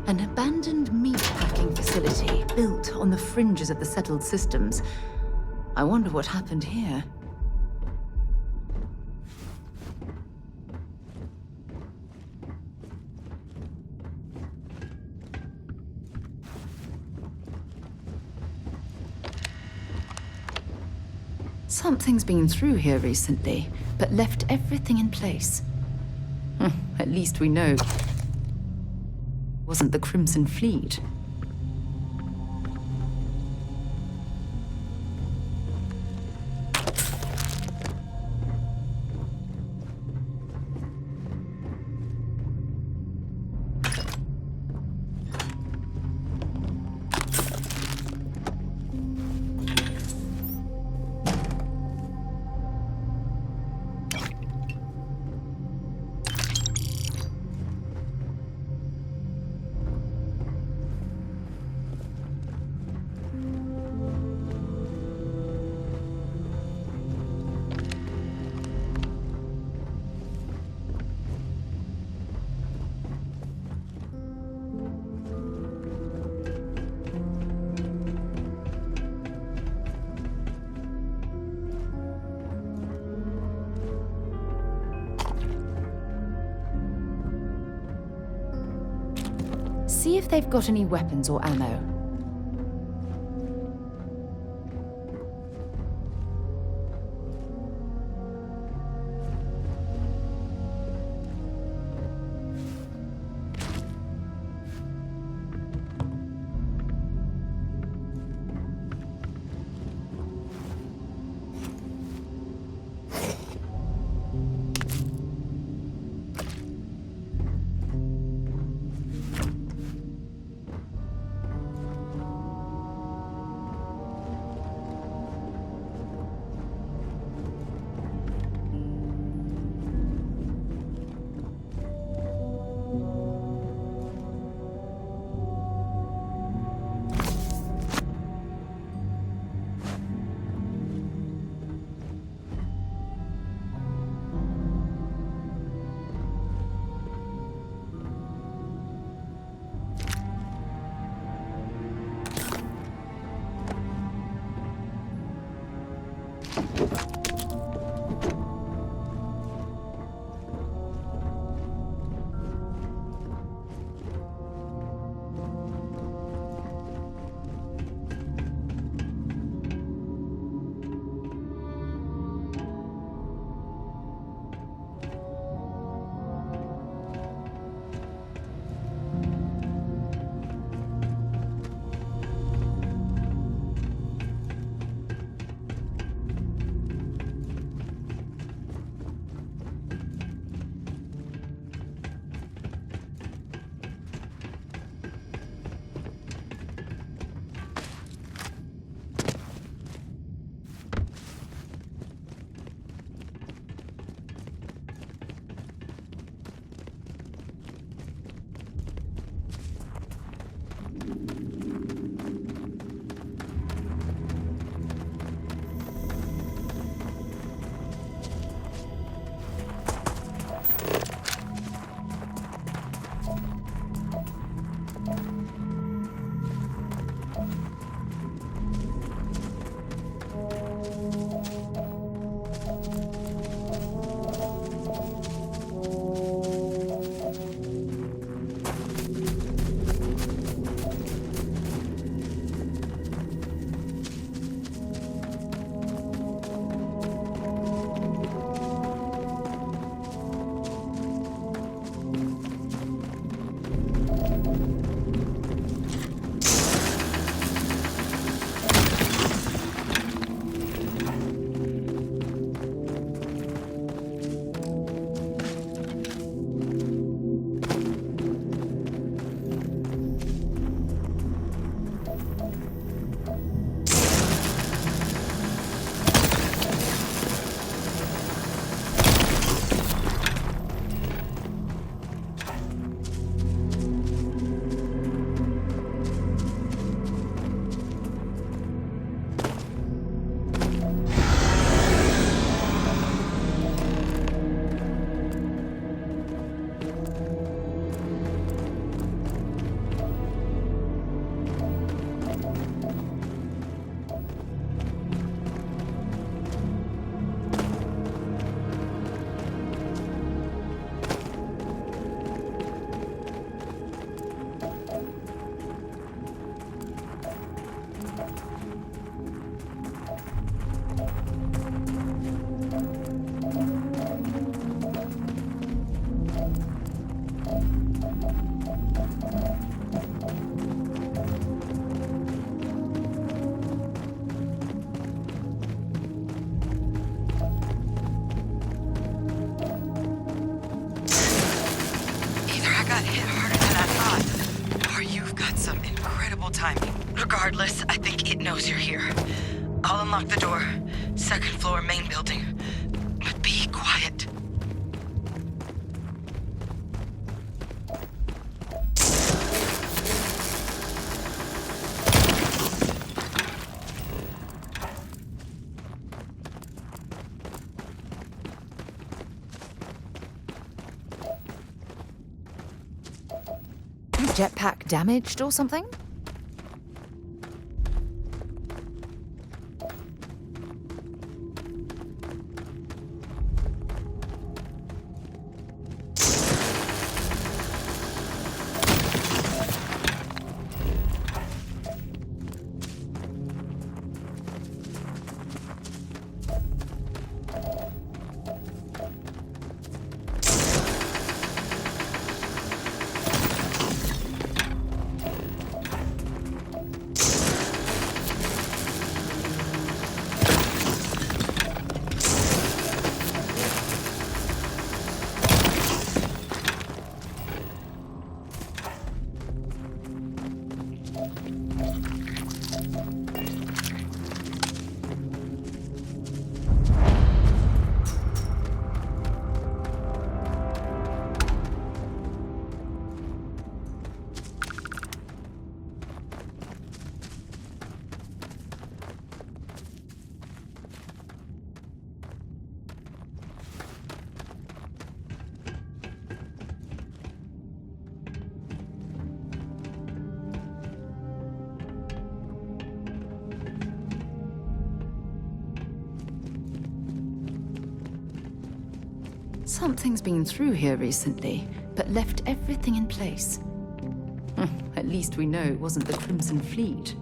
An abandoned meatpacking facility built on the fringes of the settled systems. I wonder what happened here. Something's been through here recently, but left everything in place. At least we know it wasn't the Crimson Fleet. See if they've got any weapons or ammo. knows you're here. I'll unlock the door. Second floor, main building. But be quiet. Jetpack damaged or something? Something's been through here recently, but left everything in place. At least we know it wasn't the Crimson Fleet.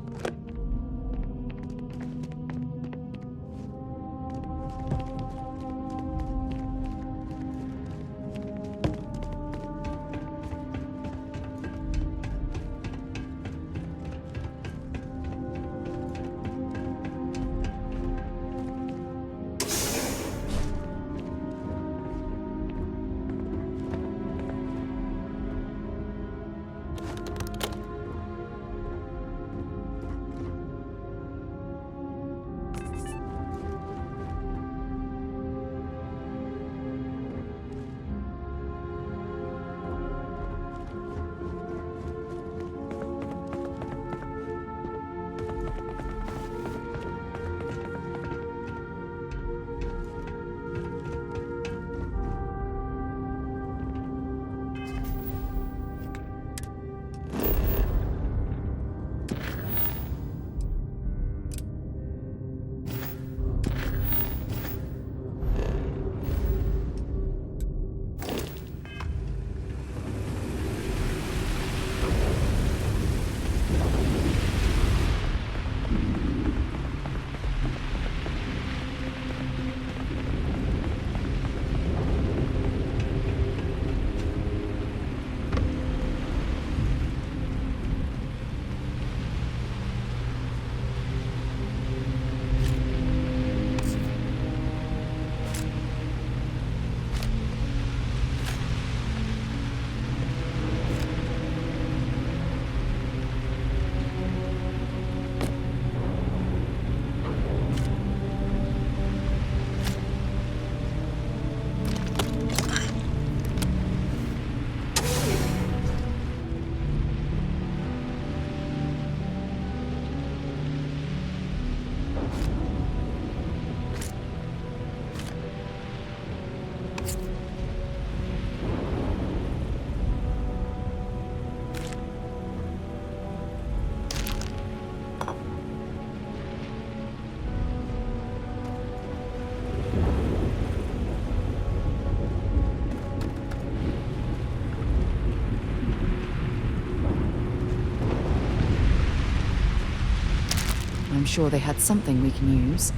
I'm sure they had something we can use.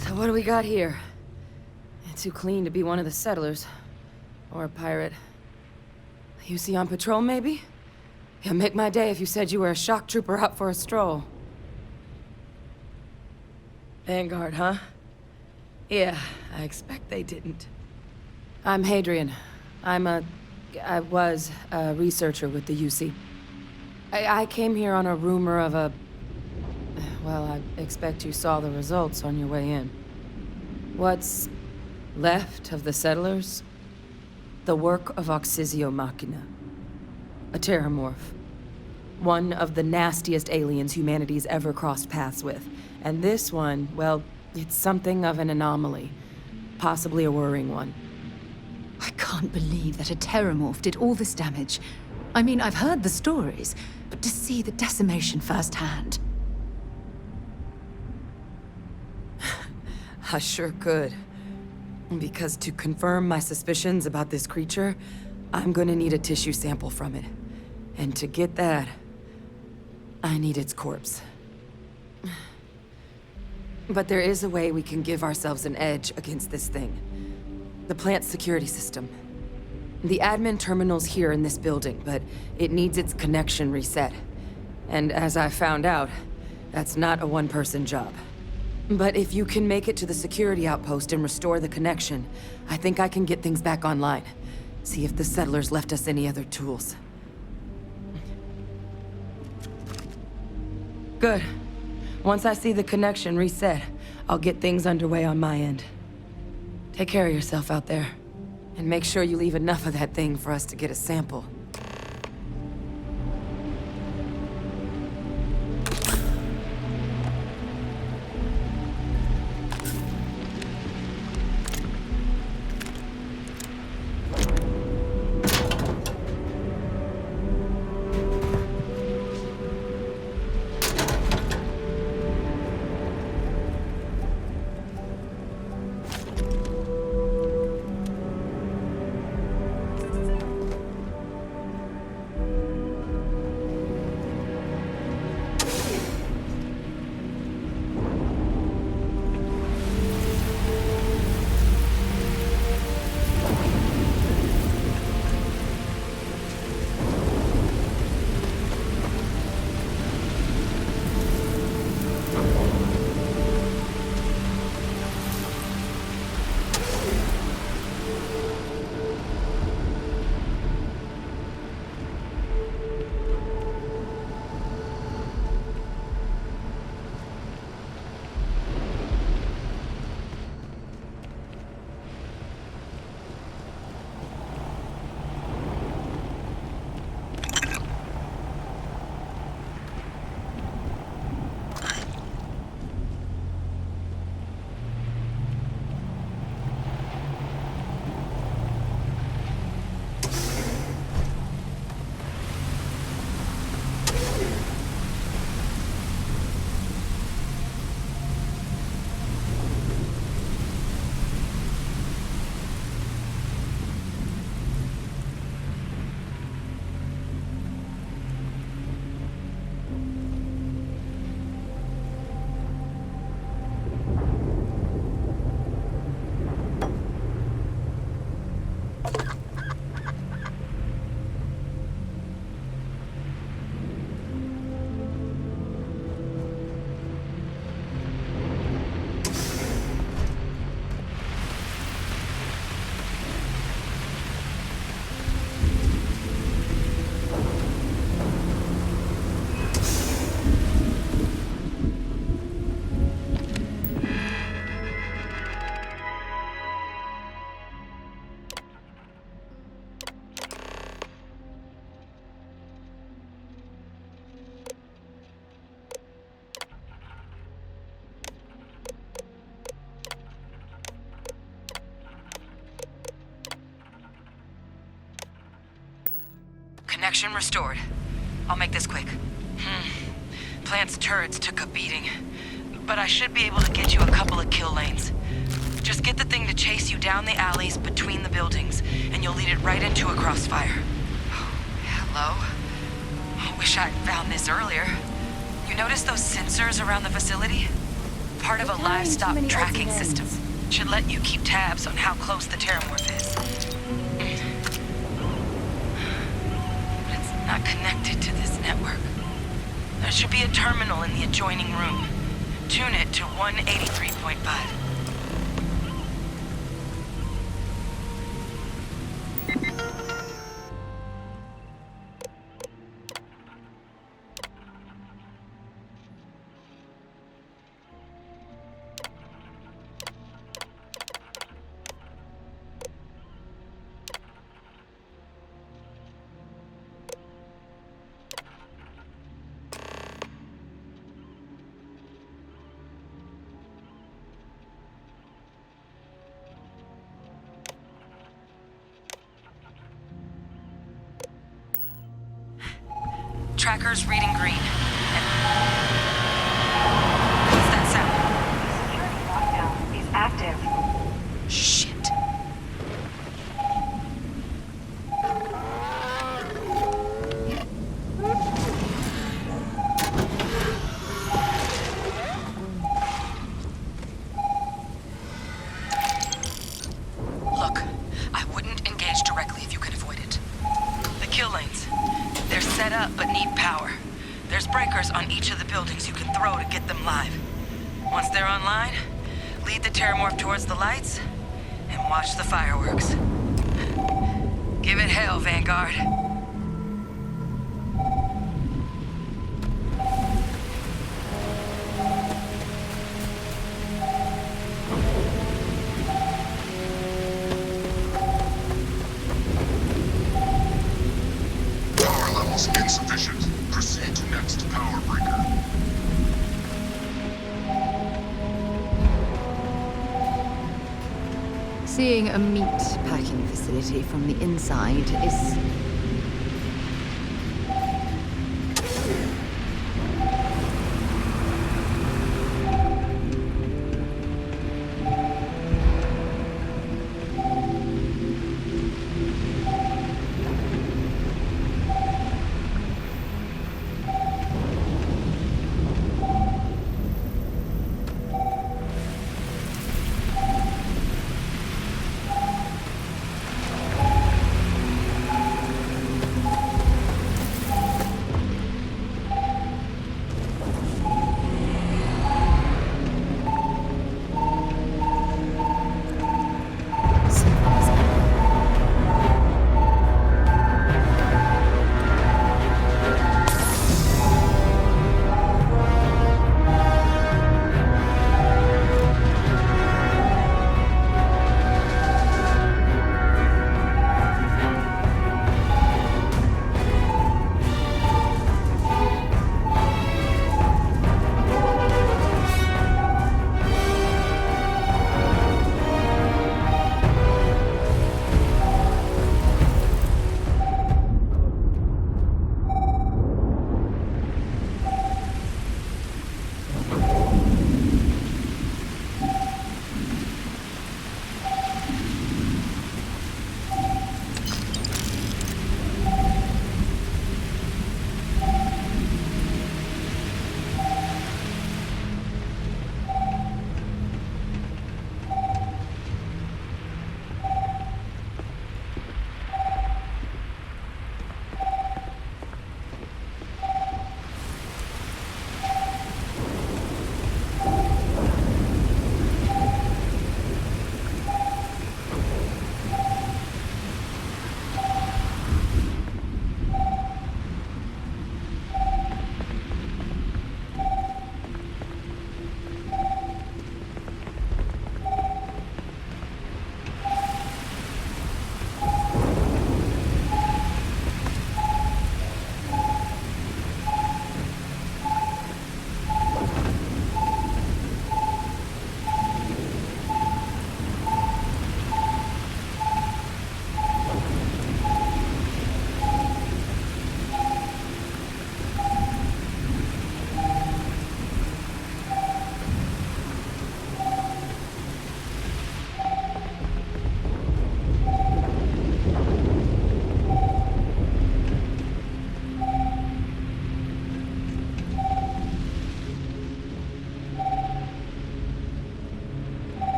So what do we got here? Too clean to be one of the settlers. Or a pirate. You see on patrol, maybe? Yeah, make my day if you said you were a shock trooper out for a stroll. Vanguard, huh? Yeah, I expect they didn't. I'm Hadrian. I was a researcher with the UC. I came here on a rumor of a... Well, I expect you saw the results on your way in. What's left of the settlers? The work of Oxysio Machina. A terramorph. One of the nastiest aliens humanity's ever crossed paths with. And this one, well, it's something of an anomaly. Possibly a worrying one. I can't believe that a terramorph did all this damage. I mean, I've heard the stories, but to see the decimation firsthand... I sure could. Because to confirm my suspicions about this creature, I'm gonna need a tissue sample from it. And to get that, I need its corpse. But there is a way we can give ourselves an edge against this thing. The plant's security system. The admin terminal's here in this building, but it needs its connection reset. And as I found out, that's not a one-person job. But if you can make it to the security outpost and restore the connection, I think I can get things back online. See if the settlers left us any other tools. Good. Once I see the connection reset, I'll get things underway on my end. Take care of yourself out there. And make sure you leave enough of that thing for us to get a sample. Connection restored. I'll make this quick. Plant's turrets took a beating, but I should be able to get you a couple of kill lanes. Just get the thing to chase you down the alleys between the buildings, and you'll lead it right into a crossfire. Oh, hello? I wish I'd found this earlier. You notice those sensors around the facility? Part of a livestock tracking system. Should let you keep tabs on how close the terramorph is. But it's not connected to this network. There should be a terminal in the adjoining room. Tune it to 183.5. tracker's reading green. What's that sound? Security lockdown is active. Shit. Look, I wouldn't engage directly if you can avoid it. The kill lanes. They're set up but need power. There's breakers on each of the buildings you can throw to get them live. Once they're online, lead the Terramorph towards the lights and watch the fireworks. Give it hell, Vanguard. Power levels insufficient. Proceed to next power breaker. Seeing a meat packing facility from the inside is...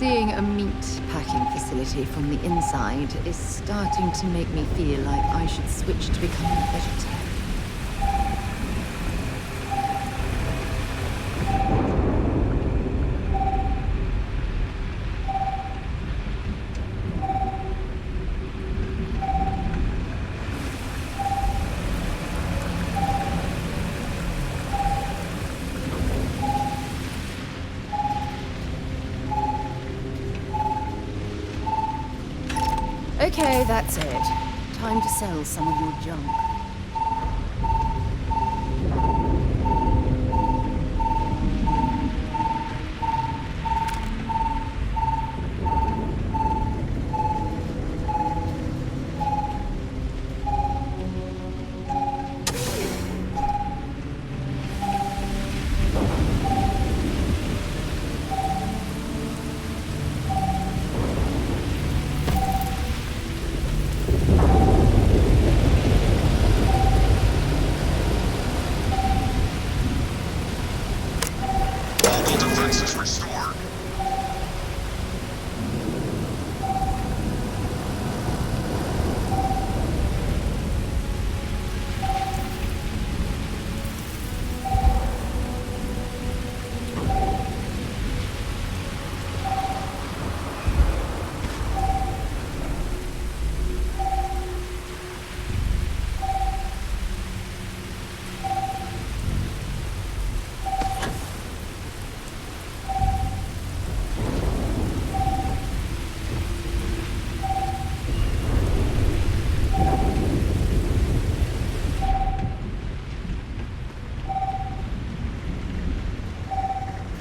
Seeing a meat packing facility from the inside is starting to make me feel like I should switch to becoming a vegetarian. Okay, that's it. Time to sell some of your junk. Defenses restored.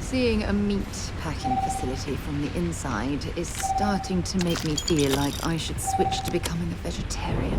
Seeing a meat packing facility from the inside is starting to make me feel like I should switch to becoming a vegetarian.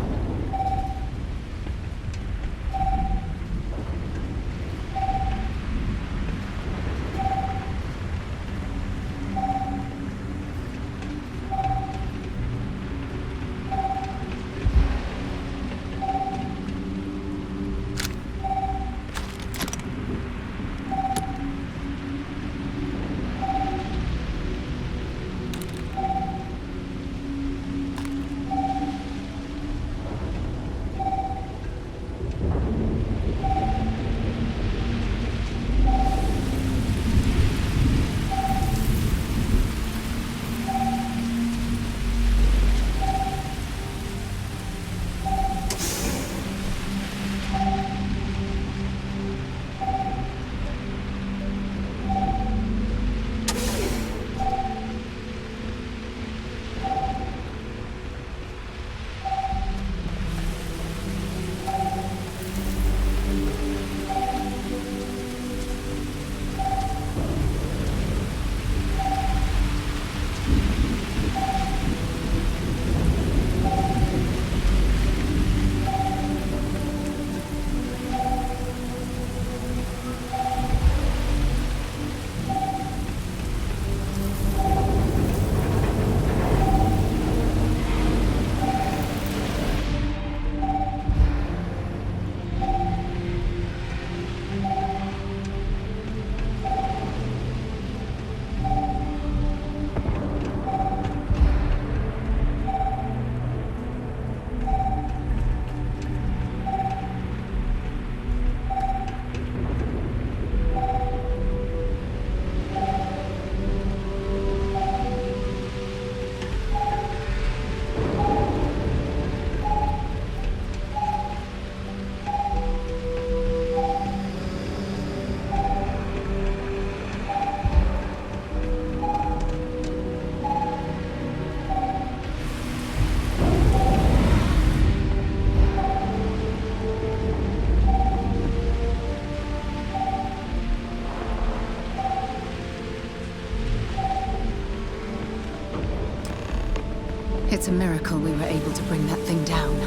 It's a miracle we were able to bring that thing down.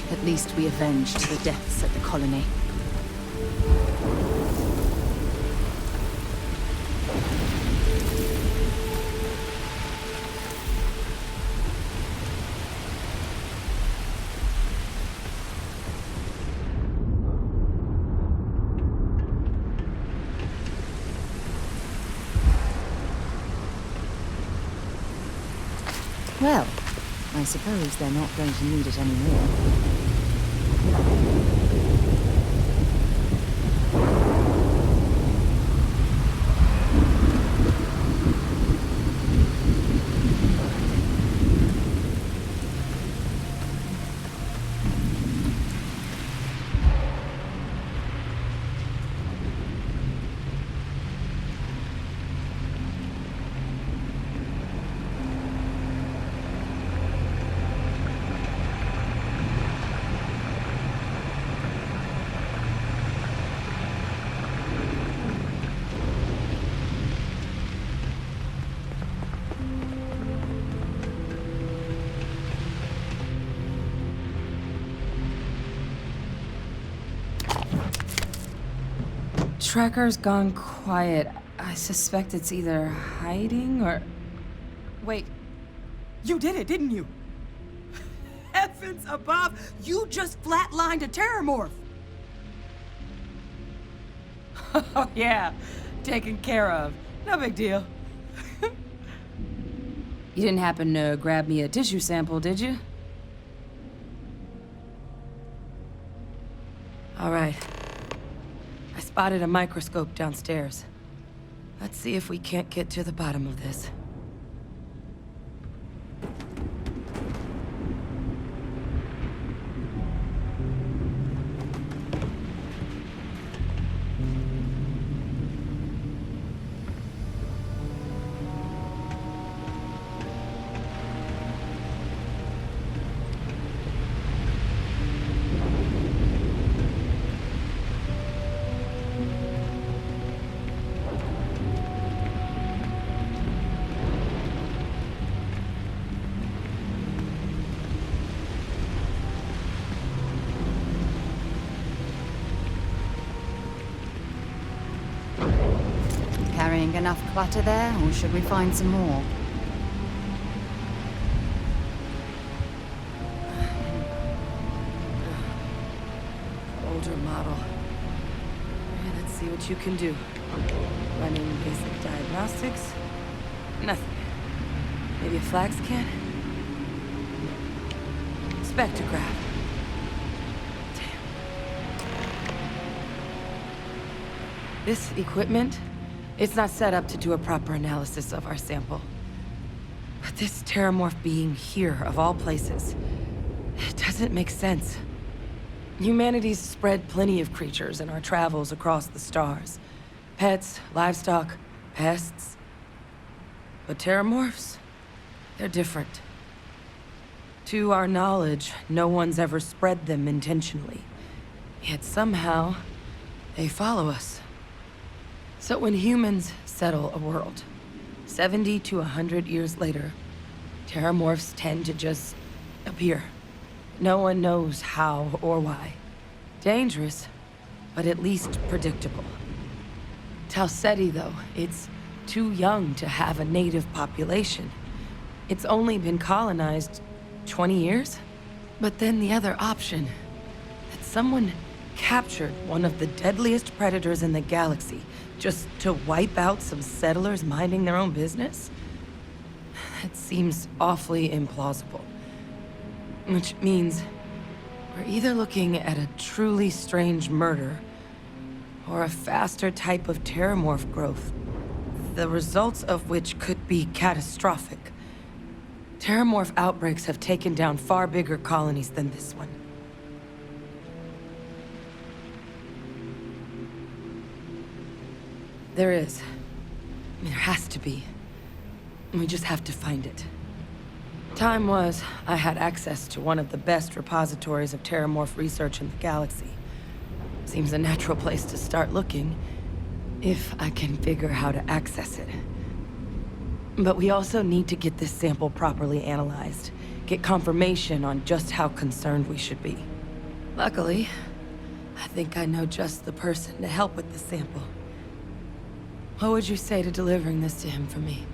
At least we avenged the deaths at the colony. Well, I suppose they're not going to need it anymore. Tracker's gone quiet. I suspect it's either hiding or... Wait. You did it, didn't you? Heavens above! You just flatlined a terramorph! Oh, yeah. Taken care of. No big deal. You didn't happen to grab me a tissue sample, did you? All right. I spotted a microscope downstairs. Let's see if we can't get to the bottom of this. Carrying enough clutter there, or should we find some more? Older model. Okay, let's see what you can do. Running basic diagnostics. Nothing. Maybe a flax can? Spectrograph. This equipment, it's not set up to do a proper analysis of our sample. But this terramorph being here, of all places, it doesn't make sense. Humanity's spread plenty of creatures in our travels across the stars. Pets, livestock, pests. But terramorphs, they're different. To our knowledge, no one's ever spread them intentionally. Yet somehow, they follow us. So when humans settle a world, 70 to 100 years later, terramorphs tend to just appear. No one knows how or why. Dangerous, but at least predictable. Talseti, though, it's too young to have a native population. It's only been colonized 20 years? But then the other option, that someone captured one of the deadliest predators in the galaxy just to wipe out some settlers minding their own business? That seems awfully implausible. Which means we're either looking at a truly strange murder or a faster type of terramorph growth, the results of which could be catastrophic. Terramorph outbreaks have taken down far bigger colonies than this one. There is. There has to be. We just have to find it. Time was, I had access to one of the best repositories of terramorph research in the galaxy. Seems a natural place to start looking, if I can figure how to access it. But we also need to get this sample properly analyzed, get confirmation on just how concerned we should be. Luckily, I think I know just the person to help with the sample. What would you say to delivering this to him for me?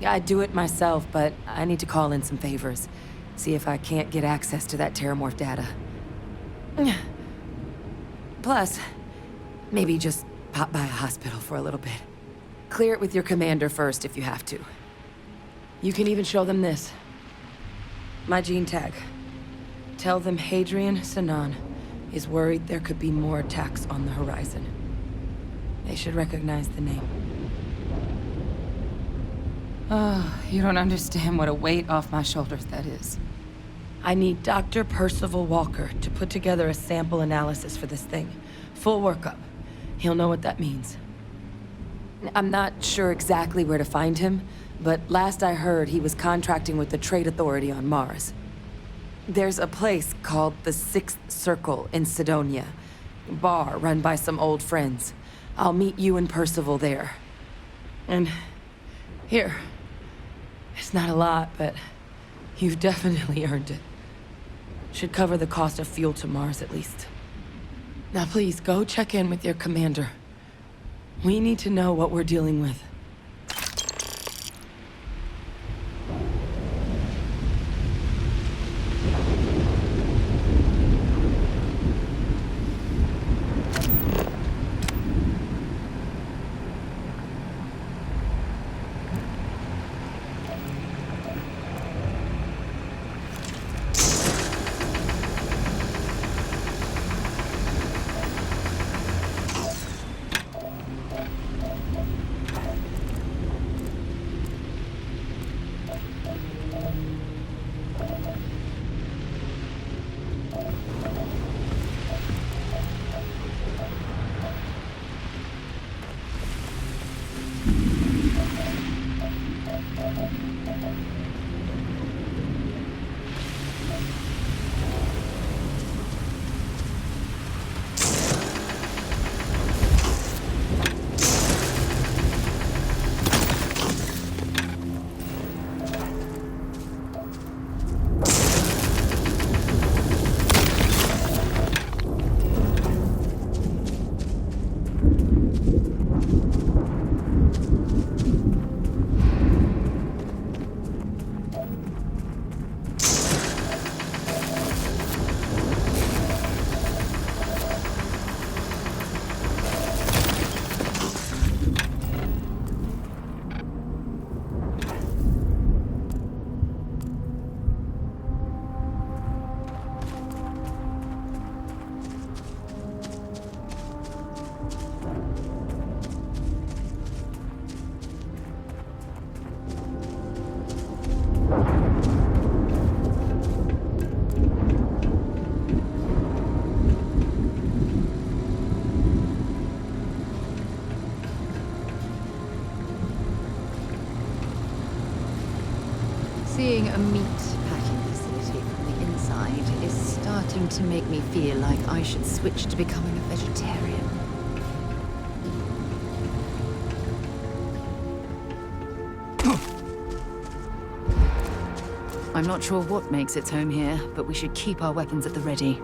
I'd do it myself, but I need to call in some favors. See if I can't get access to that terramorph data. Plus, maybe just pop by a hospital for a little bit. Clear it with your commander first if you have to. You can even show them this. My gene tag. Tell them Hadrian Sanan is worried there could be more attacks on the horizon. They should recognize the name. Oh, you don't understand what a weight off my shoulders that is. I need Dr. Percival Walker to put together a sample analysis for this thing. Full workup. He'll know what that means. I'm not sure exactly where to find him, but last I heard he was contracting with the Trade Authority on Mars. There's a place called the Sixth Circle in Sidonia. A bar run by some old friends. I'll meet you and Percival there. And here. It's not a lot, but you've definitely earned it. Should cover the cost of fuel to Mars at least. Now please, go check in with your commander. We need to know what we're dealing with. Seeing a meat packing facility from the inside is starting to make me feel like I should switch to becoming a vegetarian. I'm not sure what makes its home here, but we should keep our weapons at the ready.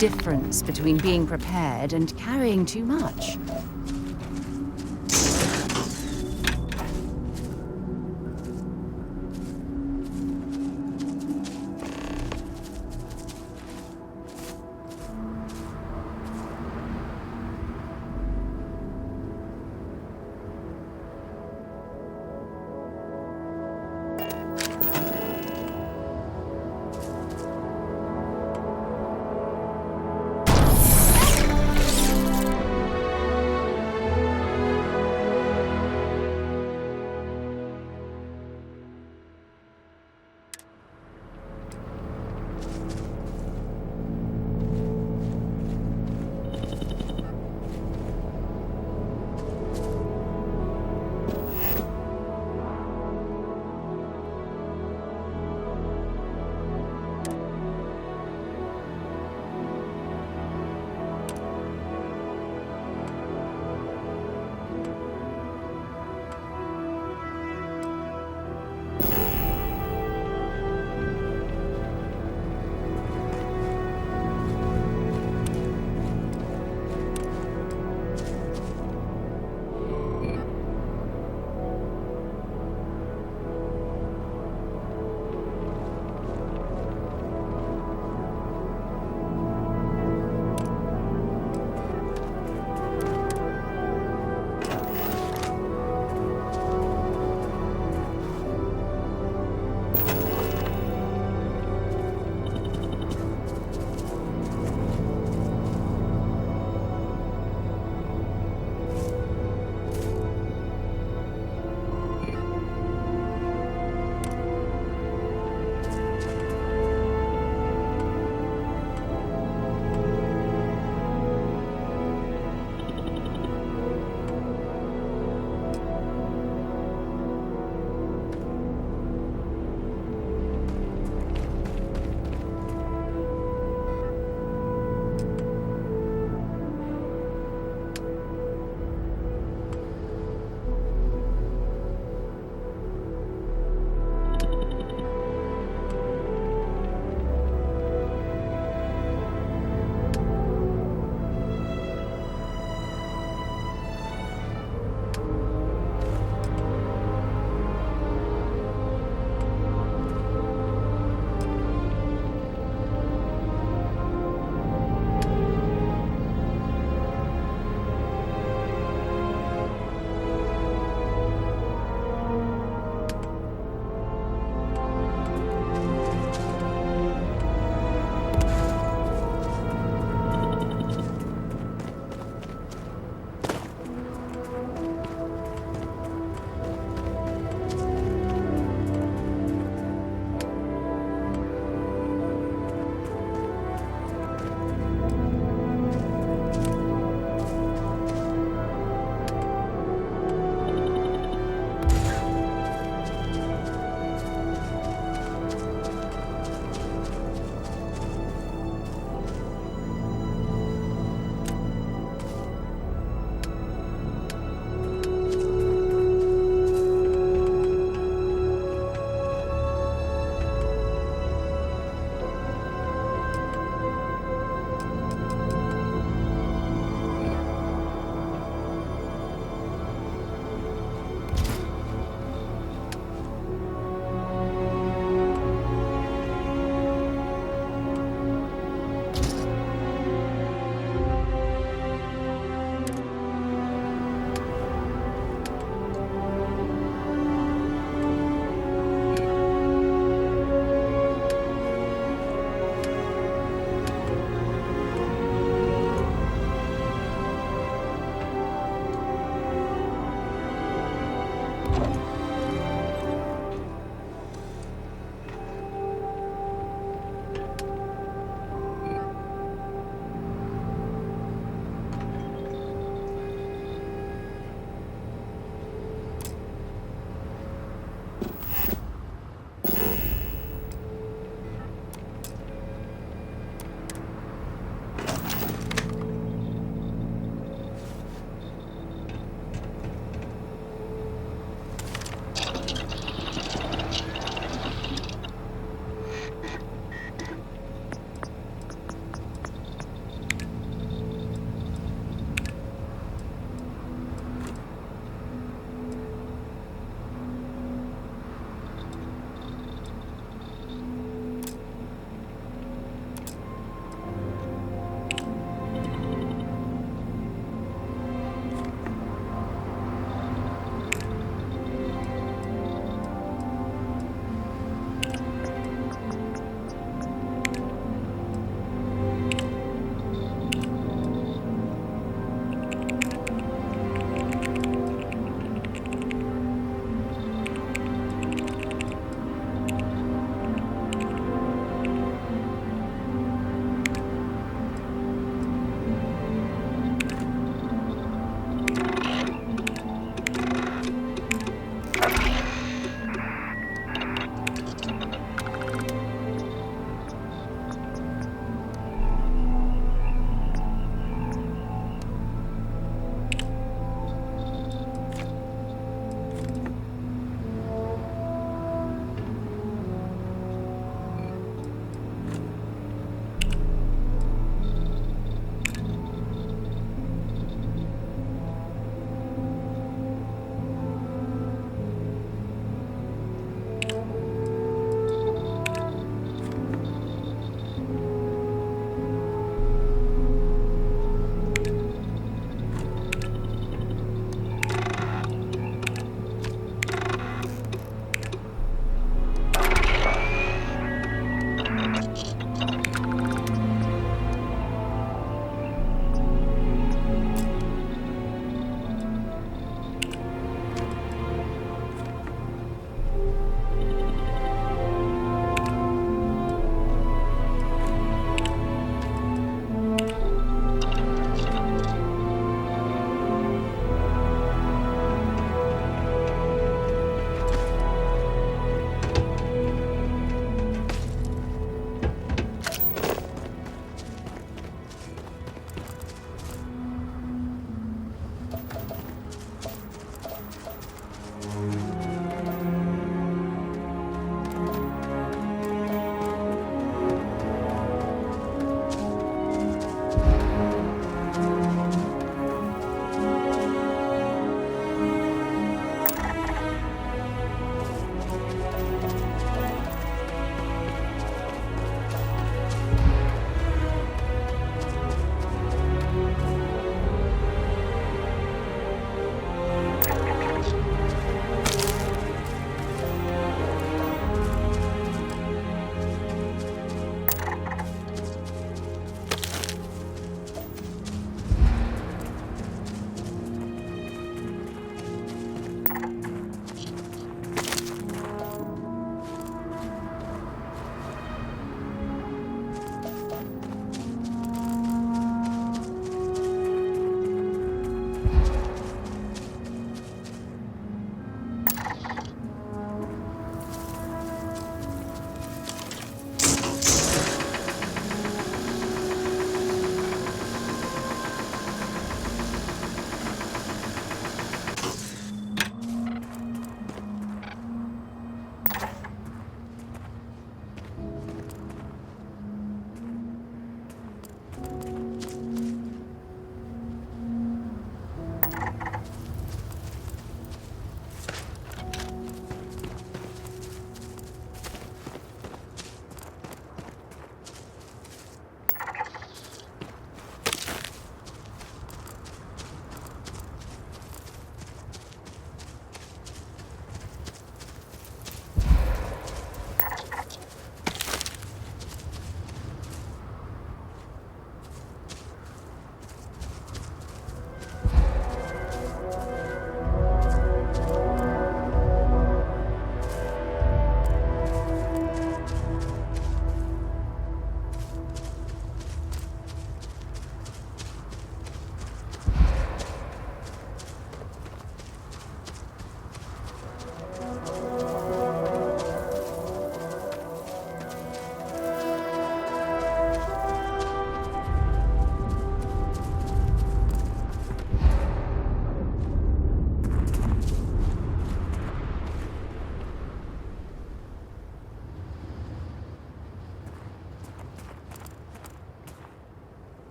difference between being prepared and carrying too much.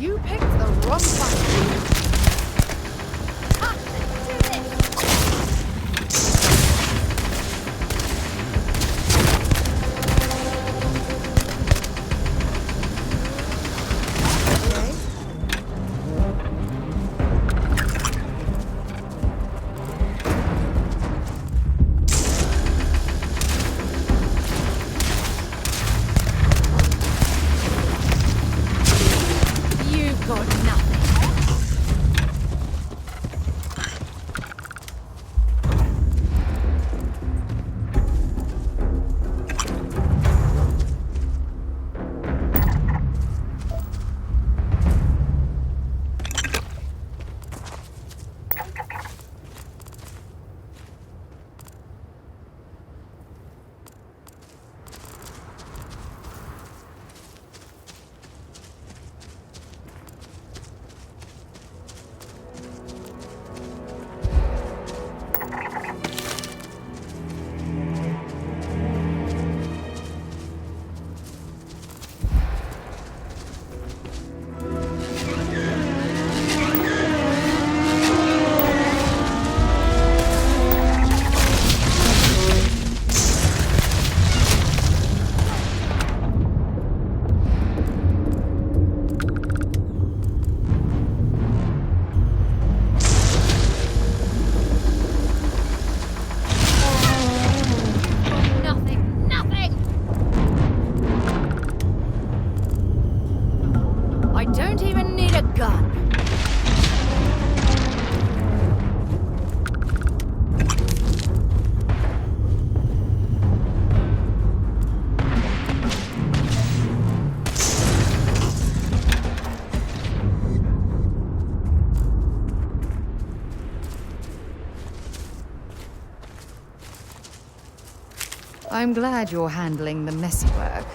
You picked the wrong one. You've got nothing. Nothing, nothing! I don't even need a gun. I'm glad you're handling the messy work.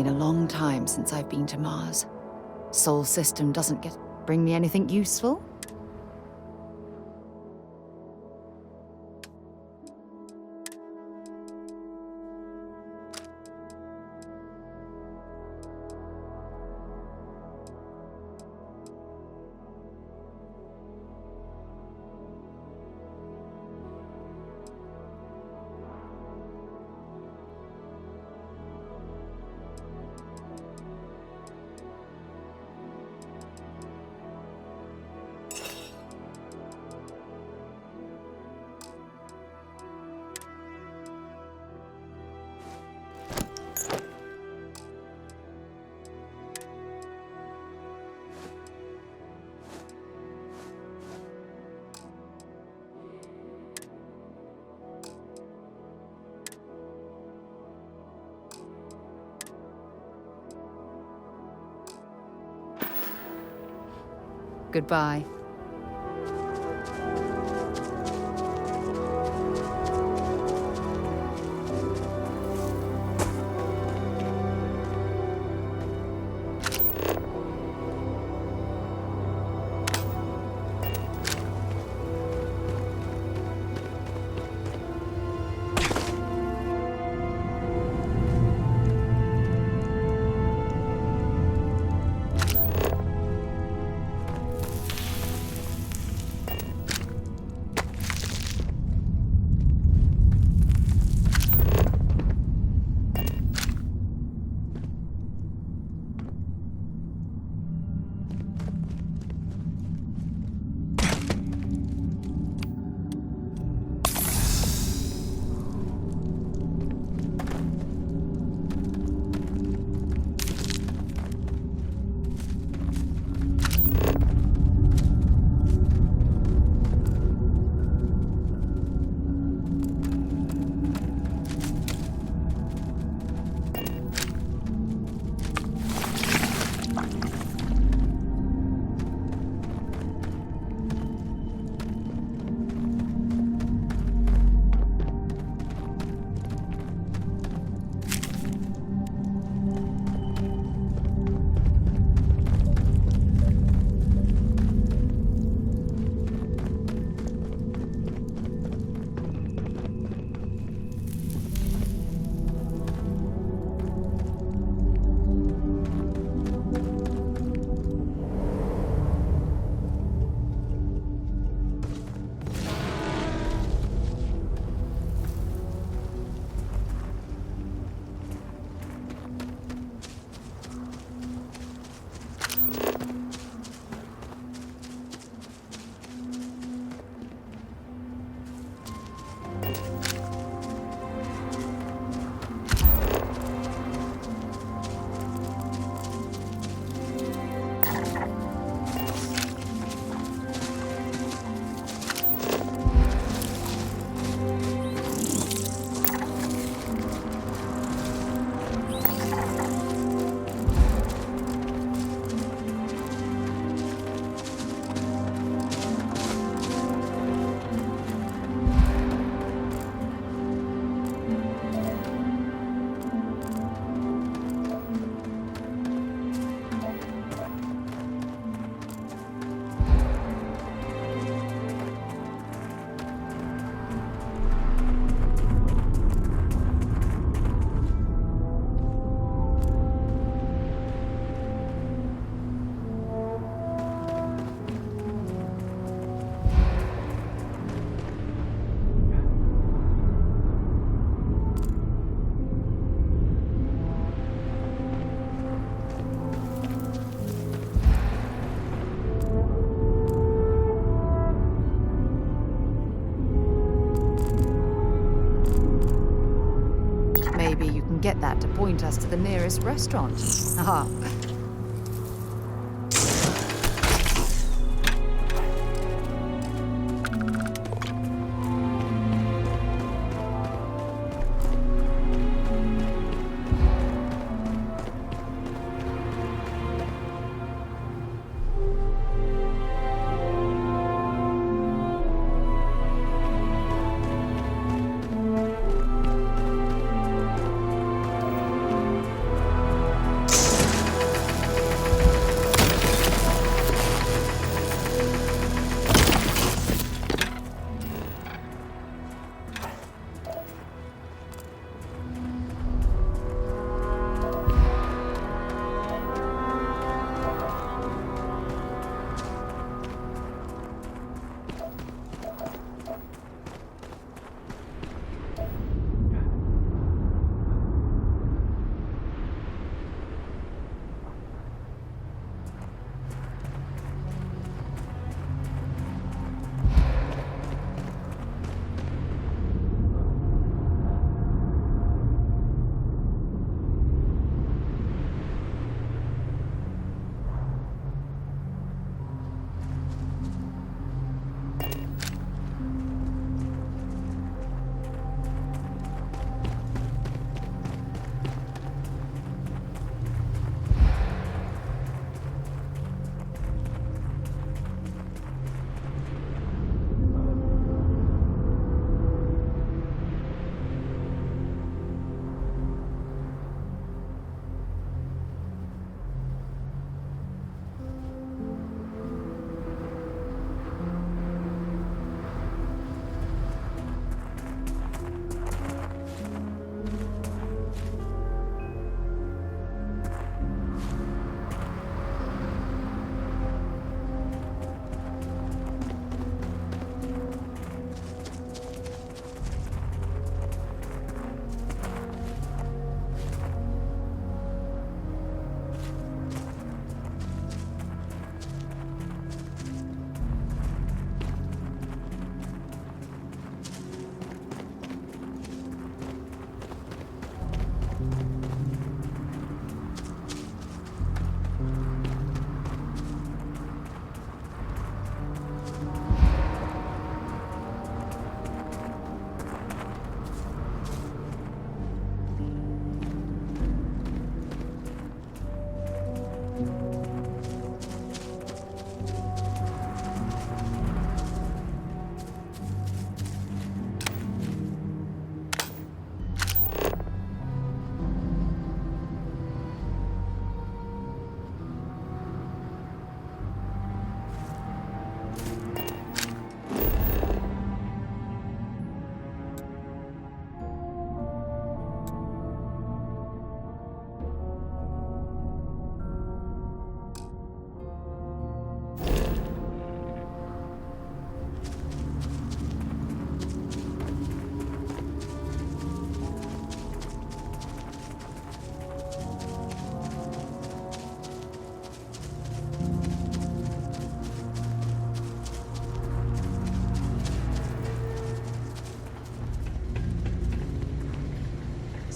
been a long time since I've been to Mars. Sol system doesn't bring me anything useful. Goodbye. Get that to point us to the nearest restaurant. Aha.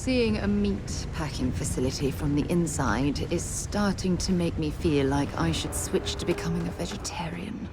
Seeing a meat packing facility from the inside is starting to make me feel like I should switch to becoming a vegetarian.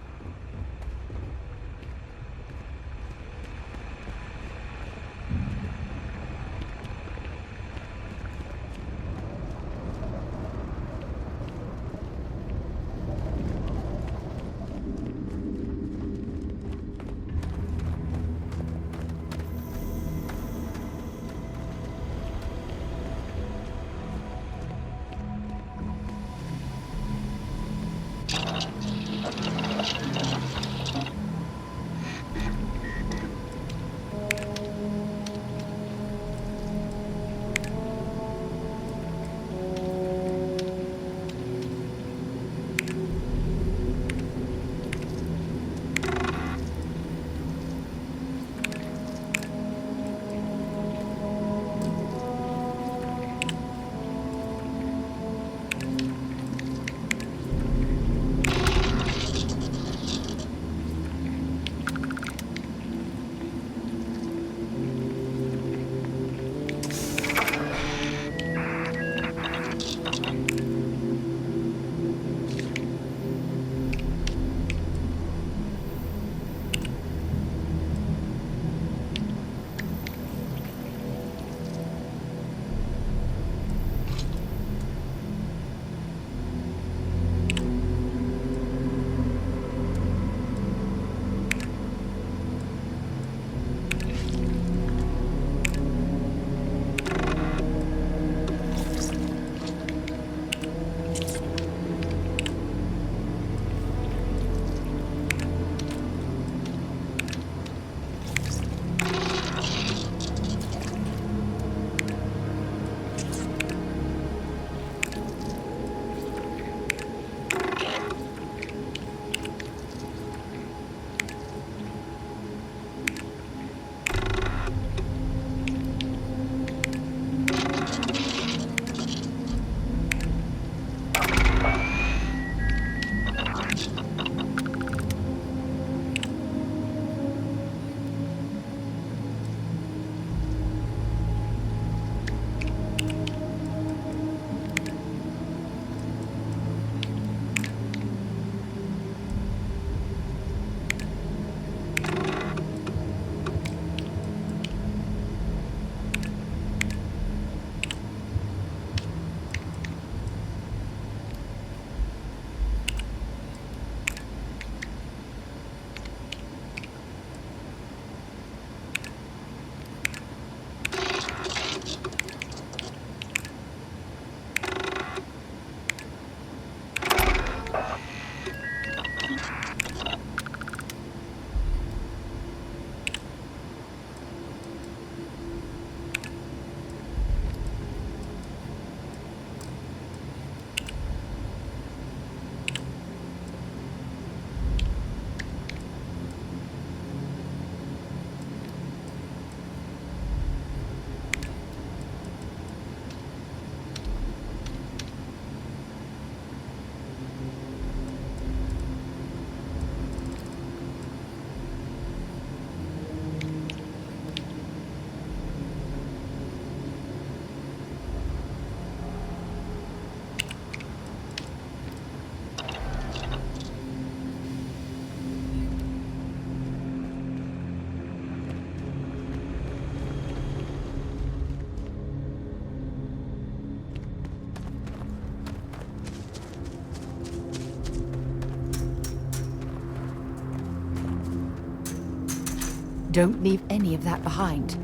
Don't leave any of that behind.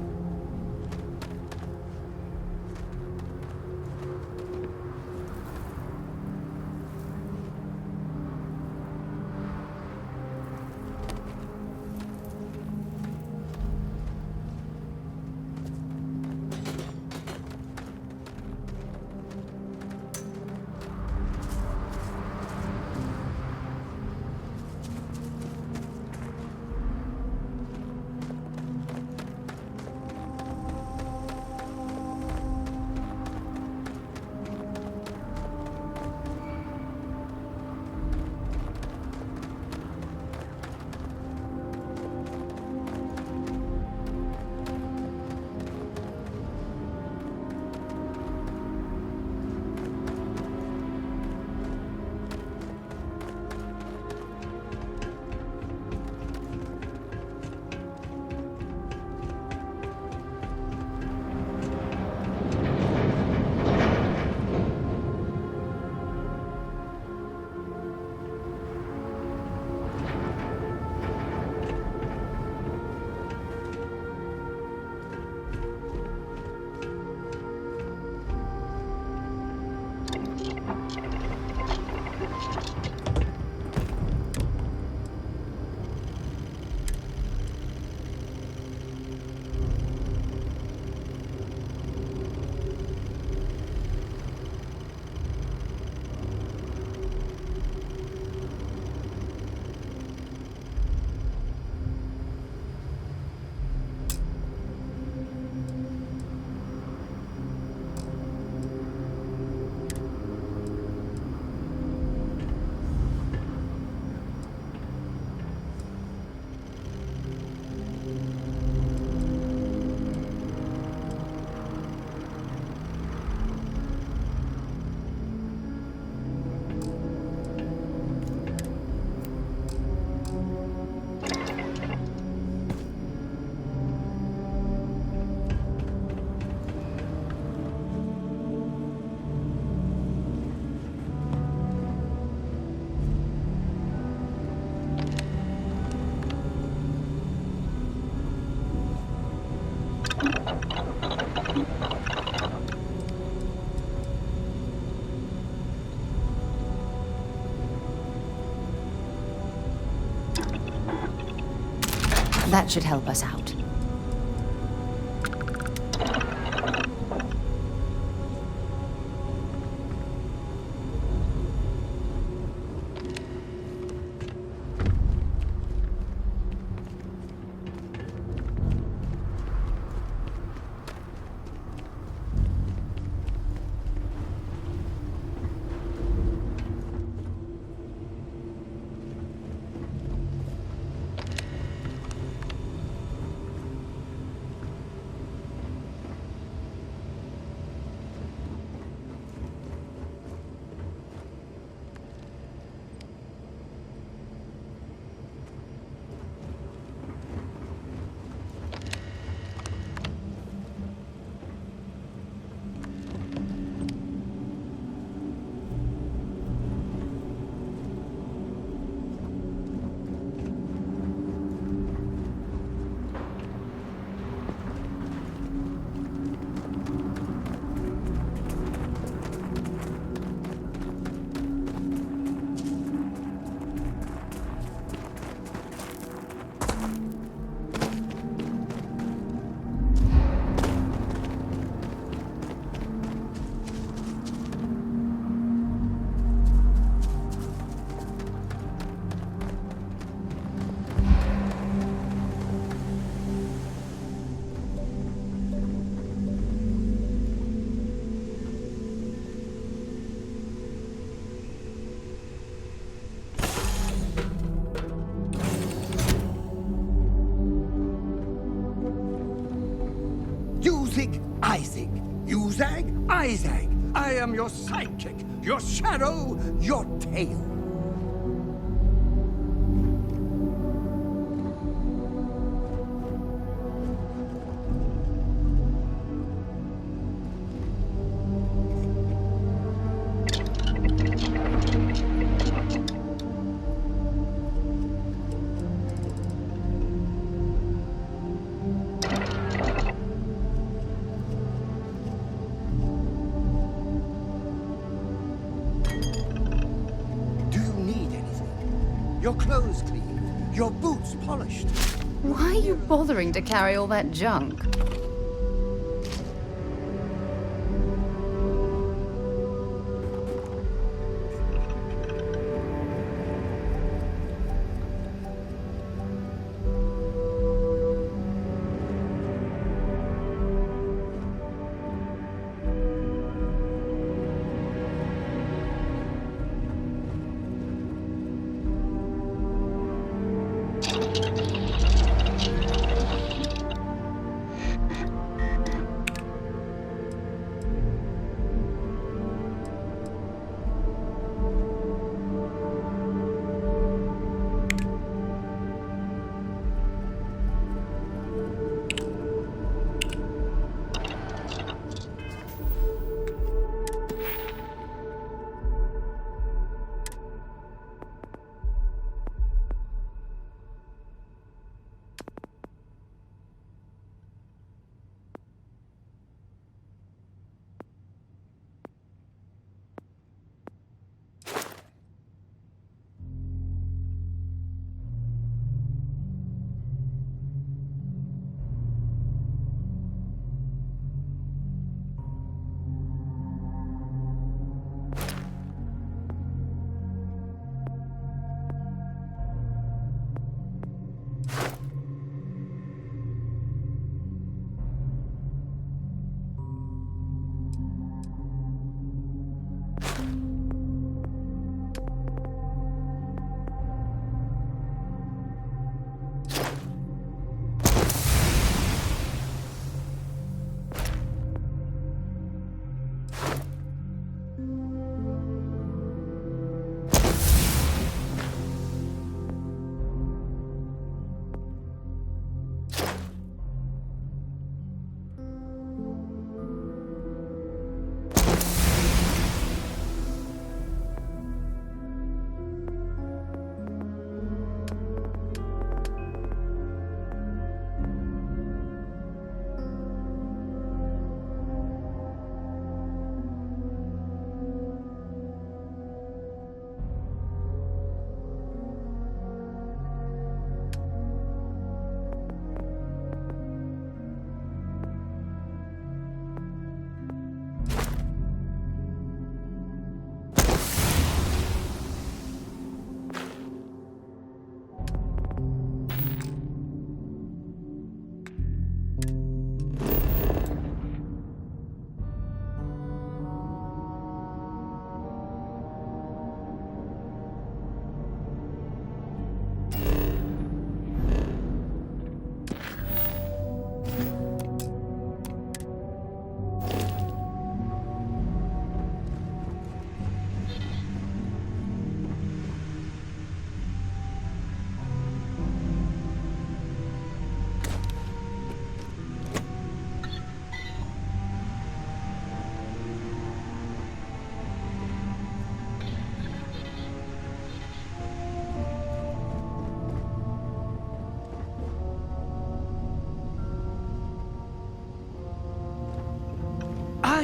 That should help us out. Isaac, I am your sidekick, your shadow, your tail. Your clothes clean, your boots polished. Why are you bothering to carry all that junk?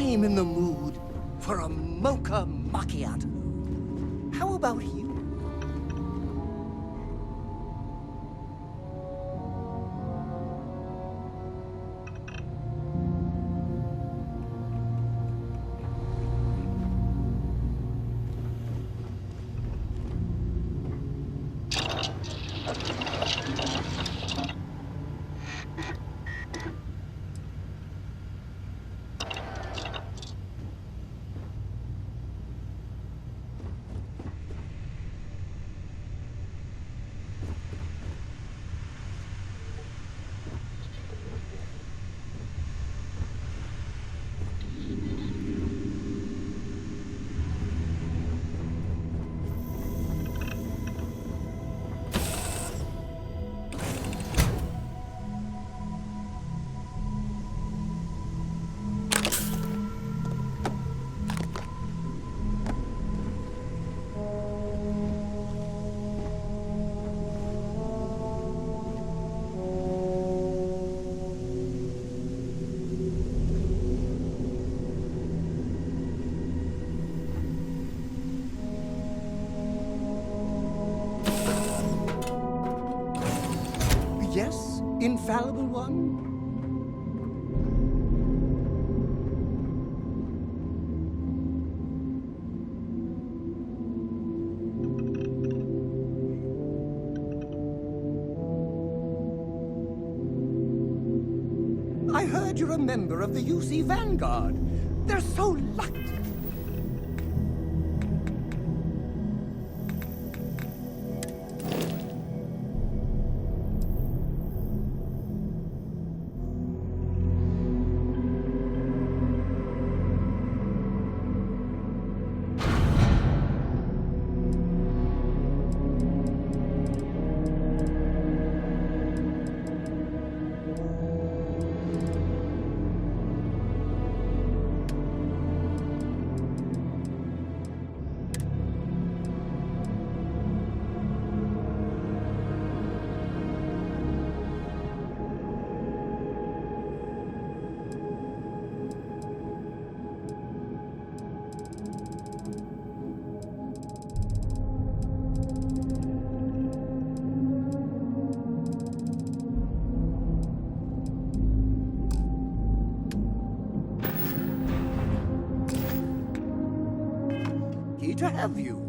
I'm in the mood for a mocha macchiato. How about you? Yes, infallible one? I heard you're a member of the UC Vanguard. They're so lucky. To have you.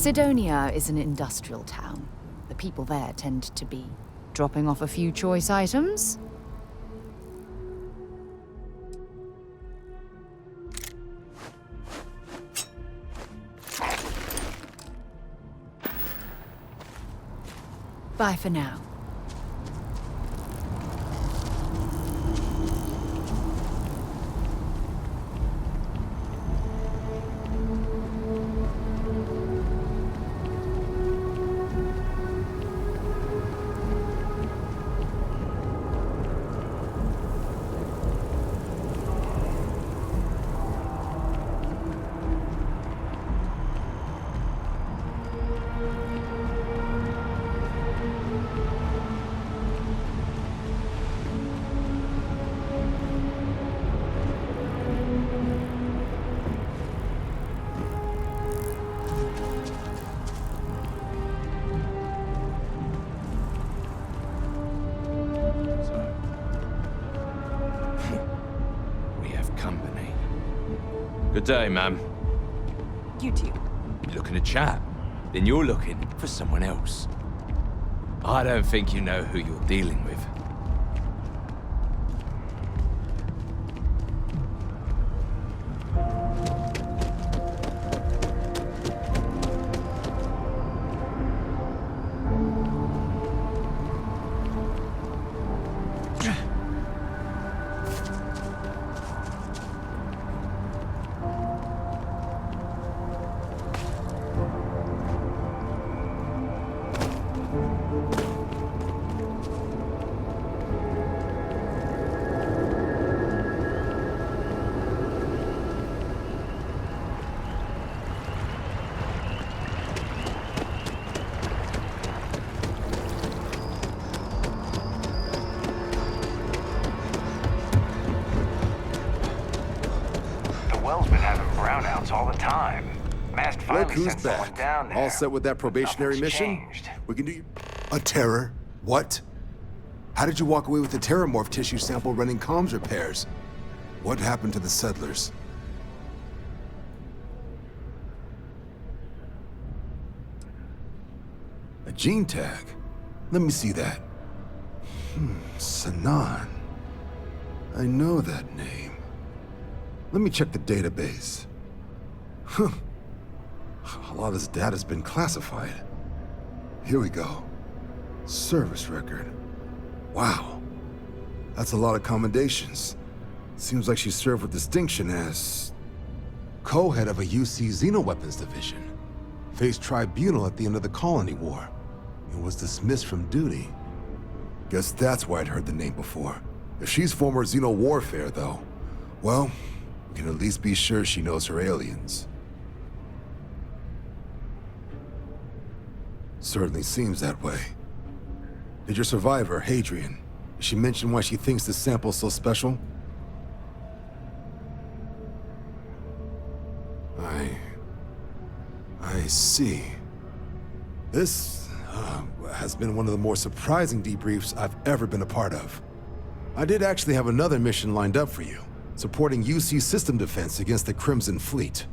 Sidonia is an industrial town. The people there tend to be dropping off a few choice items. Bye for now. Good day, ma'am. You too. You looking to chat? Then you're looking for someone else. I don't think you know who you're dealing with. Mast Look finally who's sent someone back. down there. All set with that probationary mission? Changed. We can do... A terror? What? How did you walk away with the terramorph tissue sample running comms repairs? What happened to the settlers? A gene tag? Let me see that. Sanan. I know that name. Let me check the database. Huh. A lot of this data's been classified. Here we go. Service record. Wow. That's a lot of commendations. Seems like she served with distinction as co-head of a UC Xenoweapons division. Faced tribunal at the end of the Colony War and was dismissed from duty. Guess that's why I'd heard the name before. If she's former Xeno warfare, though, well, we can at least be sure she knows her aliens. Certainly seems that way. Did your survivor, Hadrian, did she mention why she thinks this sample's so special? I see. This has been one of the more surprising debriefs I've ever been a part of. I did actually have another mission lined up for you, supporting UC system defense against the Crimson Fleet.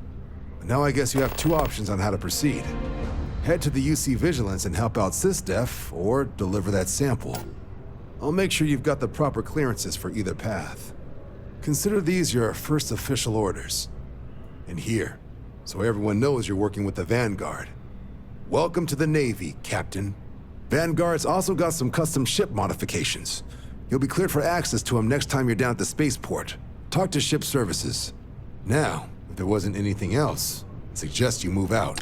But now I guess you have two options on how to proceed. Head to the UC Vigilance and help out SysDef, or deliver that sample. I'll make sure you've got the proper clearances for either path. Consider these your first official orders. And here, so everyone knows you're working with the Vanguard. Welcome to the Navy, Captain. Vanguard's also got some custom ship modifications. You'll be cleared for access to them next time you're down at the spaceport. Talk to ship services. Now, if there wasn't anything else, I suggest you move out.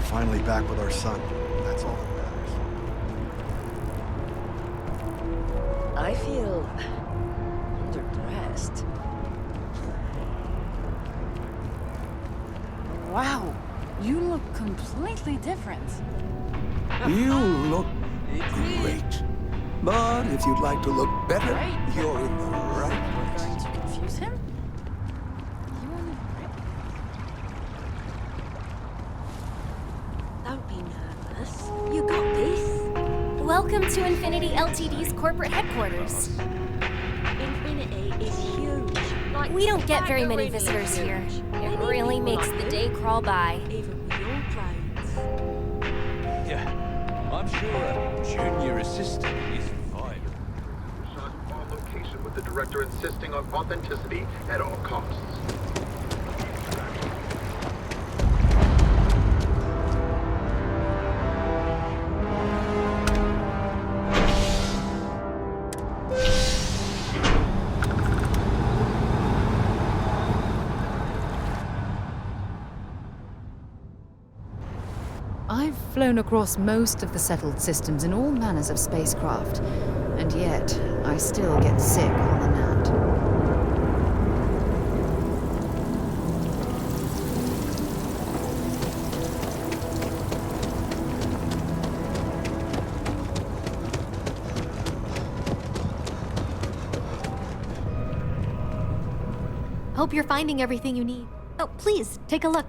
Finally back with our son. That's all that matters. I feel underdressed. Wow, you look completely different. You look great. But if you'd like to look better, you're in the right place. Going to confuse him? Don't be nervous. You got this. Welcome to Infinity Ltd's corporate headquarters. Infinity is huge. Like We don't get very many visitors here. It really makes the day crawl by. Even with your planes. Yeah, I'm sure a junior assistant is vital. Shot on location with the director insisting on authenticity at all costs. I've flown across most of the settled systems in all manners of spacecraft, and yet I still get sick on the Nant. Hope you're finding everything you need. Oh, please, take a look.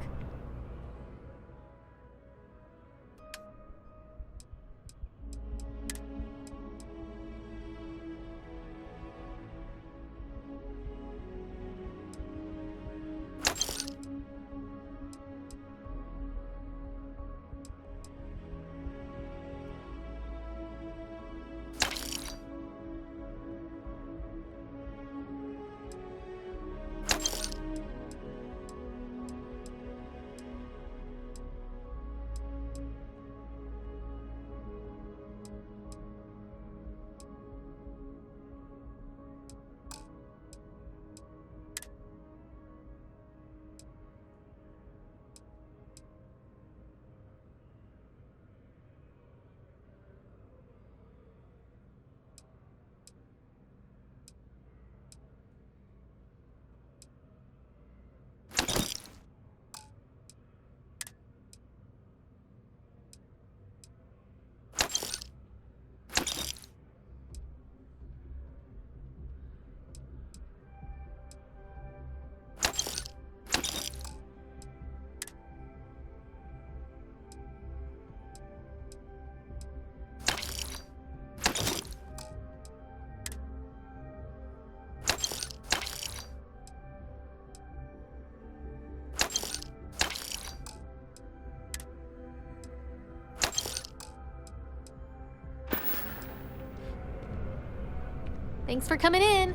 Thanks for coming in.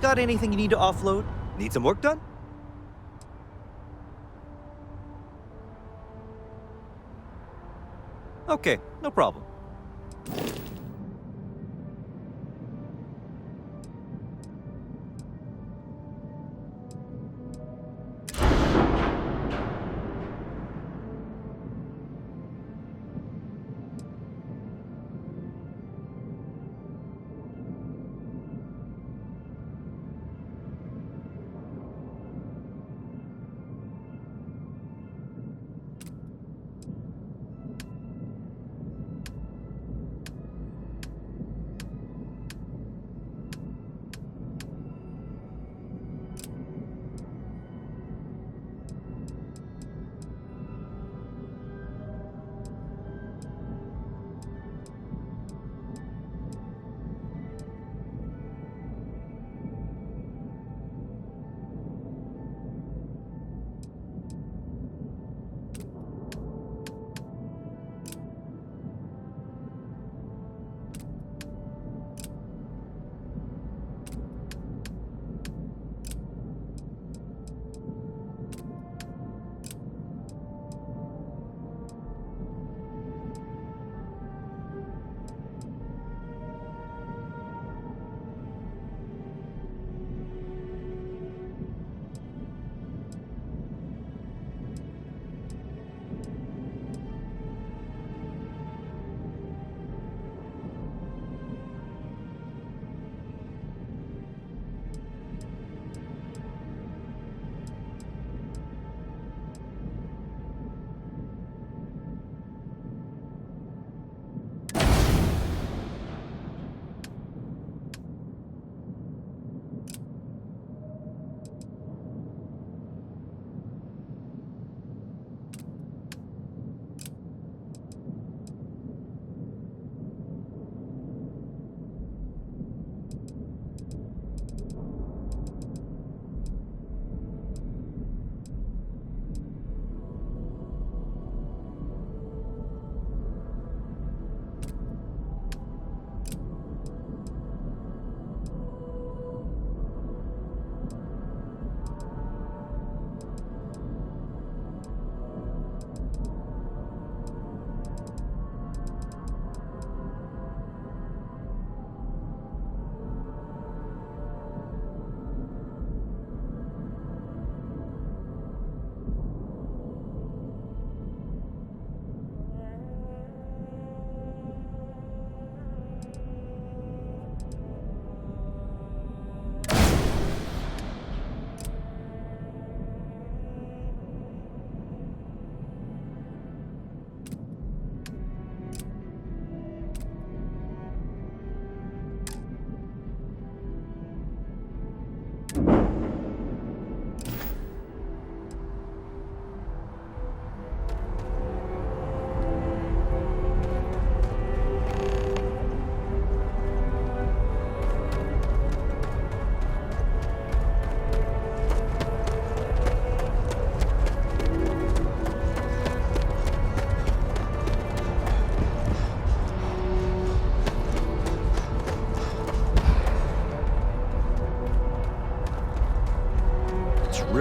Got anything you need to offload? Need some work done? Okay, no problem.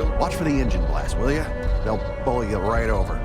Watch for the engine blast, will ya? They'll bowl you right over.